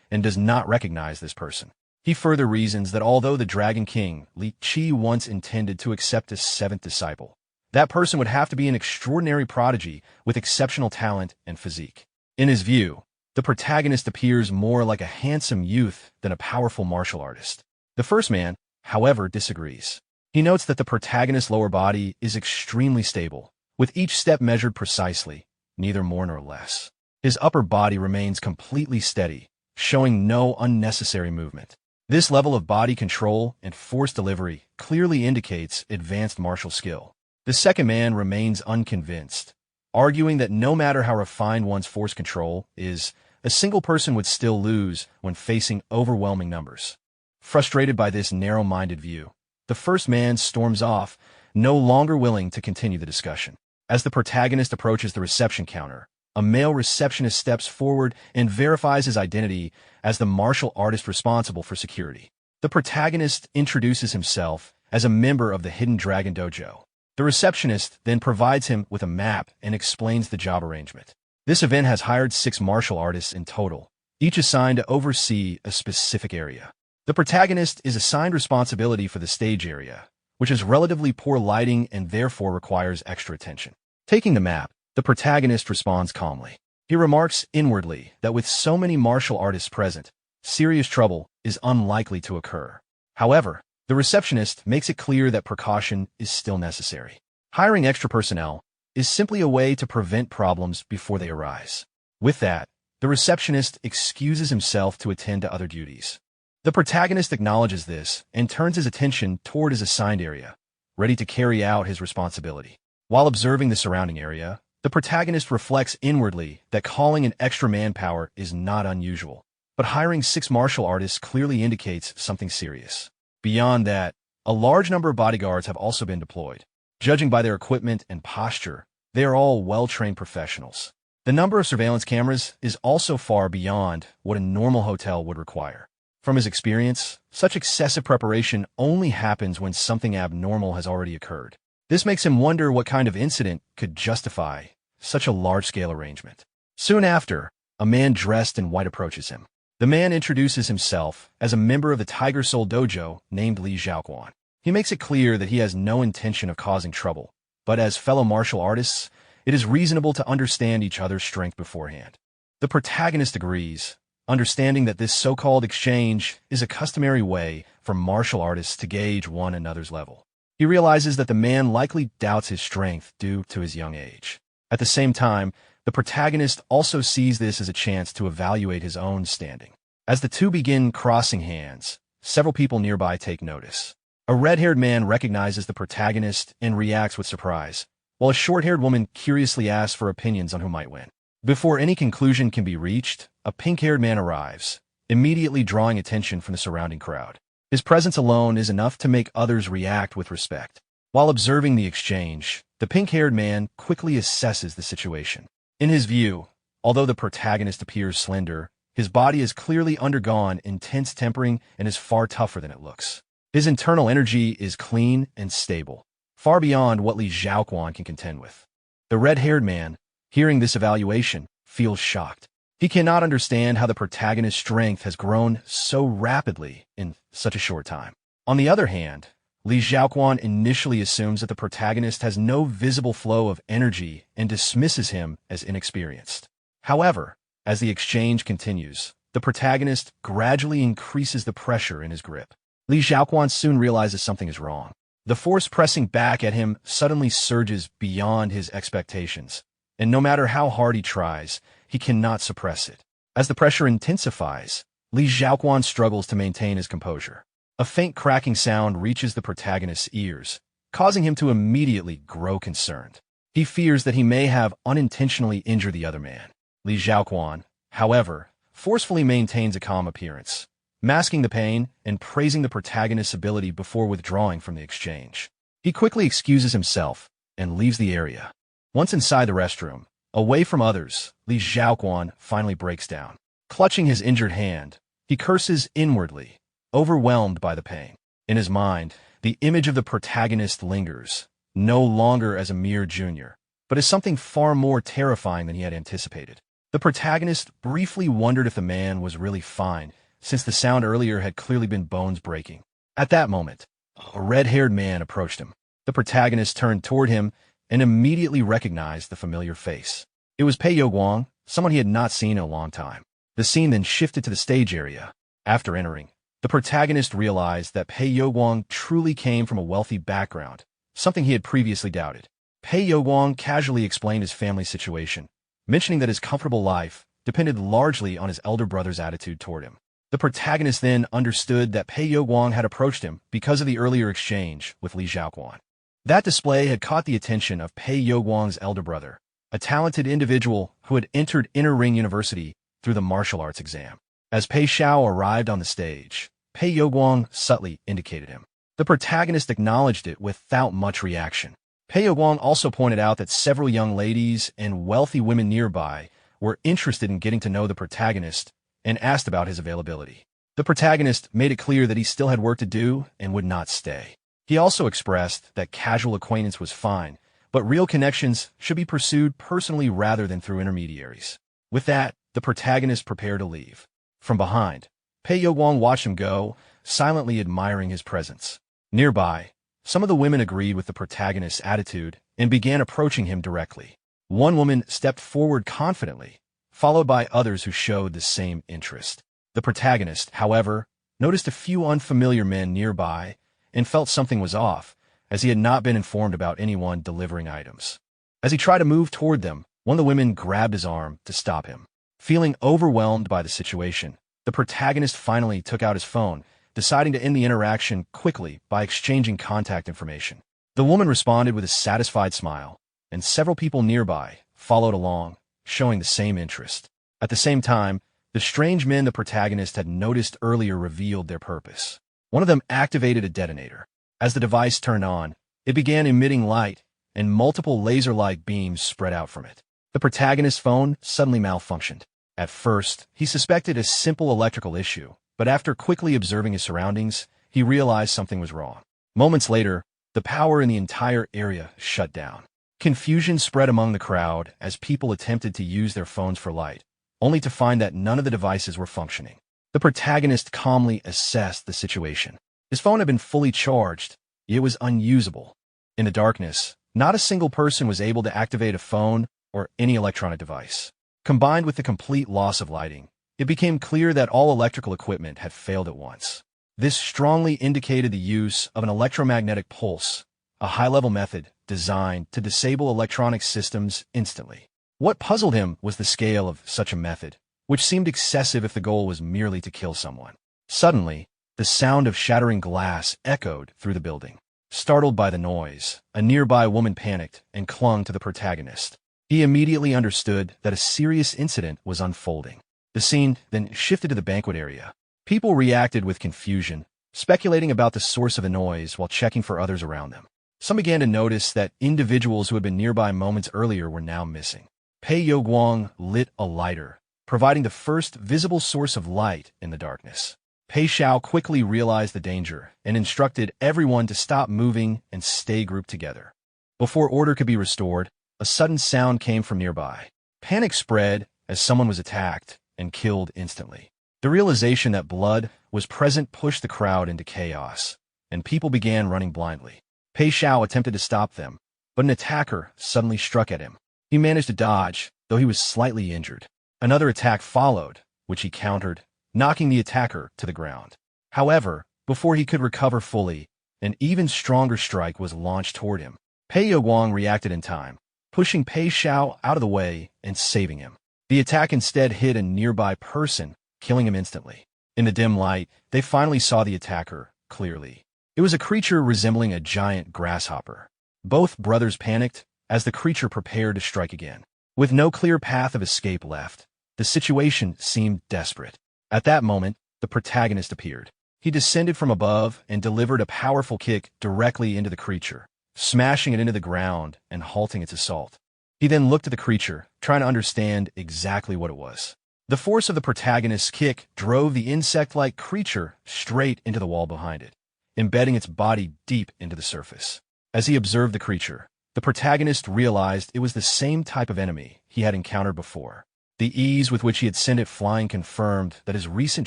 and does not recognize this person. He further reasons that although the Dragon King, Li Qi, once intended to accept a 7th disciple, that person would have to be an extraordinary prodigy with exceptional talent and physique. In his view, the protagonist appears more like a handsome youth than a powerful martial artist. The first man, however, disagrees. He notes that the protagonist's lower body is extremely stable, with each step measured precisely, neither more nor less. His upper body remains completely steady, showing no unnecessary movement. This level of body control and force delivery clearly indicates advanced martial skill. The second man remains unconvinced, arguing that no matter how refined one's force control is, a single person would still lose when facing overwhelming numbers. Frustrated by this narrow-minded view, the first man storms off, no longer willing to continue the discussion. As the protagonist approaches the reception counter, a male receptionist steps forward and verifies his identity as the martial artist responsible for security. The protagonist introduces himself as a member of the Hidden Dragon Dojo. The receptionist then provides him with a map and explains the job arrangement. This event has hired 6 martial artists in total, each assigned to oversee a specific area. The protagonist is assigned responsibility for the stage area, which has relatively poor lighting and therefore requires extra attention. Taking the map, the protagonist responds calmly. He remarks inwardly that with so many martial artists present, serious trouble is unlikely to occur. However, the receptionist makes it clear that precaution is still necessary. Hiring extra personnel is simply a way to prevent problems before they arise. With that, the receptionist excuses himself to attend to other duties. The protagonist acknowledges this and turns his attention toward his assigned area, ready to carry out his responsibility. While observing the surrounding area, the protagonist reflects inwardly that calling in extra manpower is not unusual, but hiring 6 martial artists clearly indicates something serious. Beyond that, a large number of bodyguards have also been deployed. Judging by their equipment and posture, they are all well-trained professionals. The number of surveillance cameras is also far beyond what a normal hotel would require. From his experience, such excessive preparation only happens when something abnormal has already occurred. This makes him wonder what kind of incident could justify such a large-scale arrangement. Soon after, a man dressed in white approaches him. The man introduces himself as a member of the Tiger Soul Dojo named Li Zhaoquan. He makes it clear that he has no intention of causing trouble, but as fellow martial artists, it is reasonable to understand each other's strength beforehand. The protagonist agrees, understanding that this so-called exchange is a customary way for martial artists to gauge one another's level. He realizes that the man likely doubts his strength due to his young age. At the same time, the protagonist also sees this as a chance to evaluate his own standing. As the two begin crossing hands, several people nearby take notice. A red-haired man recognizes the protagonist and reacts with surprise, while a short-haired woman curiously asks for opinions on who might win. Before any conclusion can be reached, a pink-haired man arrives, immediately drawing attention from the surrounding crowd. His presence alone is enough to make others react with respect. While observing the exchange, the pink-haired man quickly assesses the situation. In his view, although the protagonist appears slender, his body has clearly undergone intense tempering and is far tougher than it looks. His internal energy is clean and stable, far beyond what Li Xiaoquan can contend with. The red-haired man, hearing this evaluation, feels shocked. He cannot understand how the protagonist's strength has grown so rapidly in such a short time. On the other hand, Li Xiaoquan initially assumes that the protagonist has no visible flow of energy and dismisses him as inexperienced. However, as the exchange continues, the protagonist gradually increases the pressure in his grip. Li Xiaoquan soon realizes something is wrong. The force pressing back at him suddenly surges beyond his expectations, and no matter how hard he tries, he cannot suppress it. As the pressure intensifies, Li Xiaoquan struggles to maintain his composure. A faint cracking sound reaches the protagonist's ears, causing him to immediately grow concerned. He fears that he may have unintentionally injured the other man. Li Xiaoquan, however, forcefully maintains a calm appearance, masking the pain and praising the protagonist's ability before withdrawing from the exchange. He quickly excuses himself and leaves the area. Once inside the restroom, away from others, Li Xiaoquan finally breaks down. Clutching his injured hand, he curses inwardly, overwhelmed by the pain. In his mind, the image of the protagonist lingers, no longer as a mere junior, but as something far more terrifying than he had anticipated. The protagonist briefly wondered if the man was really fine, since the sound earlier had clearly been bones breaking. At that moment, a red-haired man approached him. The protagonist turned toward him and immediately recognized the familiar face. It was Pei Youguang, someone he had not seen in a long time. The scene then shifted to the stage area. After entering, the protagonist realized that Pei Youguang truly came from a wealthy background, something he had previously doubted. Pei Youguang casually explained his family situation, mentioning that his comfortable life depended largely on his elder brother's attitude toward him. The protagonist then understood that Pei Youguang had approached him because of the earlier exchange with Li Xiaoquan. That display had caught the attention of Pei Youguang's elder brother, a talented individual who had entered Inner Ring University through the martial arts exam. As Pei Xiao arrived on the stage, Pei Youguang subtly indicated him. The protagonist acknowledged it without much reaction. Pei Youguang also pointed out that several young ladies and wealthy women nearby were interested in getting to know the protagonist and asked about his availability. The protagonist made it clear that he still had work to do and would not stay. He also expressed that casual acquaintance was fine, but real connections should be pursued personally rather than through intermediaries. With that, the protagonist prepared to leave. From behind, Pei Youguang watched him go, silently admiring his presence. Nearby, some of the women agreed with the protagonist's attitude and began approaching him directly. One woman stepped forward confidently, followed by others who showed the same interest. The protagonist, however, noticed a few unfamiliar men nearby and felt something was off, as he had not been informed about anyone delivering items. As he tried to move toward them, one of the women grabbed his arm to stop him. Feeling overwhelmed by the situation, the protagonist finally took out his phone, deciding to end the interaction quickly by exchanging contact information. The woman responded with a satisfied smile, and several people nearby followed along, showing the same interest. At the same time, the strange men the protagonist had noticed earlier revealed their purpose. One of them activated a detonator. As the device turned on, it began emitting light, and multiple laser-like beams spread out from it. The protagonist's phone suddenly malfunctioned. At first, he suspected a simple electrical issue, but after quickly observing his surroundings, he realized something was wrong. Moments later, the power in the entire area shut down. Confusion spread among the crowd as people attempted to use their phones for light, only to find that none of the devices were functioning. The protagonist calmly assessed the situation. His phone had been fully charged, yet it was unusable. In the darkness, not a single person was able to activate a phone or any electronic device. Combined with the complete loss of lighting, it became clear that all electrical equipment had failed at once. This strongly indicated the use of an electromagnetic pulse, a high-level method designed to disable electronic systems instantly. What puzzled him was the scale of such a method, which seemed excessive if the goal was merely to kill someone. Suddenly, the sound of shattering glass echoed through the building. Startled by the noise, a nearby woman panicked and clung to the protagonist. He immediately understood that a serious incident was unfolding. The scene then shifted to the banquet area. People reacted with confusion, speculating about the source of the noise while checking for others around them. Some began to notice that individuals who had been nearby moments earlier were now missing. Pei Youguang lit a lighter, providing the first visible source of light in the darkness. Pei Xiao quickly realized the danger and instructed everyone to stop moving and stay grouped together. Before order could be restored, a sudden sound came from nearby. Panic spread as someone was attacked and killed instantly. The realization that blood was present pushed the crowd into chaos, and people began running blindly. Pei Xiao attempted to stop them, but an attacker suddenly struck at him. He managed to dodge, though he was slightly injured. Another attack followed, which he countered, knocking the attacker to the ground. However, before he could recover fully, an even stronger strike was launched toward him. Pei Youguang reacted in time, pushing Pei Xiao out of the way and saving him. The attack instead hit a nearby person, killing him instantly. In the dim light, they finally saw the attacker clearly. It was a creature resembling a giant grasshopper. Both brothers panicked as the creature prepared to strike again. With no clear path of escape left, the situation seemed desperate. At that moment, the protagonist appeared. He descended from above and delivered a powerful kick directly into the creature, smashing it into the ground and halting its assault. He then looked at the creature, trying to understand exactly what it was. The force of the protagonist's kick drove the insect-like creature straight into the wall behind it, embedding its body deep into the surface. As he observed the creature, the protagonist realized it was the same type of enemy he had encountered before. The ease with which he had sent it flying confirmed that his recent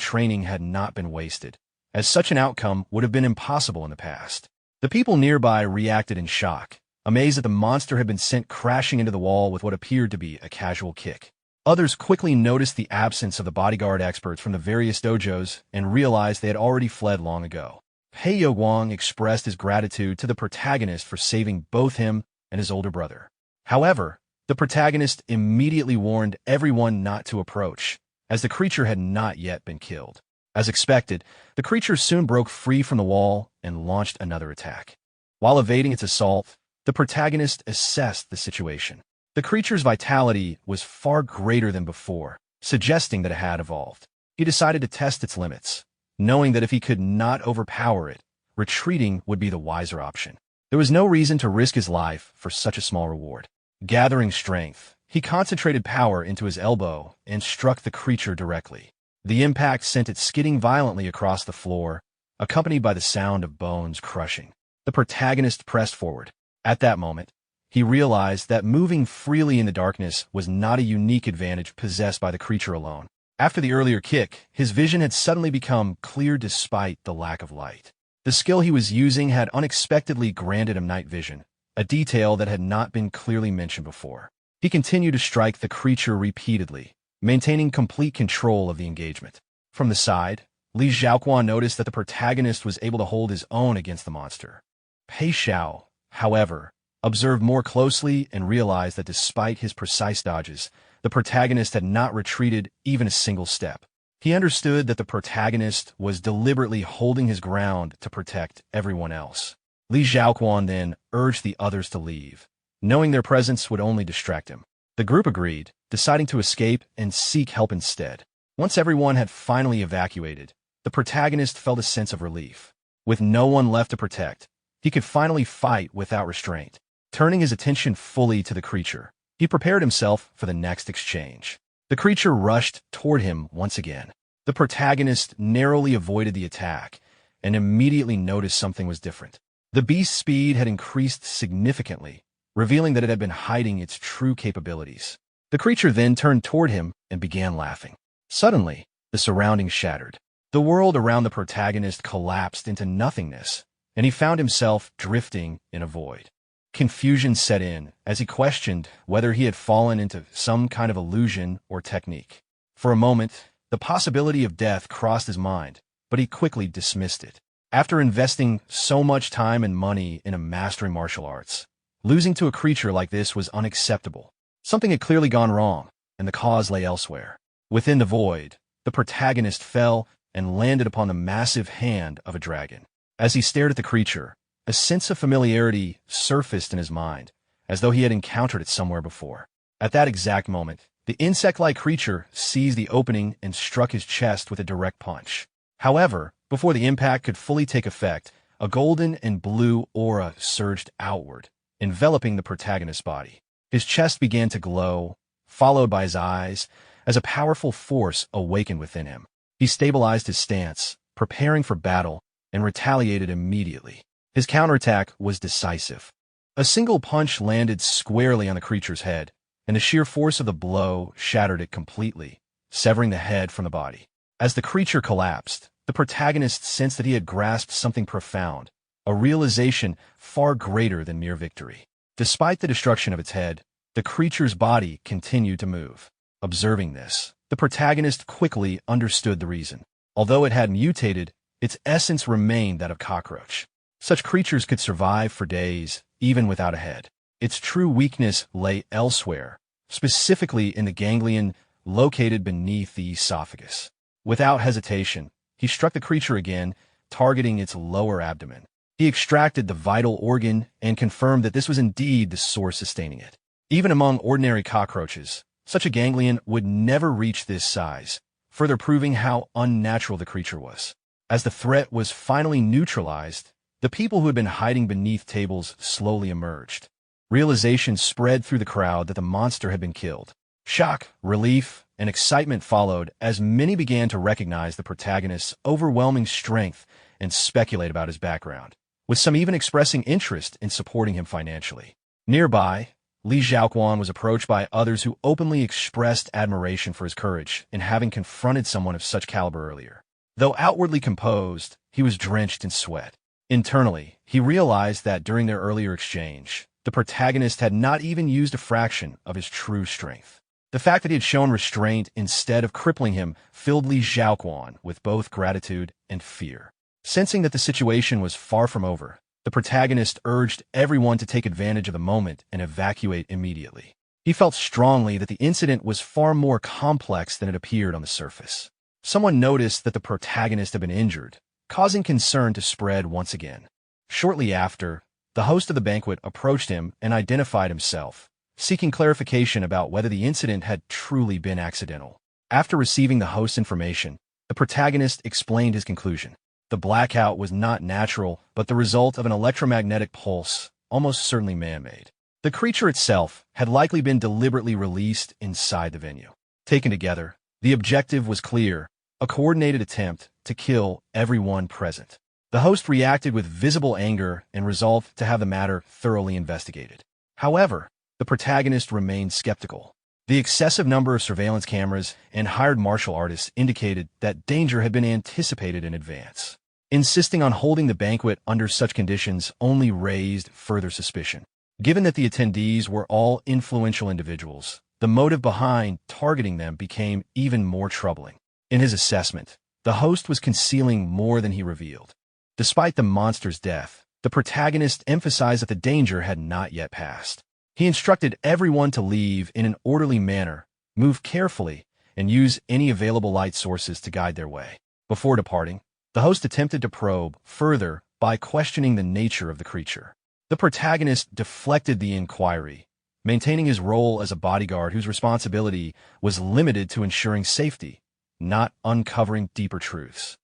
training had not been wasted, as such an outcome would have been impossible in the past. The people nearby reacted in shock, amazed that the monster had been sent crashing into the wall with what appeared to be a casual kick. Others quickly noticed the absence of the bodyguard experts from the various dojos and realized they had already fled long ago. Pei Youguang expressed his gratitude to the protagonist for saving both him and his older brother. However, the protagonist immediately warned everyone not to approach, as the creature had not yet been killed. As expected, the creature soon broke free from the wall and launched another attack. While evading its assault, the protagonist assessed the situation. The creature's vitality was far greater than before, suggesting that it had evolved. He decided to test its limits, knowing that if he could not overpower it, retreating would be the wiser option. There was no reason to risk his life for such a small reward. Gathering strength, he concentrated power into his elbow and struck the creature directly. The impact sent it skidding violently across the floor, accompanied by the sound of bones crushing. The protagonist pressed forward. At that moment, he realized that moving freely in the darkness was not a unique advantage possessed by the creature alone. After the earlier kick, his vision had suddenly become clear despite the lack of light. The skill he was using had unexpectedly granted him night vision, a detail that had not been clearly mentioned before. He continued to strike the creature repeatedly, maintaining complete control of the engagement. From the side, Li Zhaoquan noticed that the protagonist was able to hold his own against the monster. Pei Xiao, however, observed more closely and realized that despite his precise dodges, the protagonist had not retreated even a single step. He understood that the protagonist was deliberately holding his ground to protect everyone else. Li Zhaoquan then urged the others to leave, knowing their presence would only distract him. The group agreed, deciding to escape and seek help instead. Once everyone had finally evacuated, the protagonist felt a sense of relief. With no one left to protect, he could finally fight without restraint. Turning his attention fully to the creature, he prepared himself for the next exchange. The creature rushed toward him once again. The protagonist narrowly avoided the attack and immediately noticed something was different. The beast's speed had increased significantly, revealing that it had been hiding its true capabilities. The creature then turned toward him and began laughing. Suddenly, the surroundings shattered. The world around the protagonist collapsed into nothingness, and he found himself drifting in a void. Confusion set in as he questioned whether he had fallen into some kind of illusion or technique. For a moment, the possibility of death crossed his mind, but he quickly dismissed it. After investing so much time and money in mastering martial arts, losing to a creature like this was unacceptable. Something had clearly gone wrong, and the cause lay elsewhere. Within the void, the protagonist fell and landed upon the massive hand of a dragon. As he stared at the creature, a sense of familiarity surfaced in his mind, as though he had encountered it somewhere before. At that exact moment, the insect-like creature seized the opening and struck his chest with a direct punch. However, before the impact could fully take effect, a golden and blue aura surged outward, enveloping the protagonist's body. His chest began to glow, followed by his eyes, as a powerful force awakened within him. He stabilized his stance, preparing for battle, and retaliated immediately. His counterattack was decisive. A single punch landed squarely on the creature's head, and the sheer force of the blow shattered it completely, severing the head from the body. As the creature collapsed, the protagonist sensed that he had grasped something profound, a realization far greater than mere victory. Despite the destruction of its head, the creature's body continued to move. Observing this, the protagonist quickly understood the reason. Although it had mutated, its essence remained that of cockroach. Such creatures could survive for days, even without a head. Its true weakness lay elsewhere, specifically in the ganglion located beneath the esophagus. Without hesitation, he struck the creature again, targeting its lower abdomen. He extracted the vital organ and confirmed that this was indeed the source sustaining it. Even among ordinary cockroaches, such a ganglion would never reach this size, further proving how unnatural the creature was. As the threat was finally neutralized, the people who had been hiding beneath tables slowly emerged. Realization spread through the crowd that the monster had been killed. Shock, relief, and excitement followed as many began to recognize the protagonist's overwhelming strength and speculate about his background, with some even expressing interest in supporting him financially. Nearby, Li Xiaoquan was approached by others who openly expressed admiration for his courage in having confronted someone of such caliber earlier. Though outwardly composed, he was drenched in sweat. Internally, he realized that during their earlier exchange, the protagonist had not even used a fraction of his true strength. The fact that he had shown restraint instead of crippling him filled Li Xiaoquan with both gratitude and fear. Sensing that the situation was far from over, the protagonist urged everyone to take advantage of the moment and evacuate immediately. He felt strongly that the incident was far more complex than it appeared on the surface. Someone noticed that the protagonist had been injured, causing concern to spread once again. Shortly after, the host of the banquet approached him and identified himself, seeking clarification about whether the incident had truly been accidental. After receiving the host's information, the protagonist explained his conclusion. The blackout was not natural, but the result of an electromagnetic pulse, almost certainly man-made. The creature itself had likely been deliberately released inside the venue. Taken together, the objective was clear: a coordinated attempt to kill everyone present. The host reacted with visible anger and resolved to have the matter thoroughly investigated. However, the protagonist remained skeptical. The excessive number of surveillance cameras and hired martial artists indicated that danger had been anticipated in advance. Insisting on holding the banquet under such conditions only raised further suspicion. Given that the attendees were all influential individuals, the motive behind targeting them became even more troubling. In his assessment, the host was concealing more than he revealed. Despite the monster's death, the protagonist emphasized that the danger had not yet passed. He instructed everyone to leave in an orderly manner, move carefully, and use any available light sources to guide their way. Before departing, the host attempted to probe further by questioning the nature of the creature. The protagonist deflected the inquiry, maintaining his role as a bodyguard whose responsibility was limited to ensuring safety, not uncovering deeper truths.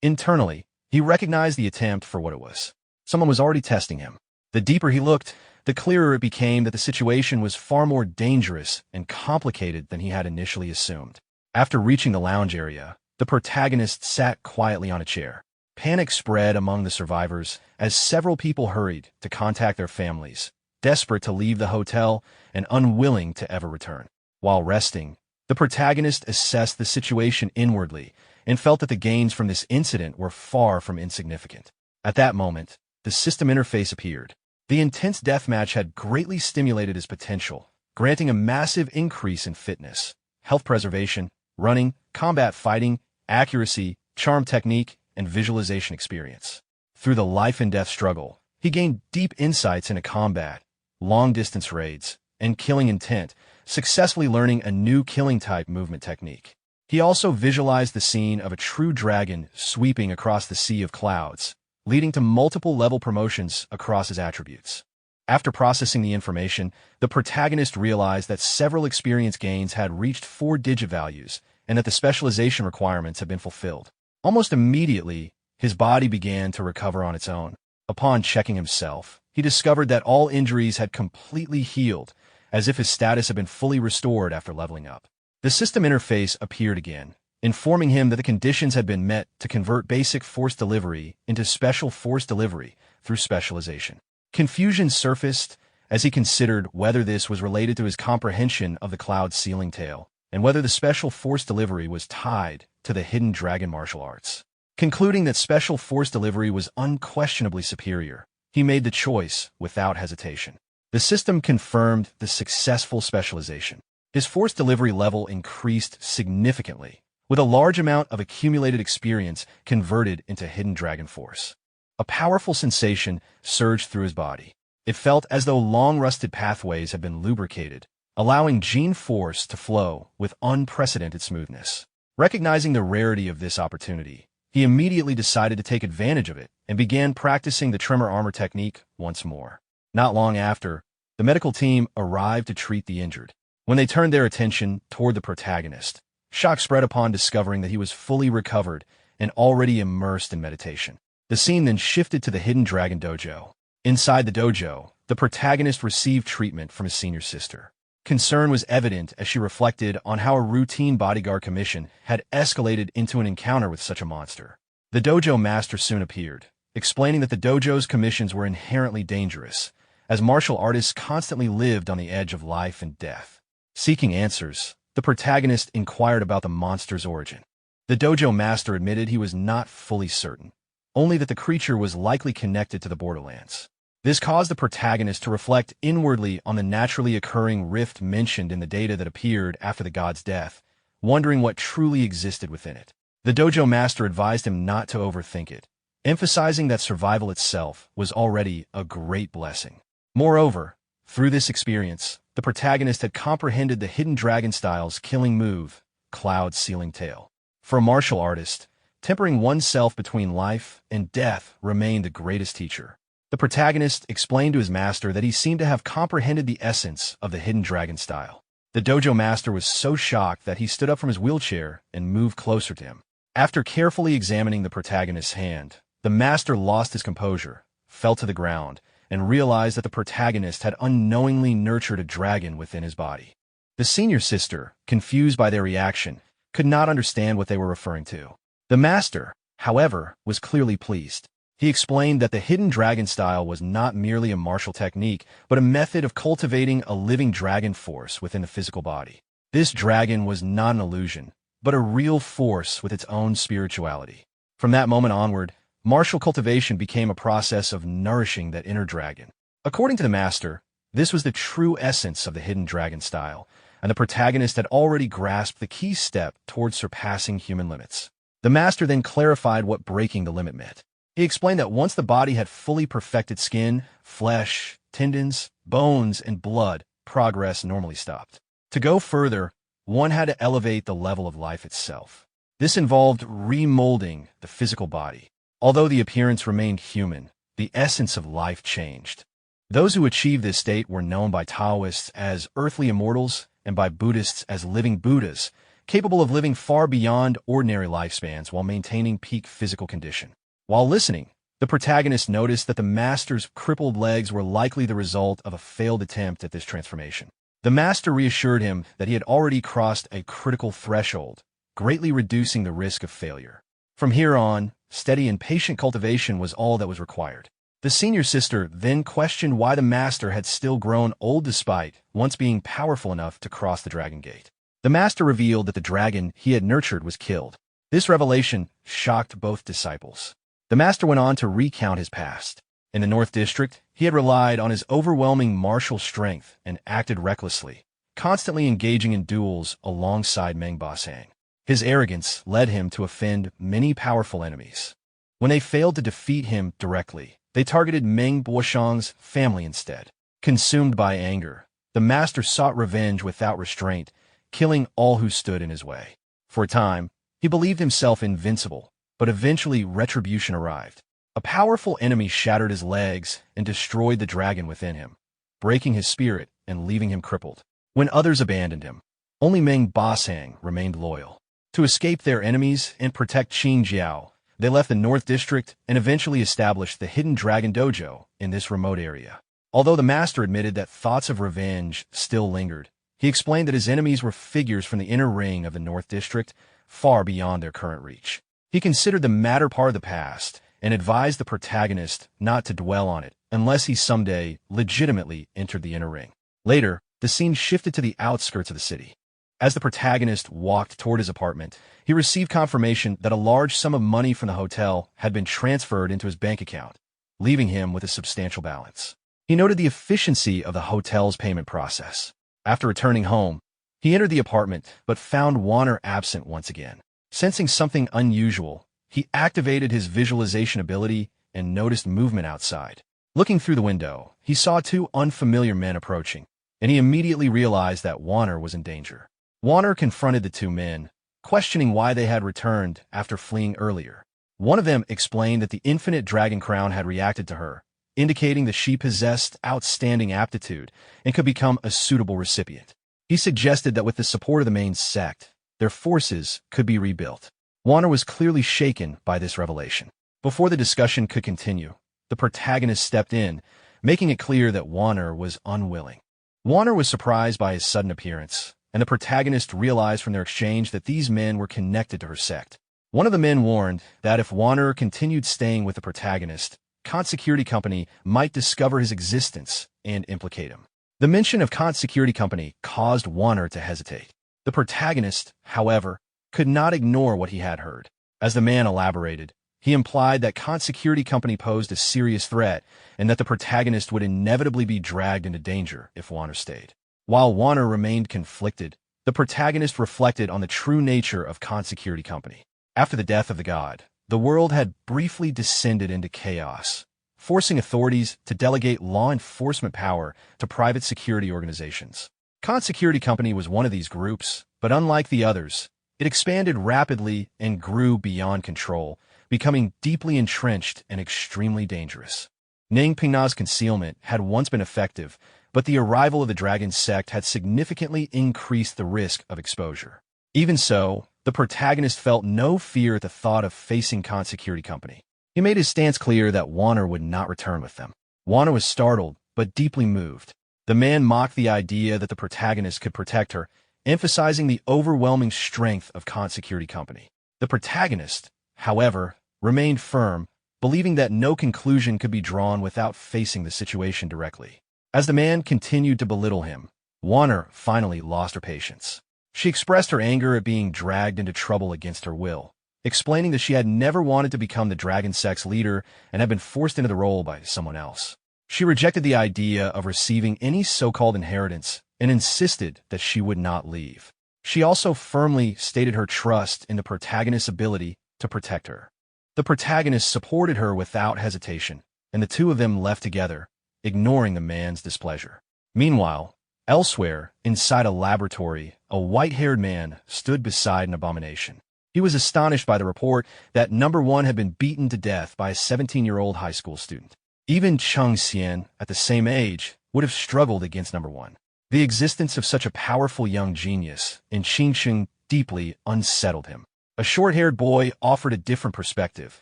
Internally, he recognized the attempt for what it was. Someone was already testing him. The deeper he looked, the clearer it became that the situation was far more dangerous and complicated than he had initially assumed. After reaching the lounge area, the protagonist sat quietly on a chair. Panic spread among the survivors as several people hurried to contact their families, desperate to leave the hotel and unwilling to ever return. While resting, the protagonist assessed the situation inwardly and felt that the gains from this incident were far from insignificant. At that moment, the system interface appeared. The intense deathmatch had greatly stimulated his potential, granting a massive increase in fitness, health preservation, running, combat fighting, accuracy, charm technique, and visualization experience. Through the life and death struggle, he gained deep insights into combat, long-distance raids, and killing intent, successfully learning a new killing-type movement technique. He also visualized the scene of a true dragon sweeping across the sea of clouds, leading to multiple level promotions across his attributes. After processing the information, the protagonist realized that several experience gains had reached 4-digit values and that the specialization requirements had been fulfilled. Almost immediately, his body began to recover on its own. Upon checking himself, he discovered that all injuries had completely healed, as if his status had been fully restored after leveling up. The system interface appeared again, informing him that the conditions had been met to convert basic force delivery into special force delivery through specialization. Confusion surfaced as he considered whether this was related to his comprehension of the cloud ceiling tale, and whether the special force delivery was tied to the hidden dragon martial arts. Concluding that special force delivery was unquestionably superior, he made the choice without hesitation. The system confirmed the successful specialization. His force delivery level increased significantly, with a large amount of accumulated experience converted into hidden dragon force. A powerful sensation surged through his body. It felt as though long-rusted pathways had been lubricated, allowing gene force to flow with unprecedented smoothness. Recognizing the rarity of this opportunity, he immediately decided to take advantage of it and began practicing the tremor armor technique once more. Not long after, the medical team arrived to treat the injured. When they turned their attention toward the protagonist, shock spread upon discovering that he was fully recovered and already immersed in meditation. The scene then shifted to the hidden dragon dojo. Inside the dojo, the protagonist received treatment from his senior sister. Concern was evident as she reflected on how a routine bodyguard commission had escalated into an encounter with such a monster. The dojo master soon appeared, explaining that the dojo's commissions were inherently dangerous, as martial artists constantly lived on the edge of life and death. Seeking answers, the protagonist inquired about the monster's origin. The dojo master admitted he was not fully certain, only that the creature was likely connected to the borderlands. This caused the protagonist to reflect inwardly on the naturally occurring rift mentioned in the data that appeared after the god's death, wondering what truly existed within it. The dojo master advised him not to overthink it, emphasizing that survival itself was already a great blessing. Moreover, through this experience, the protagonist had comprehended the hidden dragon style's killing move, cloud ceiling tail. For a martial artist, tempering oneself between life and death remained the greatest teacher. The protagonist explained to his master that he seemed to have comprehended the essence of the hidden dragon style. The dojo master was so shocked that he stood up from his wheelchair and moved closer to him. After carefully examining the protagonist's hand, the master lost his composure, fell to the ground, and realized that the protagonist had unknowingly nurtured a dragon within his body. The senior sister, confused by their reaction, could not understand what they were referring to. The master, however, was clearly pleased. He explained that the hidden dragon style was not merely a martial technique, but a method of cultivating a living dragon force within the physical body. This dragon was not an illusion, but a real force with its own spirituality. From that moment onward, martial cultivation became a process of nourishing that inner dragon. According to the master, this was the true essence of the hidden dragon style, and the protagonist had already grasped the key step towards surpassing human limits. The master then clarified what breaking the limit meant. He explained that once the body had fully perfected skin, flesh, tendons, bones, and blood, progress normally stopped. To go further, one had to elevate the level of life itself. This involved remolding the physical body. Although the appearance remained human, the essence of life changed. Those who achieved this state were known by Taoists as earthly immortals and by Buddhists as living Buddhas, capable of living far beyond ordinary lifespans while maintaining peak physical condition. While listening, the protagonist noticed that the master's crippled legs were likely the result of a failed attempt at this transformation. The master reassured him that he had already crossed a critical threshold, greatly reducing the risk of failure. From here on, steady and patient cultivation was all that was required. The senior sister then questioned why the master had still grown old despite once being powerful enough to cross the dragon gate. The master revealed that the dragon he had nurtured was killed. This revelation shocked both disciples. The master went on to recount his past. In the North District, he had relied on his overwhelming martial strength and acted recklessly, constantly engaging in duels alongside Manhwa Sang. His arrogance led him to offend many powerful enemies. When they failed to defeat him directly, they targeted Manhwa Sang's family instead. Consumed by anger, the master sought revenge without restraint, killing all who stood in his way. For a time, he believed himself invincible, but eventually retribution arrived. A powerful enemy shattered his legs and destroyed the dragon within him, breaking his spirit and leaving him crippled. When others abandoned him, only Meng Basang remained loyal. To escape their enemies and protect Qin Jiao, they left the North District and eventually established the Hidden Dragon Dojo in this remote area. Although the master admitted that thoughts of revenge still lingered, he explained that his enemies were figures from the inner ring of the North District, far beyond their current reach. He considered the matter part of the past and advised the protagonist not to dwell on it unless he someday legitimately entered the inner ring. Later, the scene shifted to the outskirts of the city. As the protagonist walked toward his apartment, he received confirmation that a large sum of money from the hotel had been transferred into his bank account, leaving him with a substantial balance. He noted the efficiency of the hotel's payment process. After returning home, he entered the apartment but found Warner absent once again. Sensing something unusual, he activated his visualization ability and noticed movement outside. Looking through the window, he saw two unfamiliar men approaching, and he immediately realized that Warner was in danger. Warner confronted the two men, questioning why they had returned after fleeing earlier. One of them explained that the infinite dragon crown had reacted to her, indicating that she possessed outstanding aptitude and could become a suitable recipient. He suggested that with the support of the main sect, their forces could be rebuilt. Warner was clearly shaken by this revelation. Before the discussion could continue, the protagonist stepped in, making it clear that Warner was unwilling. Warner was surprised by his sudden appearance, and the protagonist realized from their exchange that these men were connected to her sect. One of the men warned that if Warner continued staying with the protagonist, Kant Security Company might discover his existence and implicate him. The mention of Kant Security Company caused Warner to hesitate. The protagonist, however, could not ignore what he had heard. As the man elaborated, he implied that Kant Security Company posed a serious threat and that the protagonist would inevitably be dragged into danger if Warner stayed. While Warner remained conflicted, the protagonist reflected on the true nature of Kant Security Company. After the death of the god, the world had briefly descended into chaos, forcing authorities to delegate law enforcement power to private security organizations. Kant Security Company was one of these groups, but unlike the others, it expanded rapidly and grew beyond control, becoming deeply entrenched and extremely dangerous. Ning Pingna's concealment had once been effective, but the arrival of the dragon sect had significantly increased the risk of exposure. Even so, the protagonist felt no fear at the thought of facing Kant Security Company. He made his stance clear that Warner would not return with them. Warner was startled, but deeply moved. The man mocked the idea that the protagonist could protect her, emphasizing the overwhelming strength of Kant Security Company. The protagonist, however, remained firm, believing that no conclusion could be drawn without facing the situation directly. As the man continued to belittle him, Warner finally lost her patience. She expressed her anger at being dragged into trouble against her will, explaining that she had never wanted to become the dragon sect's leader and had been forced into the role by someone else. She rejected the idea of receiving any so-called inheritance and insisted that she would not leave. She also firmly stated her trust in the protagonist's ability to protect her. The protagonist supported her without hesitation, and the two of them left together, ignoring the man's displeasure. Meanwhile, elsewhere, inside a laboratory, a white-haired man stood beside an abomination. He was astonished by the report that Number 1 had been beaten to death by a 17-year-old high school student. Even Cheng Xian, at the same age, would have struggled against Number 1. The existence of such a powerful young genius in Qingsheng deeply unsettled him. A short-haired boy offered a different perspective,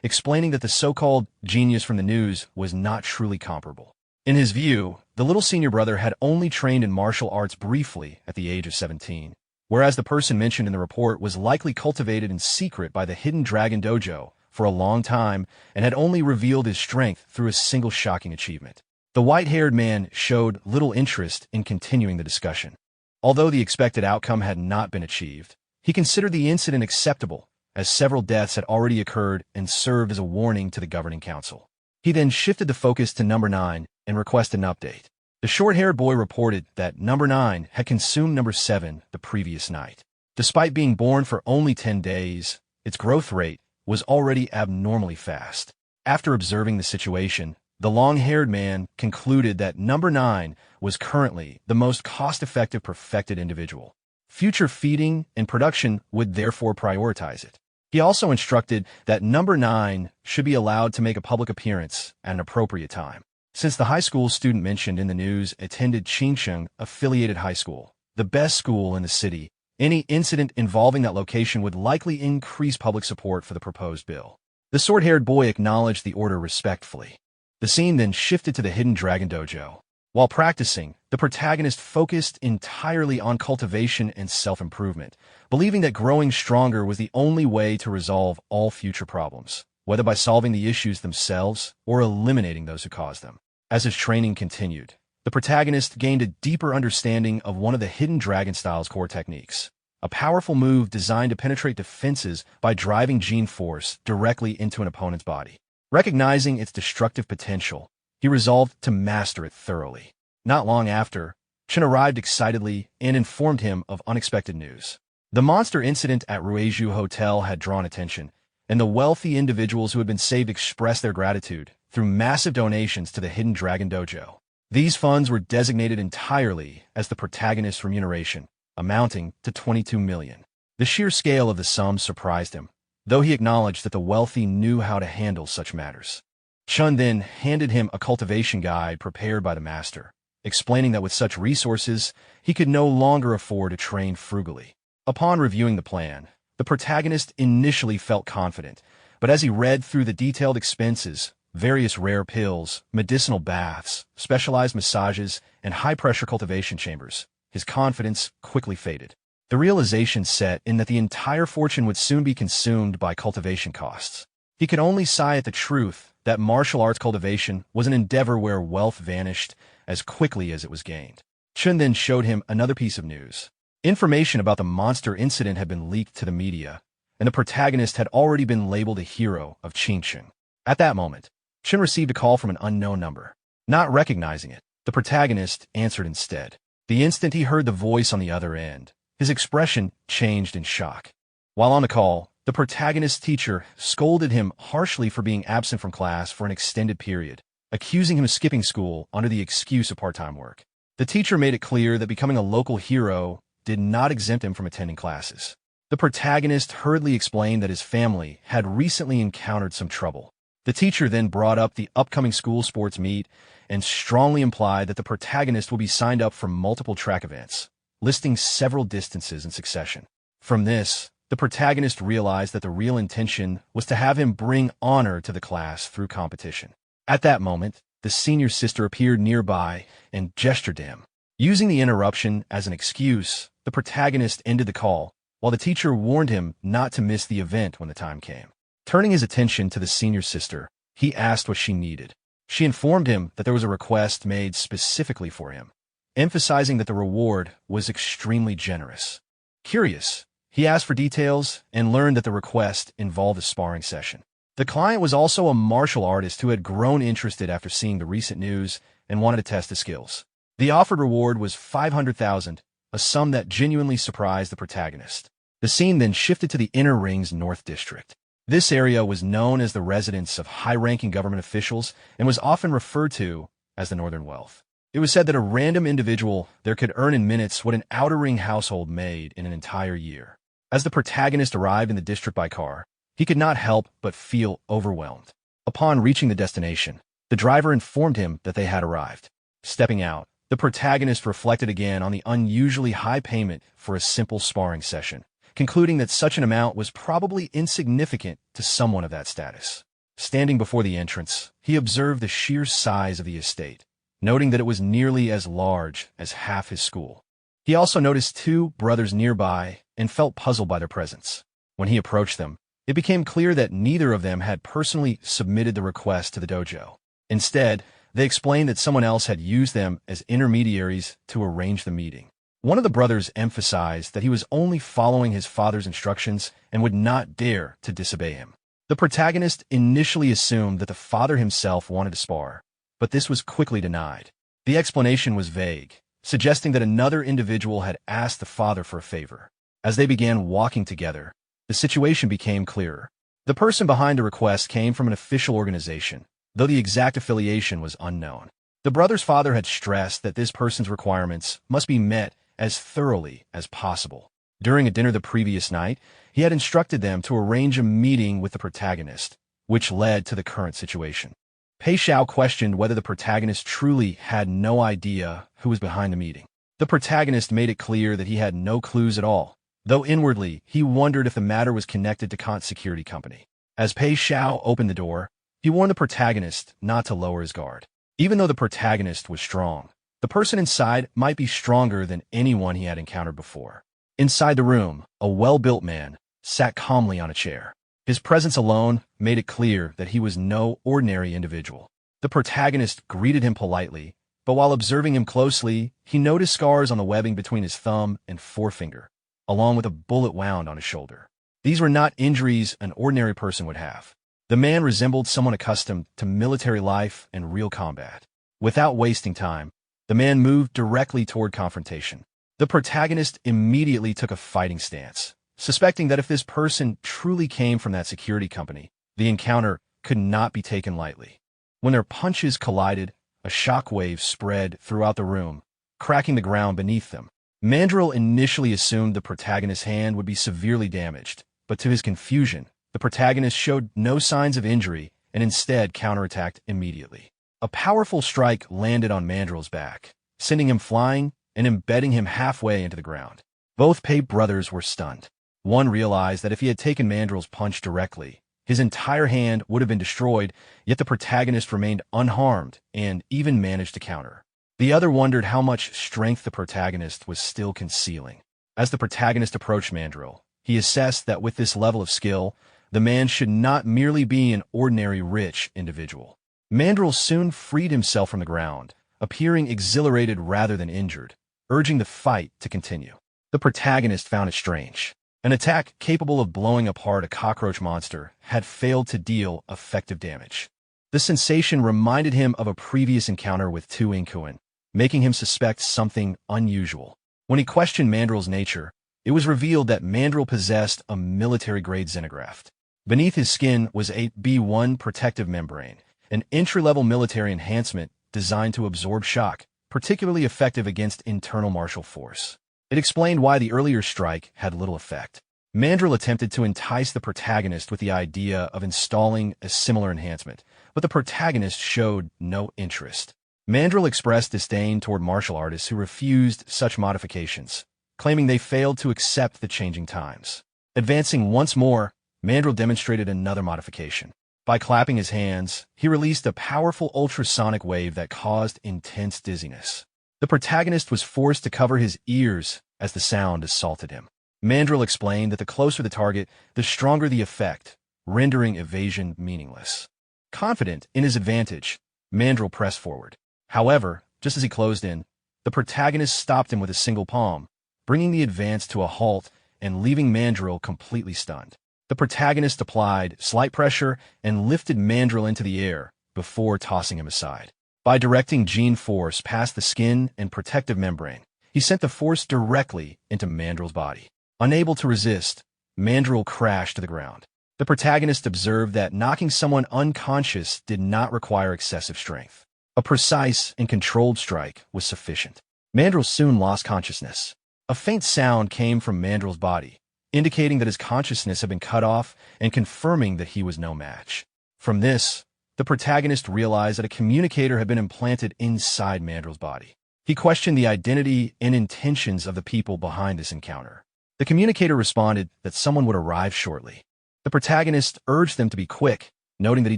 explaining that the so-called genius from the news was not truly comparable. In his view, the little senior brother had only trained in martial arts briefly at the age of 17, whereas the person mentioned in the report was likely cultivated in secret by the Hidden Dragon Dojo for a long time and had only revealed his strength through a single shocking achievement. The white-haired man showed little interest in continuing the discussion. Although the expected outcome had not been achieved, he considered the incident acceptable, as several deaths had already occurred and served as a warning to the governing council. He then shifted the focus to Number 9 and requested an update. The short-haired boy reported that Number 9 had consumed Number 7 the previous night. Despite being born for only 10 days, its growth rate was already abnormally fast. After observing the situation, the long-haired man concluded that Number 9 was currently the most cost-effective perfected individual. Future feeding and production would therefore prioritize it. He also instructed that number 9 should be allowed to make a public appearance at an appropriate time. Since the high school student mentioned in the news attended Qingsheng Affiliated High School, the best school in the city, any incident involving that location would likely increase public support for the proposed bill. The sword-haired boy acknowledged the order respectfully. The scene then shifted to the Hidden Dragon Dojo. While practicing, the protagonist focused entirely on cultivation and self-improvement, believing that growing stronger was the only way to resolve all future problems, whether by solving the issues themselves or eliminating those who caused them. As his training continued, the protagonist gained a deeper understanding of one of the Hidden Dragon style's core techniques, a powerful move designed to penetrate defenses by driving gene force directly into an opponent's body. Recognizing its destructive potential, he resolved to master it thoroughly. Not long after, Chen arrived excitedly and informed him of unexpected news. The monster incident at Rueju Hotel had drawn attention, and the wealthy individuals who had been saved expressed their gratitude through massive donations to the Hidden Dragon Dojo. These funds were designated entirely as the protagonist's remuneration, amounting to 22 million. The sheer scale of the sum surprised him, though he acknowledged that the wealthy knew how to handle such matters. Chun then handed him a cultivation guide prepared by the master, explaining that with such resources, he could no longer afford to train frugally. Upon reviewing the plan, the protagonist initially felt confident, but as he read through the detailed expenses, various rare pills, medicinal baths, specialized massages, and high-pressure cultivation chambers, his confidence quickly faded. The realization set in that the entire fortune would soon be consumed by cultivation costs. He could only sigh at the truth that martial arts cultivation was an endeavor where wealth vanished as quickly as it was gained. Chun then showed him another piece of news. Information about the monster incident had been leaked to the media, and the protagonist had already been labeled a hero of Qingsheng. At that moment, Chun received a call from an unknown number. Not recognizing it, the protagonist answered instead. The instant he heard the voice on the other end, his expression changed in shock. While on the call, the protagonist's teacher scolded him harshly for being absent from class for an extended period, accusing him of skipping school under the excuse of part-time work. The teacher made it clear that becoming a local hero did not exempt him from attending classes. The protagonist hurriedly explained that his family had recently encountered some trouble. The teacher then brought up the upcoming school sports meet and strongly implied that the protagonist will be signed up for multiple track events, listing several distances in succession. From this, the protagonist realized that the real intention was to have him bring honor to the class through competition. At that moment, the senior sister appeared nearby and gestured to him. Using the interruption as an excuse, the protagonist ended the call, while the teacher warned him not to miss the event when the time came. Turning his attention to the senior sister, he asked what she needed. She informed him that there was a request made specifically for him, emphasizing that the reward was extremely generous. Curious, he asked for details and learned that the request involved a sparring session. The client was also a martial artist who had grown interested after seeing the recent news and wanted to test his skills. The offered reward was 500,000, a sum that genuinely surprised the protagonist. The scene then shifted to the Inner Ring's North District. This area was known as the residence of high-ranking government officials and was often referred to as the Northern Wealth. It was said that a random individual there could earn in minutes what an Outer Ring household made in an entire year. As the protagonist arrived in the district by car, he could not help but feel overwhelmed. Upon reaching the destination, the driver informed him that they had arrived. Stepping out, the protagonist reflected again on the unusually high payment for a simple sparring session, concluding that such an amount was probably insignificant to someone of that status. Standing before the entrance, he observed the sheer size of the estate, noting that it was nearly as large as half his school. He also noticed two brothers nearby and felt puzzled by their presence. When he approached them, it became clear that neither of them had personally submitted the request to the dojo. Instead, they explained that someone else had used them as intermediaries to arrange the meeting. One of the brothers emphasized that he was only following his father's instructions and would not dare to disobey him. The protagonist initially assumed that the father himself wanted to spar, but this was quickly denied. The explanation was vague, suggesting that another individual had asked the father for a favor. As they began walking together, the situation became clearer. The person behind the request came from an official organization, though the exact affiliation was unknown. The brother's father had stressed that this person's requirements must be met as thoroughly as possible. During a dinner the previous night, he had instructed them to arrange a meeting with the protagonist, which led to the current situation. Pei Xiao questioned whether the protagonist truly had no idea who was behind the meeting. The protagonist made it clear that he had no clues at all, though inwardly he wondered if the matter was connected to Kant's security company. As Pei Xiao opened the door, he warned the protagonist not to lower his guard. Even though the protagonist was strong, the person inside might be stronger than anyone he had encountered before. Inside the room, a well-built man sat calmly on a chair. His presence alone made it clear that he was no ordinary individual. The protagonist greeted him politely, but while observing him closely, he noticed scars on the webbing between his thumb and forefinger, along with a bullet wound on his shoulder. These were not injuries an ordinary person would have. The man resembled someone accustomed to military life and real combat. Without wasting time, the man moved directly toward confrontation. The protagonist immediately took a fighting stance, suspecting that if this person truly came from that security company, the encounter could not be taken lightly. When their punches collided, a shockwave spread throughout the room, cracking the ground beneath them. Mandrill initially assumed the protagonist's hand would be severely damaged, but to his confusion, the protagonist showed no signs of injury and instead counterattacked immediately. A powerful strike landed on Mandrill's back, sending him flying and embedding him halfway into the ground. Both Pei brothers were stunned. One realized that if he had taken Mandrill's punch directly, his entire hand would have been destroyed, yet the protagonist remained unharmed and even managed to counter. The other wondered how much strength the protagonist was still concealing. As the protagonist approached Mandrill, he assessed that with this level of skill, the man should not merely be an ordinary rich individual. Mandrill soon freed himself from the ground, appearing exhilarated rather than injured, urging the fight to continue. The protagonist found it strange. An attack capable of blowing apart a cockroach monster had failed to deal effective damage. The sensation reminded him of a previous encounter with Tu Inkuan, making him suspect something unusual. When he questioned Mandrill's nature, it was revealed that Mandrill possessed a military-grade xenograft. Beneath his skin was a B1 protective membrane, an entry-level military enhancement designed to absorb shock, particularly effective against internal martial force. It explained why the earlier strike had little effect. Mandrill attempted to entice the protagonist with the idea of installing a similar enhancement, but the protagonist showed no interest. Mandrill expressed disdain toward martial artists who refused such modifications, claiming they failed to accept the changing times. Advancing once more, Mandrill demonstrated another modification. By clapping his hands, he released a powerful ultrasonic wave that caused intense dizziness. The protagonist was forced to cover his ears as the sound assaulted him. Mandrill explained that the closer the target, the stronger the effect, rendering evasion meaningless. Confident in his advantage, Mandrill pressed forward. However, just as he closed in, the protagonist stopped him with a single palm, bringing the advance to a halt and leaving Mandrill completely stunned. The protagonist applied slight pressure and lifted Mandrill into the air before tossing him aside. By directing gene force past the skin and protective membrane, he sent the force directly into Mandrill's body. Unable to resist, Mandrill crashed to the ground. The protagonist observed that knocking someone unconscious did not require excessive strength. A precise and controlled strike was sufficient. Mandrill soon lost consciousness. A faint sound came from Mandrill's body, indicating that his consciousness had been cut off and confirming that he was no match. From this, the protagonist realized that a communicator had been implanted inside Mandrill's body. He questioned the identity and intentions of the people behind this encounter. The communicator responded that someone would arrive shortly. The protagonist urged them to be quick, noting that he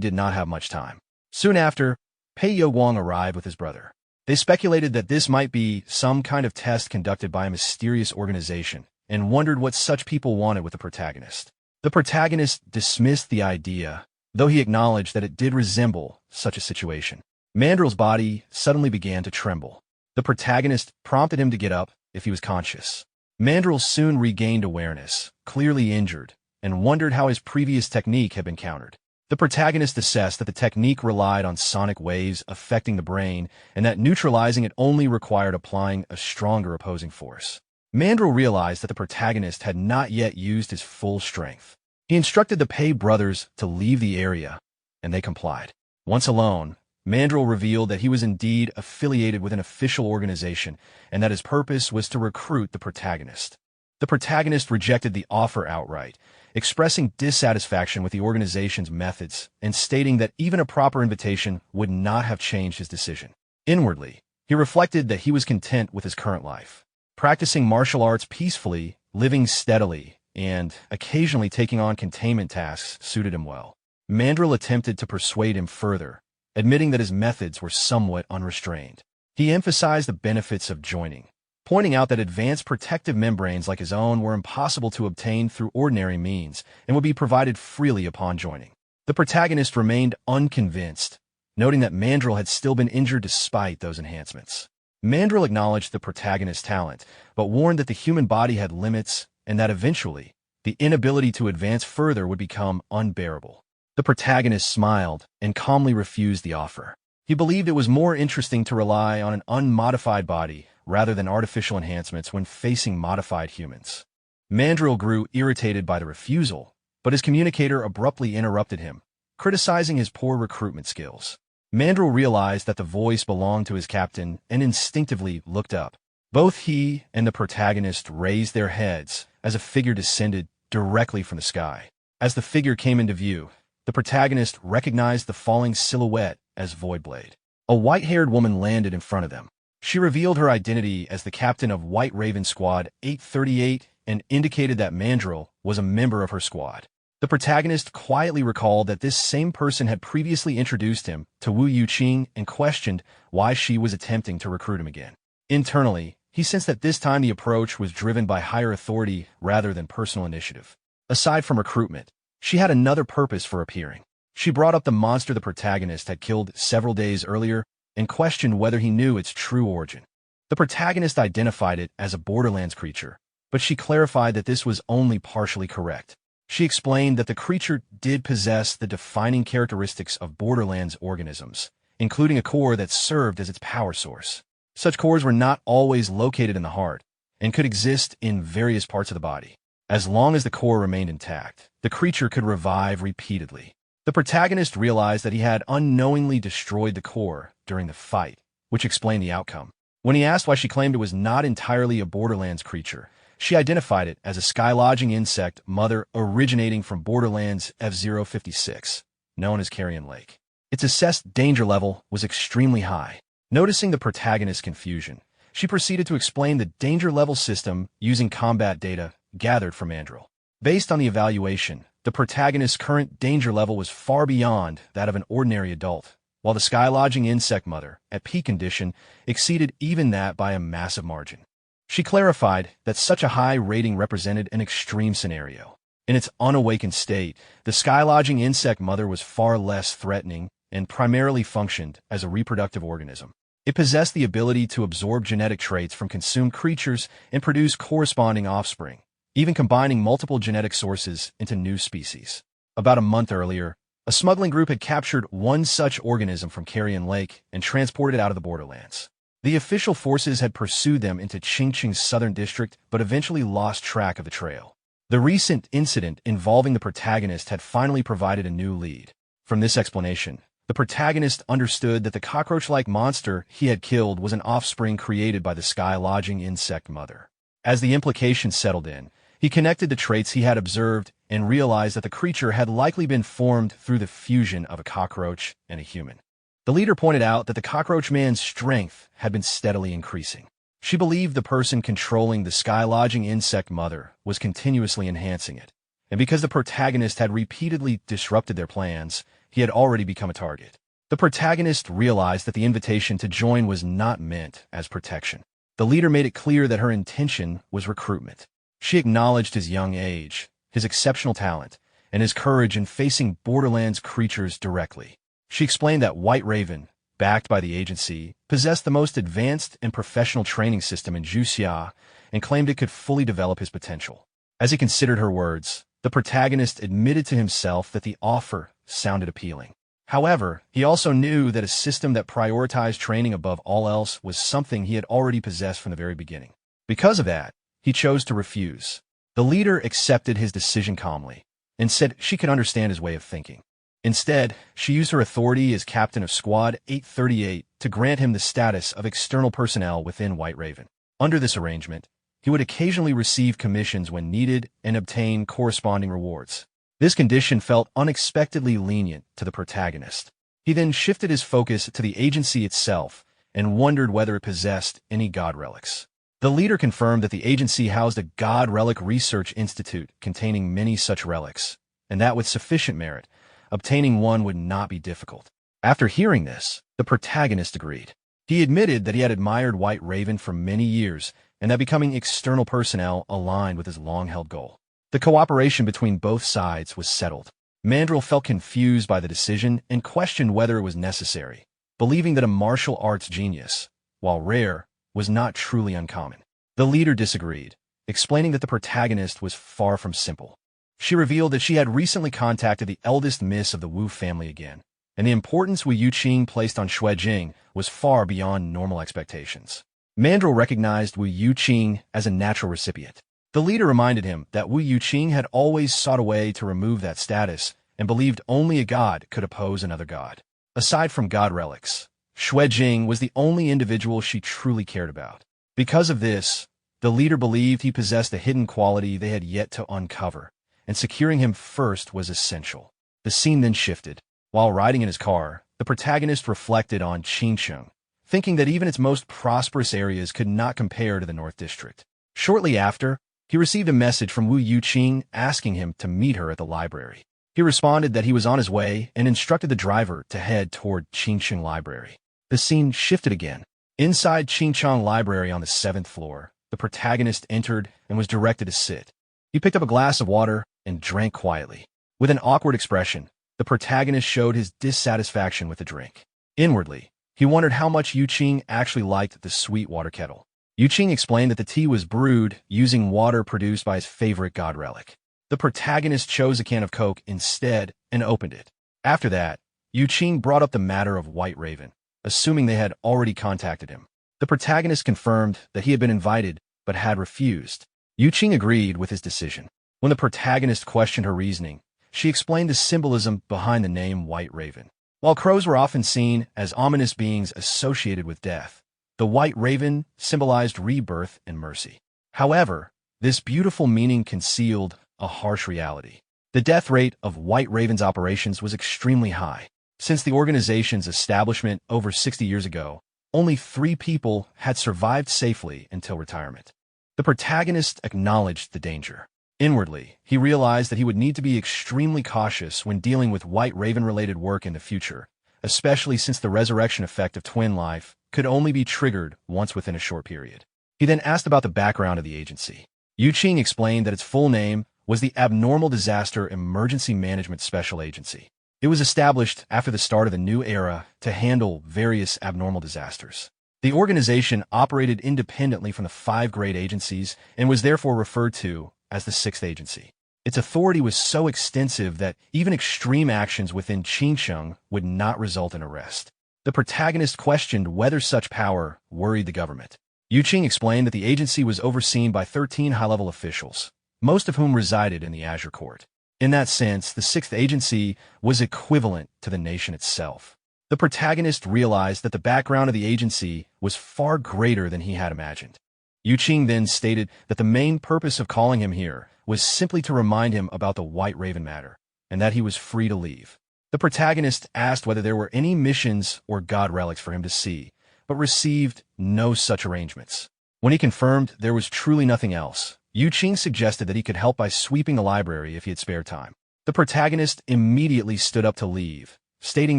did not have much time. Soon after, Pei Yowang arrived with his brother. They speculated that this might be some kind of test conducted by a mysterious organization and wondered what such people wanted with the protagonist. The protagonist dismissed the idea, though he acknowledged that it did resemble such a situation. Mandrill's body suddenly began to tremble. The protagonist prompted him to get up if he was conscious. Mandrill soon regained awareness, clearly injured, and wondered how his previous technique had been countered. The protagonist assessed that the technique relied on sonic waves affecting the brain and that neutralizing it only required applying a stronger opposing force. Mandrill realized that the protagonist had not yet used his full strength. He instructed the Pei brothers to leave the area, and they complied. Once alone, Mandrill revealed that he was indeed affiliated with an official organization and that his purpose was to recruit the protagonist. The protagonist rejected the offer outright, expressing dissatisfaction with the organization's methods and stating that even a proper invitation would not have changed his decision. Inwardly, he reflected that he was content with his current life, practicing martial arts peacefully, living steadily, and occasionally taking on containment tasks suited him well. Mandrill attempted to persuade him further, admitting that his methods were somewhat unrestrained. He emphasized the benefits of joining, pointing out that advanced protective membranes like his own were impossible to obtain through ordinary means and would be provided freely upon joining. The protagonist remained unconvinced, noting that Mandrill had still been injured despite those enhancements. Mandrill acknowledged the protagonist's talent, but warned that the human body had limits and that eventually, the inability to advance further would become unbearable. The protagonist smiled and calmly refused the offer. He believed it was more interesting to rely on an unmodified body rather than artificial enhancements when facing modified humans. Mandrill grew irritated by the refusal, but his communicator abruptly interrupted him, criticizing his poor recruitment skills. Mandrill realized that the voice belonged to his captain and instinctively looked up. Both he and the protagonist raised their heads as a figure descended directly from the sky. As the figure came into view, the protagonist recognized the falling silhouette as Voidblade. A white-haired woman landed in front of them. She revealed her identity as the captain of White Raven Squad 838 and indicated that Mandrill was a member of her squad. The protagonist quietly recalled that this same person had previously introduced him to Wu Yuqing and questioned why she was attempting to recruit him again. Internally, he sensed that this time the approach was driven by higher authority rather than personal initiative. Aside from recruitment, she had another purpose for appearing. She brought up the monster the protagonist had killed several days earlier and questioned whether he knew its true origin. The protagonist identified it as a Borderlands creature, but she clarified that this was only partially correct. She explained that the creature did possess the defining characteristics of Borderlands organisms, including a core that served as its power source. Such cores were not always located in the heart and could exist in various parts of the body. As long as the core remained intact, the creature could revive repeatedly. The protagonist realized that he had unknowingly destroyed the core during the fight, which explained the outcome. When he asked why she claimed it was not entirely a Borderlands creature, she identified it as a sky-lodging insect mother originating from Borderlands F-056, known as Carrion Lake. Its assessed danger level was extremely high. Noticing the protagonist's confusion, she proceeded to explain the danger level system using combat data gathered from Mandrill. Based on the evaluation, the protagonist's current danger level was far beyond that of an ordinary adult, while the sky-lodging insect mother, at peak condition, exceeded even that by a massive margin. She clarified that such a high rating represented an extreme scenario. In its unawakened state, the sky-lodging insect mother was far less threatening and primarily functioned as a reproductive organism. It possessed the ability to absorb genetic traits from consumed creatures and produce corresponding offspring, even combining multiple genetic sources into new species. About a month earlier, a smuggling group had captured one such organism from Carrion Lake and transported it out of the Borderlands. The official forces had pursued them into Qingqing's southern district, but eventually lost track of the trail. The recent incident involving the protagonist had finally provided a new lead. From this explanation, the protagonist understood that the cockroach-like monster he had killed was an offspring created by the sky-lodging insect mother. As the implications settled in, he connected the traits he had observed and realized that the creature had likely been formed through the fusion of a cockroach and a human. The leader pointed out that the cockroach man's strength had been steadily increasing. She believed the person controlling the sky-lodging insect mother was continuously enhancing it, and because the protagonist had repeatedly disrupted their plans, he had already become a target. The protagonist realized that the invitation to join was not meant as protection. The leader made it clear that her intention was recruitment. She acknowledged his young age, his exceptional talent, and his courage in facing Borderlands creatures directly. She explained that White Raven, backed by the agency, possessed the most advanced and professional training system in Juxia and claimed it could fully develop his potential. As he considered her words, the protagonist admitted to himself that the offer sounded appealing. However, he also knew that a system that prioritized training above all else was something he had already possessed from the very beginning. Because of that, he chose to refuse. The leader accepted his decision calmly and said she could understand his way of thinking. Instead, she used her authority as captain of Squad 838 to grant him the status of external personnel within White Raven. Under this arrangement, he would occasionally receive commissions when needed and obtain corresponding rewards. This condition felt unexpectedly lenient to the protagonist. He then shifted his focus to the agency itself and wondered whether it possessed any god relics. The leader confirmed that the agency housed a god relic research institute containing many such relics, and that with sufficient merit, obtaining one would not be difficult. After hearing this, the protagonist agreed. He admitted that he had admired White Raven for many years and that becoming external personnel aligned with his long-held goal. The cooperation between both sides was settled. Mandrill felt confused by the decision and questioned whether it was necessary, believing that a martial arts genius, while rare, was not truly uncommon. The leader disagreed, explaining that the protagonist was far from simple. She revealed that she had recently contacted the eldest miss of the Wu family again, and the importance Wu Yuqing placed on Shui Jing was far beyond normal expectations. Mandrill recognized Wu Yuqing as a natural recipient. The leader reminded him that Wu Yuqing had always sought a way to remove that status and believed only a god could oppose another god. Aside from god relics, Shui Jing was the only individual she truly cared about. Because of this, the leader believed he possessed a hidden quality they had yet to uncover, and securing him first was essential. The scene then shifted. While riding in his car, the protagonist reflected on Qingcheng, thinking that even its most prosperous areas could not compare to the North District. Shortly after, he received a message from Wu Yuqing asking him to meet her at the library. He responded that he was on his way and instructed the driver to head toward Qingcheng Library. The scene shifted again. Inside Qingcheng Library on the 7th floor, the protagonist entered and was directed to sit. He picked up a glass of water and drank quietly. With an awkward expression, the protagonist showed his dissatisfaction with the drink. Inwardly, he wondered how much Yuqing actually liked the sweet water kettle. Yuqing explained that the tea was brewed using water produced by his favorite god relic. The protagonist chose a can of Coke instead and opened it. After that, Yuqing brought up the matter of White Raven, assuming they had already contacted him. The protagonist confirmed that he had been invited but had refused. Yuqing agreed with his decision. When the protagonist questioned her reasoning, she explained the symbolism behind the name White Raven. While crows were often seen as ominous beings associated with death, the White Raven symbolized rebirth and mercy. However, this beautiful meaning concealed a harsh reality. The death rate of White Raven's operations was extremely high. Since the organization's establishment over 60 years ago, only 3 people had survived safely until retirement. The protagonist acknowledged the danger. Inwardly, he realized that he would need to be extremely cautious when dealing with White Raven-related work in the future, especially since the resurrection effect of twin life could only be triggered once within a short period. He then asked about the background of the agency. Yuqing explained that its full name was the Abnormal Disaster Emergency Management Special Agency. It was established after the start of the new era to handle various abnormal disasters. The organization operated independently from the 5 great agencies and was therefore referred to as the 6th agency. Its authority was so extensive that even extreme actions within Qingcheng would not result in arrest. The protagonist questioned whether such power worried the government. Yuqing explained that the agency was overseen by 13 high-level officials, most of whom resided in the Azure Court. In that sense, the 6th agency was equivalent to the nation itself. The protagonist realized that the background of the agency was far greater than he had imagined. Yuqing then stated that the main purpose of calling him here was simply to remind him about the White Raven matter, and that he was free to leave. The protagonist asked whether there were any missions or god relics for him to see, but received no such arrangements. When he confirmed there was truly nothing else, Yuqing suggested that he could help by sweeping the library if he had spare time. The protagonist immediately stood up to leave, stating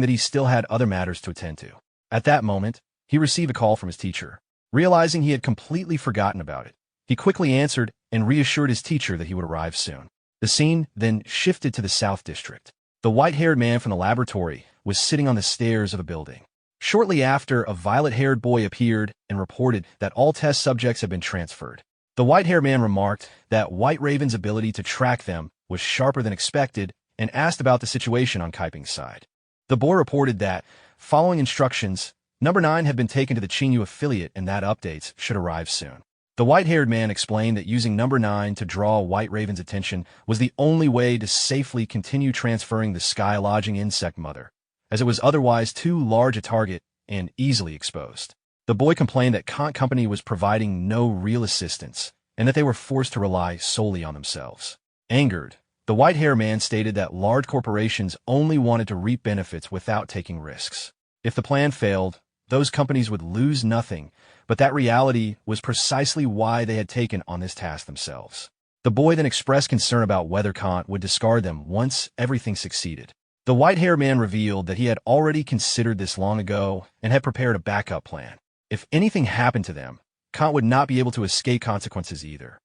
that he still had other matters to attend to. At that moment, he received a call from his teacher. Realizing he had completely forgotten about it, he quickly answered and reassured his teacher that he would arrive soon. The scene then shifted to the South District. The white-haired man from the laboratory was sitting on the stairs of a building. Shortly after, a violet-haired boy appeared and reported that all test subjects had been transferred. The white-haired man remarked that White Raven's ability to track them was sharper than expected and asked about the situation on Kaiping's side. The boy reported that, following instructions, Number 9 had been taken to the Qingyu affiliate and that updates should arrive soon. The white-haired man explained that using Number 9 to draw White Raven's attention was the only way to safely continue transferring the sky-lodging insect mother, as it was otherwise too large a target and easily exposed. The boy complained that Kant Company was providing no real assistance, and that they were forced to rely solely on themselves. Angered, the white-haired man stated that large corporations only wanted to reap benefits without taking risks. If the plan failed, those companies would lose nothing, but that reality was precisely why they had taken on this task themselves. The boy then expressed concern about whether Kant would discard them once everything succeeded. The white-haired man revealed that he had already considered this long ago and had prepared a backup plan. If anything happened to them, Kant would not be able to escape consequences either.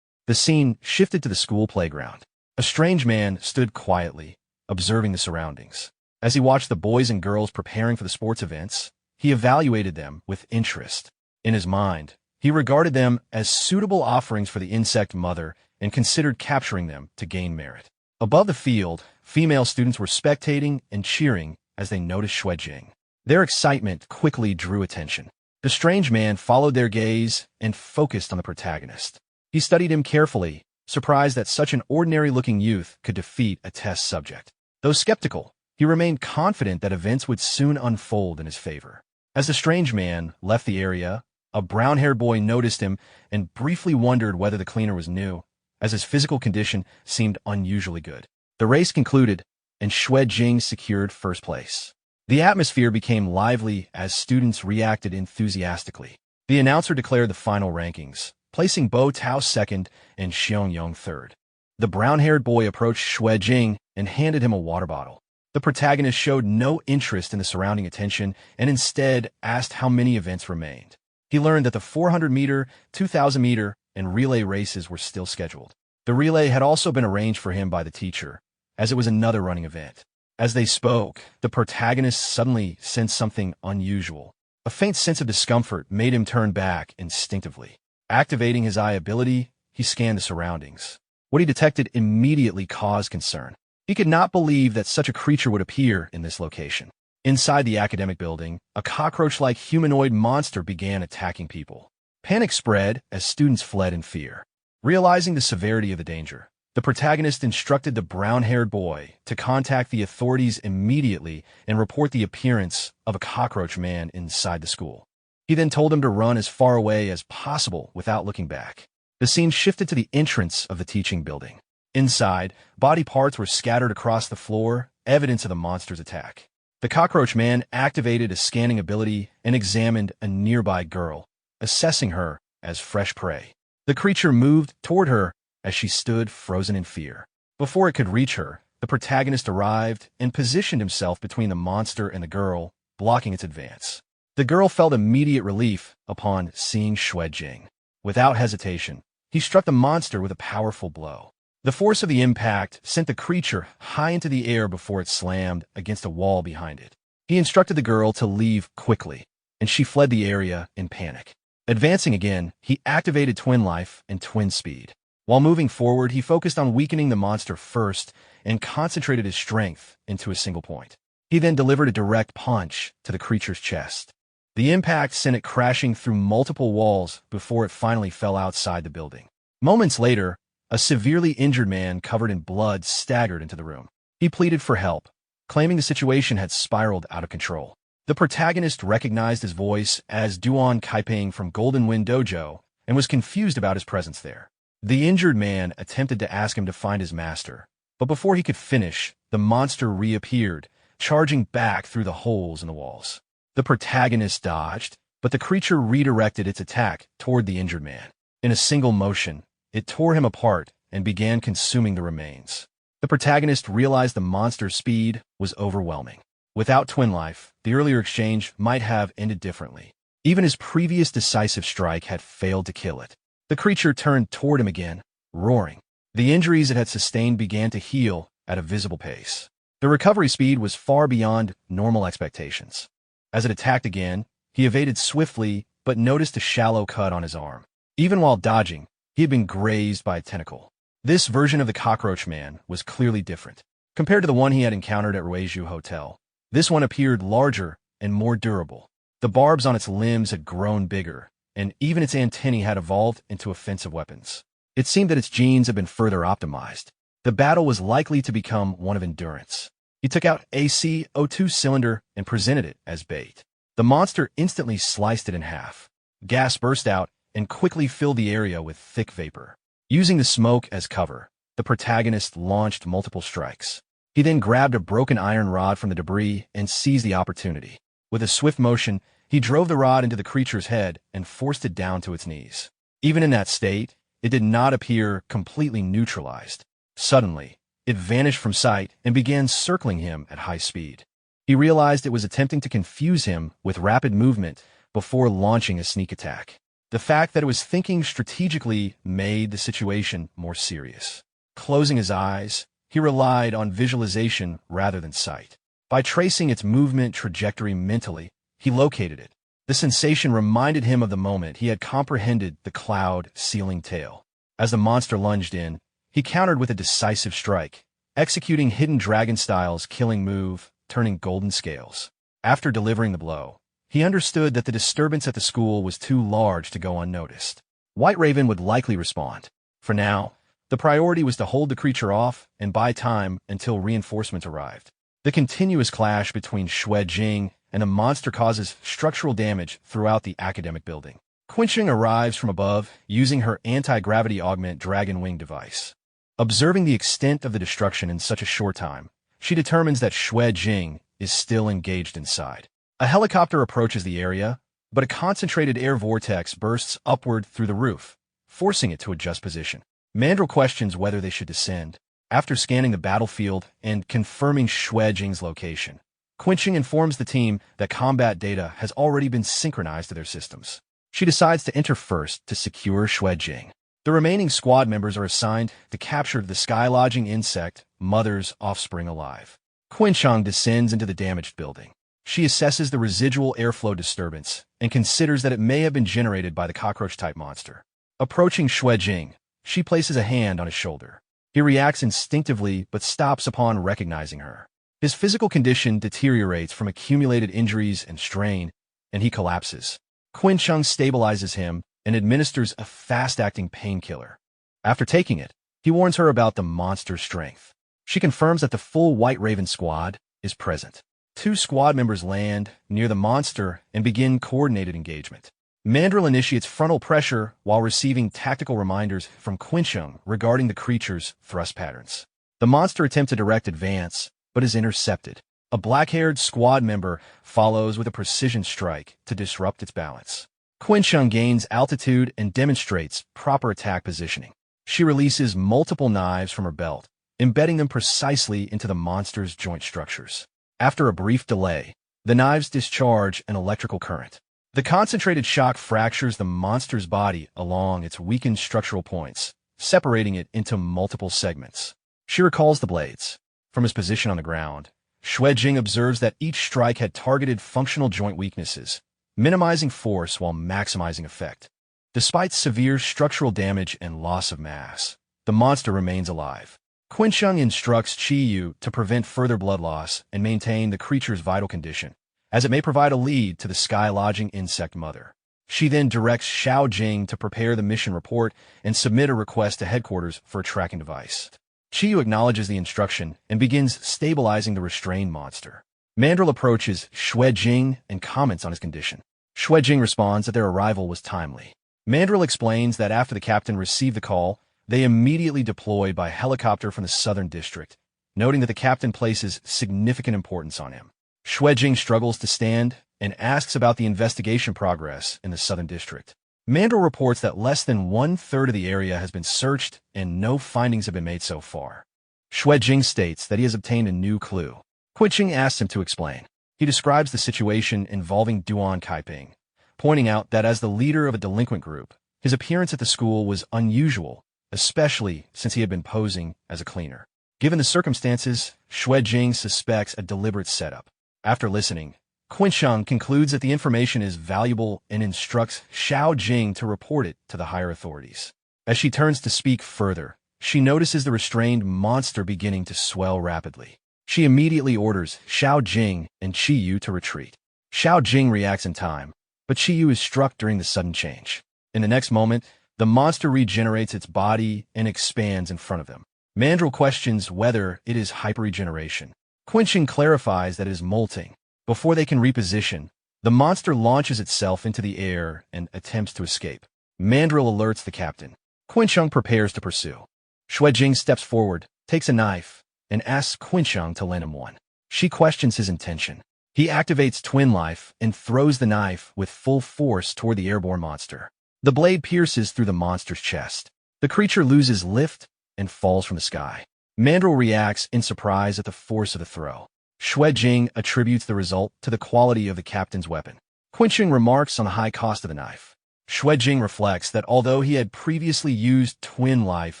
The scene shifted to the school playground. A strange man stood quietly, observing the surroundings. As he watched the boys and girls preparing for the sports events, he evaluated them with interest. In his mind, he regarded them as suitable offerings for the insect mother and considered capturing them to gain merit. Above the field, female students were spectating and cheering as they noticed Xuejing. Their excitement quickly drew attention. The strange man followed their gaze and focused on the protagonist. He studied him carefully, surprised that such an ordinary-looking youth could defeat a test subject. Though skeptical, he remained confident that events would soon unfold in his favor. As the strange man left the area, a brown-haired boy noticed him and briefly wondered whether the cleaner was new, as his physical condition seemed unusually good. The race concluded, and Xuejing secured first place. The atmosphere became lively as students reacted enthusiastically. The announcer declared the final rankings, placing Bo Tao second and Xiangyong third. The brown-haired boy approached Xuejing and handed him a water bottle. The protagonist showed no interest in the surrounding attention and instead asked how many events remained. He learned that the 400-meter, 2,000-meter, and relay races were still scheduled. The relay had also been arranged for him by the teacher, as it was another running event. As they spoke, the protagonist suddenly sensed something unusual. A faint sense of discomfort made him turn back instinctively. Activating his eye ability, he scanned the surroundings. What he detected immediately caused concern. He could not believe that such a creature would appear in this location. Inside the academic building, a cockroach-like humanoid monster began attacking people. Panic spread as students fled in fear. Realizing the severity of the danger, the protagonist instructed the brown-haired boy to contact the authorities immediately and report the appearance of a cockroach man inside the school. He then told him to run as far away as possible without looking back. The scene shifted to the entrance of the teaching building. Inside, body parts were scattered across the floor, evidence of the monster's attack. The cockroach man activated a scanning ability and examined a nearby girl, assessing her as fresh prey. The creature moved toward her as she stood frozen in fear. Before it could reach her, the protagonist arrived and positioned himself between the monster and the girl, blocking its advance. The girl felt immediate relief upon seeing Xuejing. Without hesitation, he struck the monster with a powerful blow. The force of the impact sent the creature high into the air before it slammed against a wall behind it. He instructed the girl to leave quickly, and she fled the area in panic. Advancing again, he activated Twin Life and Twin Speed. While moving forward, he focused on weakening the monster first and concentrated his strength into a single point. He then delivered a direct punch to the creature's chest. The impact sent it crashing through multiple walls before it finally fell outside the building. Moments later, a severely injured man covered in blood staggered into the room. He pleaded for help, claiming the situation had spiraled out of control. The protagonist recognized his voice as Duan Kaiping from Golden Wind Dojo and was confused about his presence there. The injured man attempted to ask him to find his master, but before he could finish, the monster reappeared, charging back through the holes in the walls. The protagonist dodged, but the creature redirected its attack toward the injured man. In a single motion, it tore him apart and began consuming the remains. The protagonist realized the monster's speed was overwhelming. Without Twin Life, the earlier exchange might have ended differently. Even his previous decisive strike had failed to kill it. The creature turned toward him again, roaring. The injuries it had sustained began to heal at a visible pace. The recovery speed was far beyond normal expectations. As it attacked again, he evaded swiftly but noticed a shallow cut on his arm. Even while dodging, he had been grazed by a tentacle. This version of the cockroach man was clearly different. Compared to the one he had encountered at Ruizhou Hotel, this one appeared larger and more durable. The barbs on its limbs had grown bigger, and even its antennae had evolved into offensive weapons. It seemed that its genes had been further optimized. The battle was likely to become one of endurance. He took out a CO2 cylinder and presented it as bait. The monster instantly sliced it in half. Gas burst out, and quickly filled the area with thick vapor. Using the smoke as cover, the protagonist launched multiple strikes. He then grabbed a broken iron rod from the debris and seized the opportunity. With a swift motion, he drove the rod into the creature's head and forced it down to its knees. Even in that state, it did not appear completely neutralized. Suddenly, it vanished from sight and began circling him at high speed. He realized it was attempting to confuse him with rapid movement before launching a sneak attack. The fact that it was thinking strategically made the situation more serious. Closing his eyes, he relied on visualization rather than sight. By tracing its movement trajectory mentally, he located it. The sensation reminded him of the moment he had comprehended the cloud-sealing tail. As the monster lunged in, he countered with a decisive strike, executing hidden dragon-style's killing move, turning golden scales. After delivering the blow, he understood that the disturbance at the school was too large to go unnoticed. White Raven would likely respond. For now, the priority was to hold the creature off and buy time until reinforcements arrived. The continuous clash between Xue Jing and the monster causes structural damage throughout the academic building. Quincheng arrives from above using her anti-gravity augment dragon wing device. Observing the extent of the destruction in such a short time, she determines that Xue Jing is still engaged inside. A helicopter approaches the area, but a concentrated air vortex bursts upward through the roof, forcing it to adjust position. Mandrill questions whether they should descend. After scanning the battlefield and confirming Xue Jing's location, Quincheng informs the team that combat data has already been synchronized to their systems. She decides to enter first to secure Xue Jing. The remaining squad members are assigned to capture the sky-lodging insect mother's offspring alive. Quincheng descends into the damaged building. She assesses the residual airflow disturbance and considers that it may have been generated by the cockroach-type monster. Approaching Xue Jing, she places a hand on his shoulder. He reacts instinctively but stops upon recognizing her. His physical condition deteriorates from accumulated injuries and strain, and he collapses. Quincheng stabilizes him and administers a fast-acting painkiller. After taking it, he warns her about the monster's strength. She confirms that the full White Raven squad is present. 2 squad members land near the monster and begin coordinated engagement. Mandrill initiates frontal pressure while receiving tactical reminders from Quincheng regarding the creature's thrust patterns. The monster attempts a direct advance, but is intercepted. A black-haired squad member follows with a precision strike to disrupt its balance. Quincheng gains altitude and demonstrates proper attack positioning. She releases multiple knives from her belt, embedding them precisely into the monster's joint structures. After a brief delay, the knives discharge an electrical current. The concentrated shock fractures the monster's body along its weakened structural points, separating it into multiple segments. She recalls the blades. From his position on the ground, Xue Jing observes that each strike had targeted functional joint weaknesses, minimizing force while maximizing effect. Despite severe structural damage and loss of mass, the monster remains alive. Quincheng instructs Qiyu to prevent further blood loss and maintain the creature's vital condition, as it may provide a lead to the sky-lodging insect mother. She then directs Xiao Jing to prepare the mission report and submit a request to headquarters for a tracking device. Qiyu acknowledges the instruction and begins stabilizing the restrained monster. Mandrill approaches Xue Jing and comments on his condition. Xue Jing responds that their arrival was timely. Mandrill explains that after the captain received the call, they immediately deployed by helicopter from the southern district, noting that the captain places significant importance on him. Xue Jing struggles to stand and asks about the investigation progress in the southern district. Mandrill reports that less than 1/3 of the area has been searched and no findings have been made so far. Xue Jing states that he has obtained a new clue. Quincheng asks him to explain. He describes the situation involving Duan Kaiping, pointing out that as the leader of a delinquent group, his appearance at the school was unusual, especially since he had been posing as a cleaner. Given the circumstances, Xue Jing suspects a deliberate setup. After listening, Quincheng concludes that the information is valuable and instructs Xiao Jing to report it to the higher authorities. As she turns to speak further, she notices the restrained monster beginning to swell rapidly. She immediately orders Xiao Jing and Qiyu to retreat. Xiao Jing reacts in time, but Qiyu is struck during the sudden change. In the next moment, the monster regenerates its body and expands in front of them. Mandrill questions whether it is hyperregeneration. Quincheng clarifies that it is molting. Before they can reposition, the monster launches itself into the air and attempts to escape. Mandrill alerts the captain. Quincheng prepares to pursue. Xuejing steps forward, takes a knife, and asks Quincheng to lend him one. She questions his intention. He activates Twin Life and throws the knife with full force toward the airborne monster. The blade pierces through the monster's chest. The creature loses lift and falls from the sky. Mandrill reacts in surprise at the force of the throw. Xuejing attributes the result to the quality of the captain's weapon. Quincheng remarks on the high cost of the knife. Xuejing reflects that although he had previously used Twin Life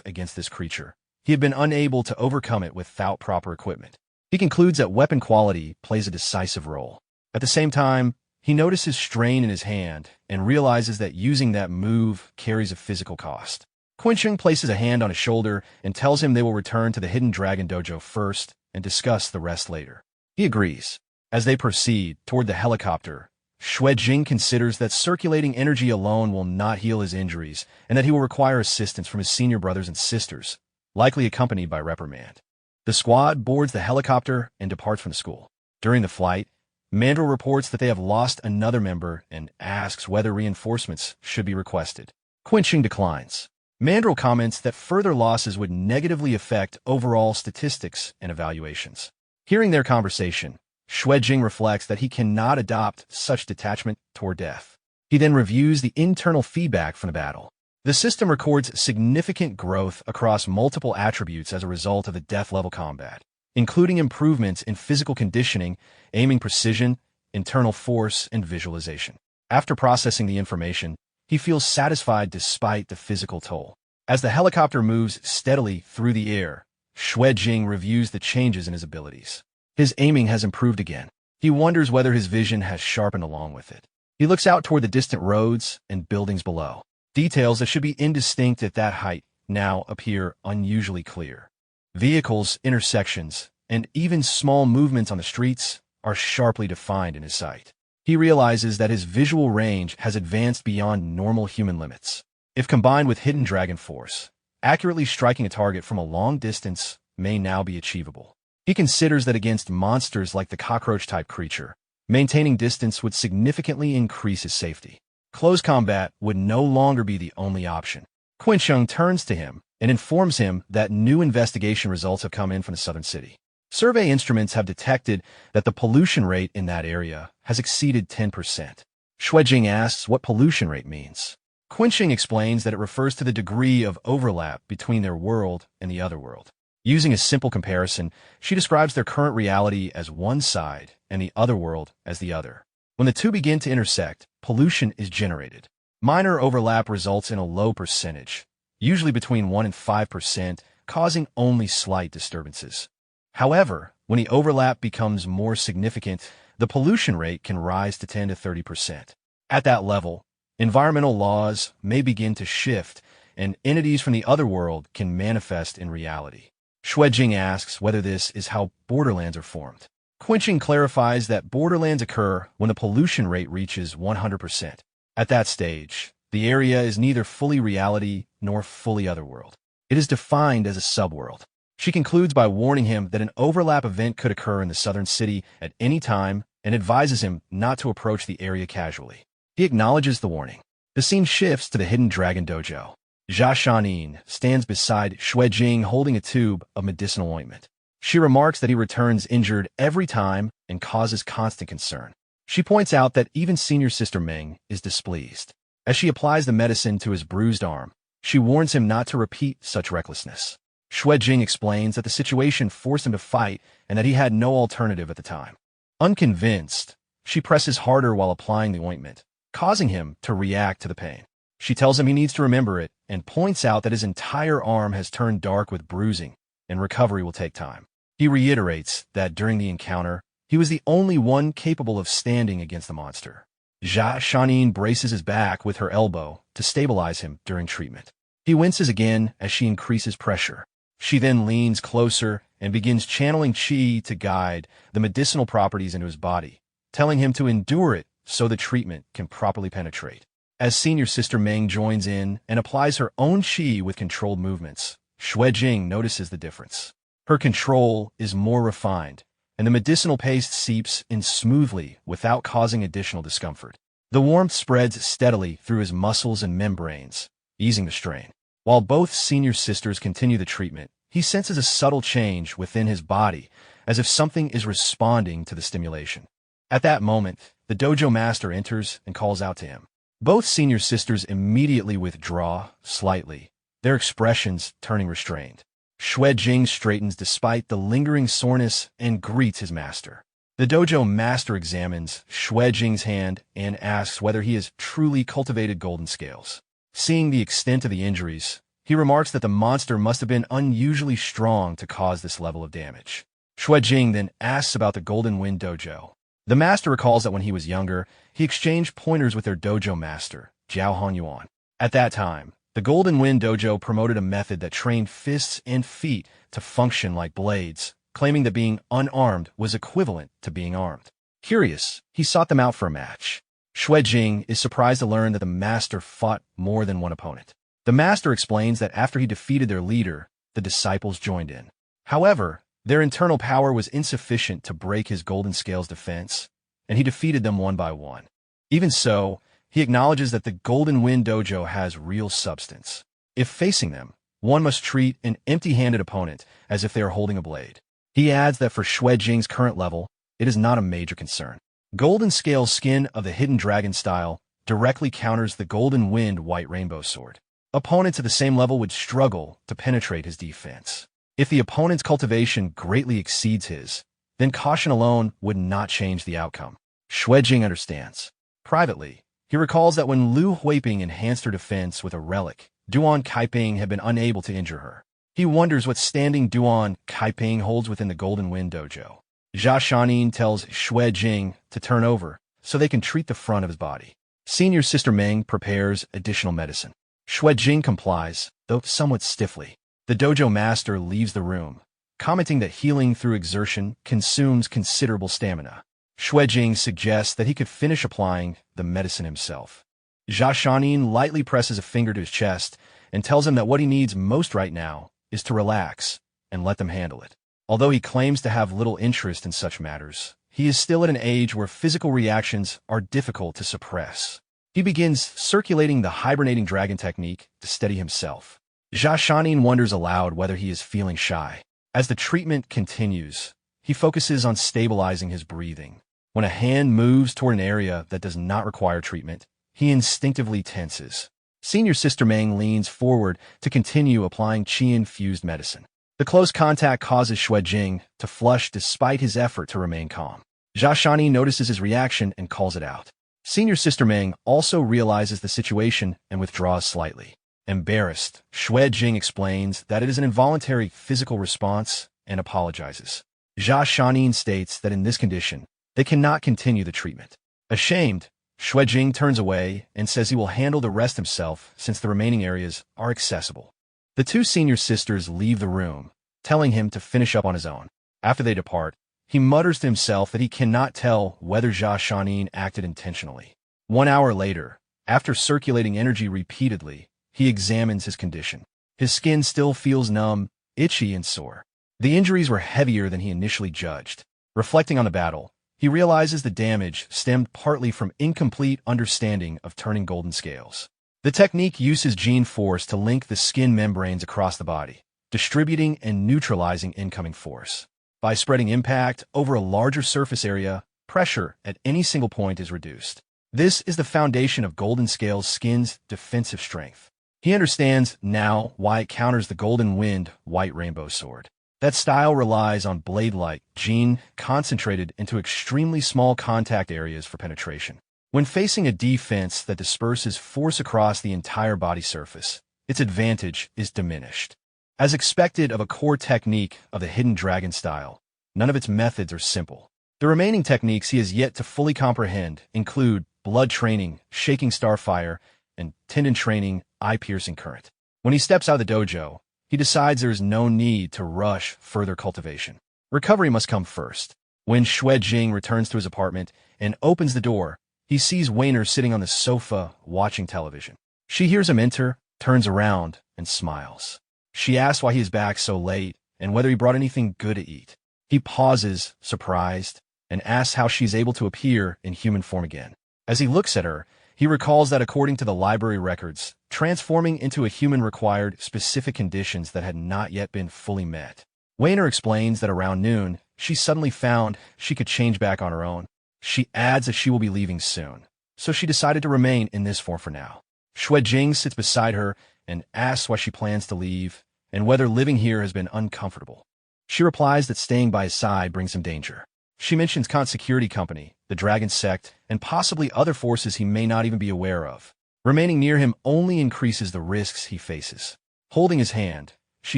against this creature, he had been unable to overcome it without proper equipment. He concludes that weapon quality plays a decisive role. At the same time, he notices strain in his hand and realizes that using that move carries a physical cost. Quincheng places a hand on his shoulder and tells him they will return to the Hidden Dragon Dojo first and discuss the rest later. He agrees. As they proceed toward the helicopter, Xuejing considers that circulating energy alone will not heal his injuries and that he will require assistance from his senior brothers and sisters, likely accompanied by reprimand. The squad boards the helicopter and departs from the school. During the flight, Mandrill reports that they have lost another member and asks whether reinforcements should be requested. Quincheng declines. Mandrill comments that further losses would negatively affect overall statistics and evaluations. Hearing their conversation, Xuejing reflects that he cannot adopt such detachment toward death. He then reviews the internal feedback from the battle. The system records significant growth across multiple attributes as a result of the death-level combat, including improvements in physical conditioning, aiming precision, internal force, and visualization. After processing the information, he feels satisfied despite the physical toll. As the helicopter moves steadily through the air, Xuejing reviews the changes in his abilities. His aiming has improved again. He wonders whether his vision has sharpened along with it. He looks out toward the distant roads and buildings below. Details that should be indistinct at that height now appear unusually clear. Vehicles, intersections, and even small movements on the streets are sharply defined in his sight. He realizes that his visual range has advanced beyond normal human limits. If combined with Hidden Dragon Force, accurately striking a target from a long distance may now be achievable. He considers that against monsters like the cockroach-type creature, maintaining distance would significantly increase his safety. Close combat would no longer be the only option. Quincheng turns to him and informs him that new investigation results have come in from the southern city. Survey instruments have detected that the pollution rate in that area has exceeded 10%. Xuejing asks what pollution rate means. Quincheng explains that it refers to the degree of overlap between their world and the other world. Using a simple comparison, she describes their current reality as one side and the other world as the other. When the two begin to intersect, pollution is generated. Minor overlap results in a low percentage, usually between 1 and 5%, causing only slight disturbances. However, when the overlap becomes more significant, the pollution rate can rise to 10 to 30%. At that level, environmental laws may begin to shift, and entities from the other world can manifest in reality. Xuejing asks whether this is how borderlands are formed. Quincheng clarifies that borderlands occur when the pollution rate reaches 100%. At that stage, the area is neither fully reality nor fully otherworld. It is defined as a subworld. She concludes by warning him that an overlap event could occur in the southern city at any time and advises him not to approach the area casually. He acknowledges the warning. The scene shifts to the Hidden Dragon Dojo. Jia Shanin stands beside Xuejing holding a tube of medicinal ointment. She remarks that he returns injured every time and causes constant concern. She points out that even senior sister Meng is displeased. As she applies the medicine to his bruised arm, she warns him not to repeat such recklessness. Xuejing explains that the situation forced him to fight and that he had no alternative at the time. Unconvinced, she presses harder while applying the ointment, causing him to react to the pain. She tells him he needs to remember it and points out that his entire arm has turned dark with bruising and recovery will take time. He reiterates that during the encounter, he was the only one capable of standing against the monster. Jia Shanin braces his back with her elbow to stabilize him during treatment. He winces again as she increases pressure. She then leans closer and begins channeling qi to guide the medicinal properties into his body, telling him to endure it so the treatment can properly penetrate. As senior sister Meng joins in and applies her own qi with controlled movements, Xuejing notices the difference. Her control is more refined, and the medicinal paste seeps in smoothly without causing additional discomfort. The warmth spreads steadily through his muscles and membranes, easing the strain. While both senior sisters continue the treatment, he senses a subtle change within his body, as if something is responding to the stimulation. At that moment, the dojo master enters and calls out to him. Both senior sisters immediately withdraw, slightly, their expressions turning restrained. Xue Jing straightens despite the lingering soreness and greets his master. The dojo master examines Xue Jing's hand and asks whether he has truly cultivated golden scales. Seeing the extent of the injuries, he remarks that the monster must have been unusually strong to cause this level of damage. Xue Jing then asks about the Golden Wind Dojo. The master recalls that when he was younger, he exchanged pointers with their dojo master, Jiao Hanyuan. At that time, the Golden Wind Dojo promoted a method that trained fists and feet to function like blades, claiming that being unarmed was equivalent to being armed. Curious, he sought them out for a match. Xue Jing is surprised to learn that the master fought more than one opponent. The master explains that after he defeated their leader, the disciples joined in. However, their internal power was insufficient to break his golden scales defense, and he defeated them one by one. Even so, he acknowledges that the Golden Wind Dojo has real substance. If facing them, one must treat an empty-handed opponent as if they are holding a blade. He adds that for Xue Jing's current level, it is not a major concern. Golden Scale's skin of the Hidden Dragon style directly counters the Golden Wind White Rainbow Sword. Opponents at the same level would struggle to penetrate his defense. If the opponent's cultivation greatly exceeds his, then caution alone would not change the outcome. Xue Jing understands. Privately, he recalls that when Lu Huiping enhanced her defense with a relic, Duan Kaiping had been unable to injure her. He wonders what standing Duan Kaiping holds within the Golden Wind Dojo. Jia Shanin tells Xue Jing to turn over so they can treat the front of his body. Senior Sister Meng prepares additional medicine. Xue Jing complies, though somewhat stiffly. The dojo master leaves the room, commenting that healing through exertion consumes considerable stamina. Xue Jing suggests that he could finish applying the medicine himself. Jia Shanin lightly presses a finger to his chest and tells him that what he needs most right now is to relax and let them handle it. Although he claims to have little interest in such matters, he is still at an age where physical reactions are difficult to suppress. He begins circulating the hibernating dragon technique to steady himself. Jia Shanin wonders aloud whether he is feeling shy. As the treatment continues, he focuses on stabilizing his breathing. When a hand moves toward an area that does not require treatment, he instinctively tenses. Senior Sister Meng leans forward to continue applying qi-infused medicine. The close contact causes Xue Jing to flush despite his effort to remain calm. Jia Shanin notices his reaction and calls it out. Senior Sister Meng also realizes the situation and withdraws slightly. Embarrassed, Xue Jing explains that it is an involuntary physical response and apologizes. Jia Shanin states that in this condition, they cannot continue the treatment. Ashamed, Xue Jing turns away and says he will handle the rest himself since the remaining areas are accessible. The two senior sisters leave the room, telling him to finish up on his own. After they depart, he mutters to himself that he cannot tell whether Jia Shanin acted intentionally. 1 hour later, after circulating energy repeatedly, he examines his condition. His skin still feels numb, itchy, and sore. The injuries were heavier than he initially judged. Reflecting on the battle, he realizes the damage stemmed partly from incomplete understanding of turning golden scales. The technique uses gene force to link the skin membranes across the body, distributing and neutralizing incoming force. By spreading impact over a larger surface area, pressure at any single point is reduced. This is the foundation of Golden Scale's skin's defensive strength. He understands now why it counters the Golden Wind White Rainbow Sword. That style relies on blade-like gene concentrated into extremely small contact areas for penetration. When facing a defense that disperses force across the entire body surface, its advantage is diminished. As expected of a core technique of the Hidden Dragon style, none of its methods are simple. The remaining techniques he has yet to fully comprehend include blood training, shaking starfire, and tendon training, eye-piercing current. When he steps out of the dojo, he decides there is no need to rush further cultivation. Recovery must come first. When Xue Jing returns to his apartment and opens the door, he sees Weiner sitting on the sofa watching television. She hears him enter, turns around, and smiles. She asks why he is back so late and whether he brought anything good to eat. He pauses, surprised, and asks how she is able to appear in human form again. As he looks at her, he recalls that according to the library records, transforming into a human required specific conditions that had not yet been fully met. Wainer explains that around noon, she suddenly found she could change back on her own. She adds that she will be leaving soon, so she decided to remain in this form for now. Jing sits beside her and asks why she plans to leave and whether living here has been uncomfortable. She replies that staying by his side brings him danger. She mentions Khan's security company, the Dragon Sect, and possibly other forces he may not even be aware of. Remaining near him only increases the risks he faces. Holding his hand, she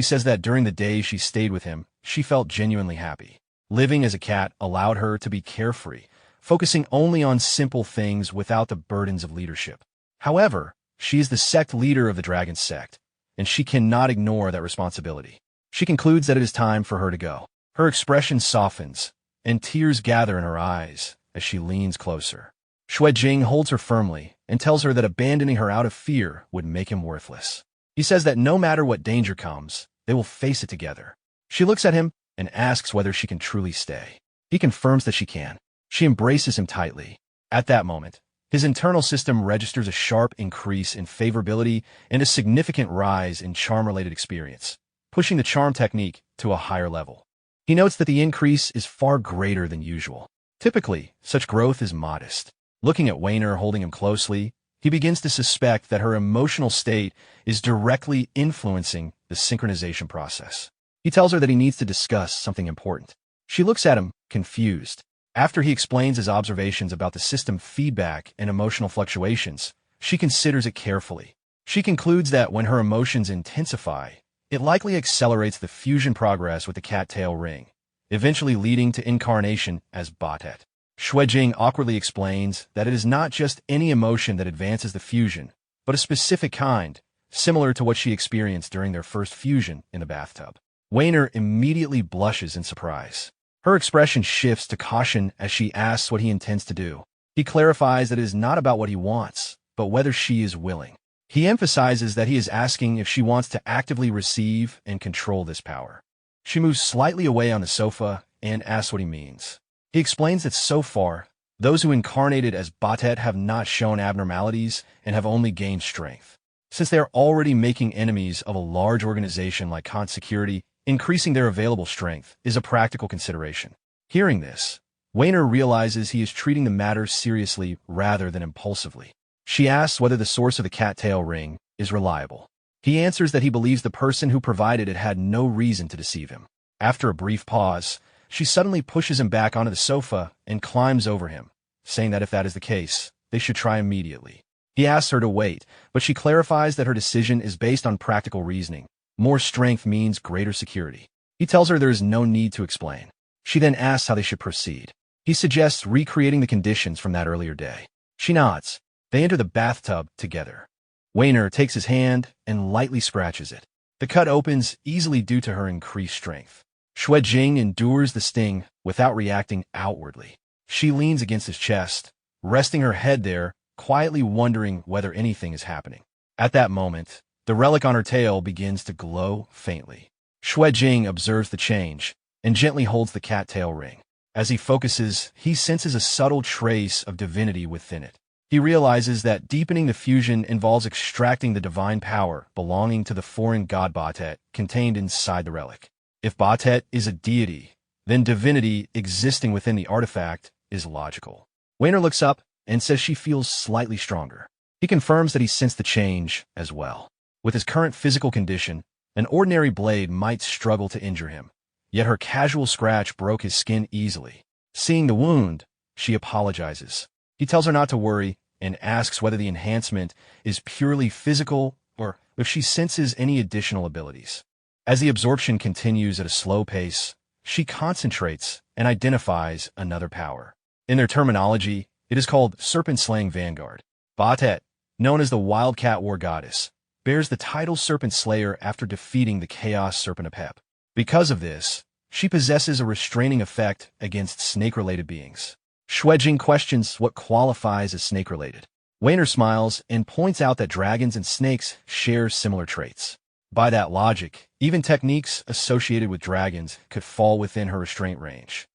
says that during the days she stayed with him, she felt genuinely happy. Living as a cat allowed her to be carefree, focusing only on simple things without the burdens of leadership. However, she is the sect leader of the Dragon Sect, and she cannot ignore that responsibility. She concludes that it is time for her to go. Her expression softens, and tears gather in her eyes as she leans closer. Jing holds her firmly and tells her that abandoning her out of fear would make him worthless. He says that no matter what danger comes, they will face it together. She looks at him and asks whether she can truly stay. He confirms that she can. She embraces him tightly. At that moment, his internal system registers a sharp increase in favorability and a significant rise in charm-related experience, pushing the charm technique to a higher level. He notes that the increase is far greater than usual. Typically, such growth is modest. Looking at Wainer holding him closely, he begins to suspect that her emotional state is directly influencing the synchronization process. He tells her that he needs to discuss something important. She looks at him, confused. After he explains his observations about the system feedback and emotional fluctuations, she considers it carefully. She concludes that when her emotions intensify, it likely accelerates the fusion progress with the cat-tail ring, eventually leading to incarnation as Batet. Jing awkwardly explains that it is not just any emotion that advances the fusion, but a specific kind, similar to what she experienced during their first fusion in the bathtub. Wainer immediately blushes in surprise. Her expression shifts to caution as she asks what he intends to do. He clarifies that it is not about what he wants, but whether she is willing. He emphasizes that he is asking if she wants to actively receive and control this power. She moves slightly away on the sofa and asks what he means. He explains that so far, those who incarnated as Batet have not shown abnormalities and have only gained strength. Since they are already making enemies of a large organization like Khan's security, increasing their available strength is a practical consideration. Hearing this, Wainer realizes he is treating the matter seriously rather than impulsively. She asks whether the source of the cat-tail ring is reliable. He answers that he believes the person who provided it had no reason to deceive him. After a brief pause, she suddenly pushes him back onto the sofa and climbs over him, saying that if that is the case, they should try immediately. He asks her to wait, but she clarifies that her decision is based on practical reasoning. More strength means greater security. He tells her there is no need to explain. She then asks how they should proceed. He suggests recreating the conditions from that earlier day. She nods. They enter the bathtub together. Wainer takes his hand and lightly scratches it. The cut opens easily due to her increased strength. Jing endures the sting without reacting outwardly. She leans against his chest, resting her head there, quietly wondering whether anything is happening. At that moment, the relic on her tail begins to glow faintly. Jing observes the change and gently holds the cat-tail ring. As he focuses, he senses a subtle trace of divinity within it. He realizes that deepening the fusion involves extracting the divine power belonging to the foreign god Batet contained inside the relic. If Batet is a deity, then divinity existing within the artifact is logical. Wainer looks up and says she feels slightly stronger. He confirms that he sensed the change as well. With his current physical condition, an ordinary blade might struggle to injure him, yet her casual scratch broke his skin easily. Seeing the wound, she apologizes. He tells her not to worry and asks whether the enhancement is purely physical or if she senses any additional abilities. As the absorption continues at a slow pace, she concentrates and identifies another power. In their terminology, it is called Serpent-Slaying Vanguard. Batet, known as the Wildcat War Goddess, bears the title Serpent Slayer after defeating the Chaos Serpent Apep. Because of this, she possesses a restraining effect against snake-related beings. Jing questions what qualifies as snake-related. Wainer smiles and points out that dragons and snakes share similar traits. By that logic, even techniques associated with dragons could fall within her restraint range.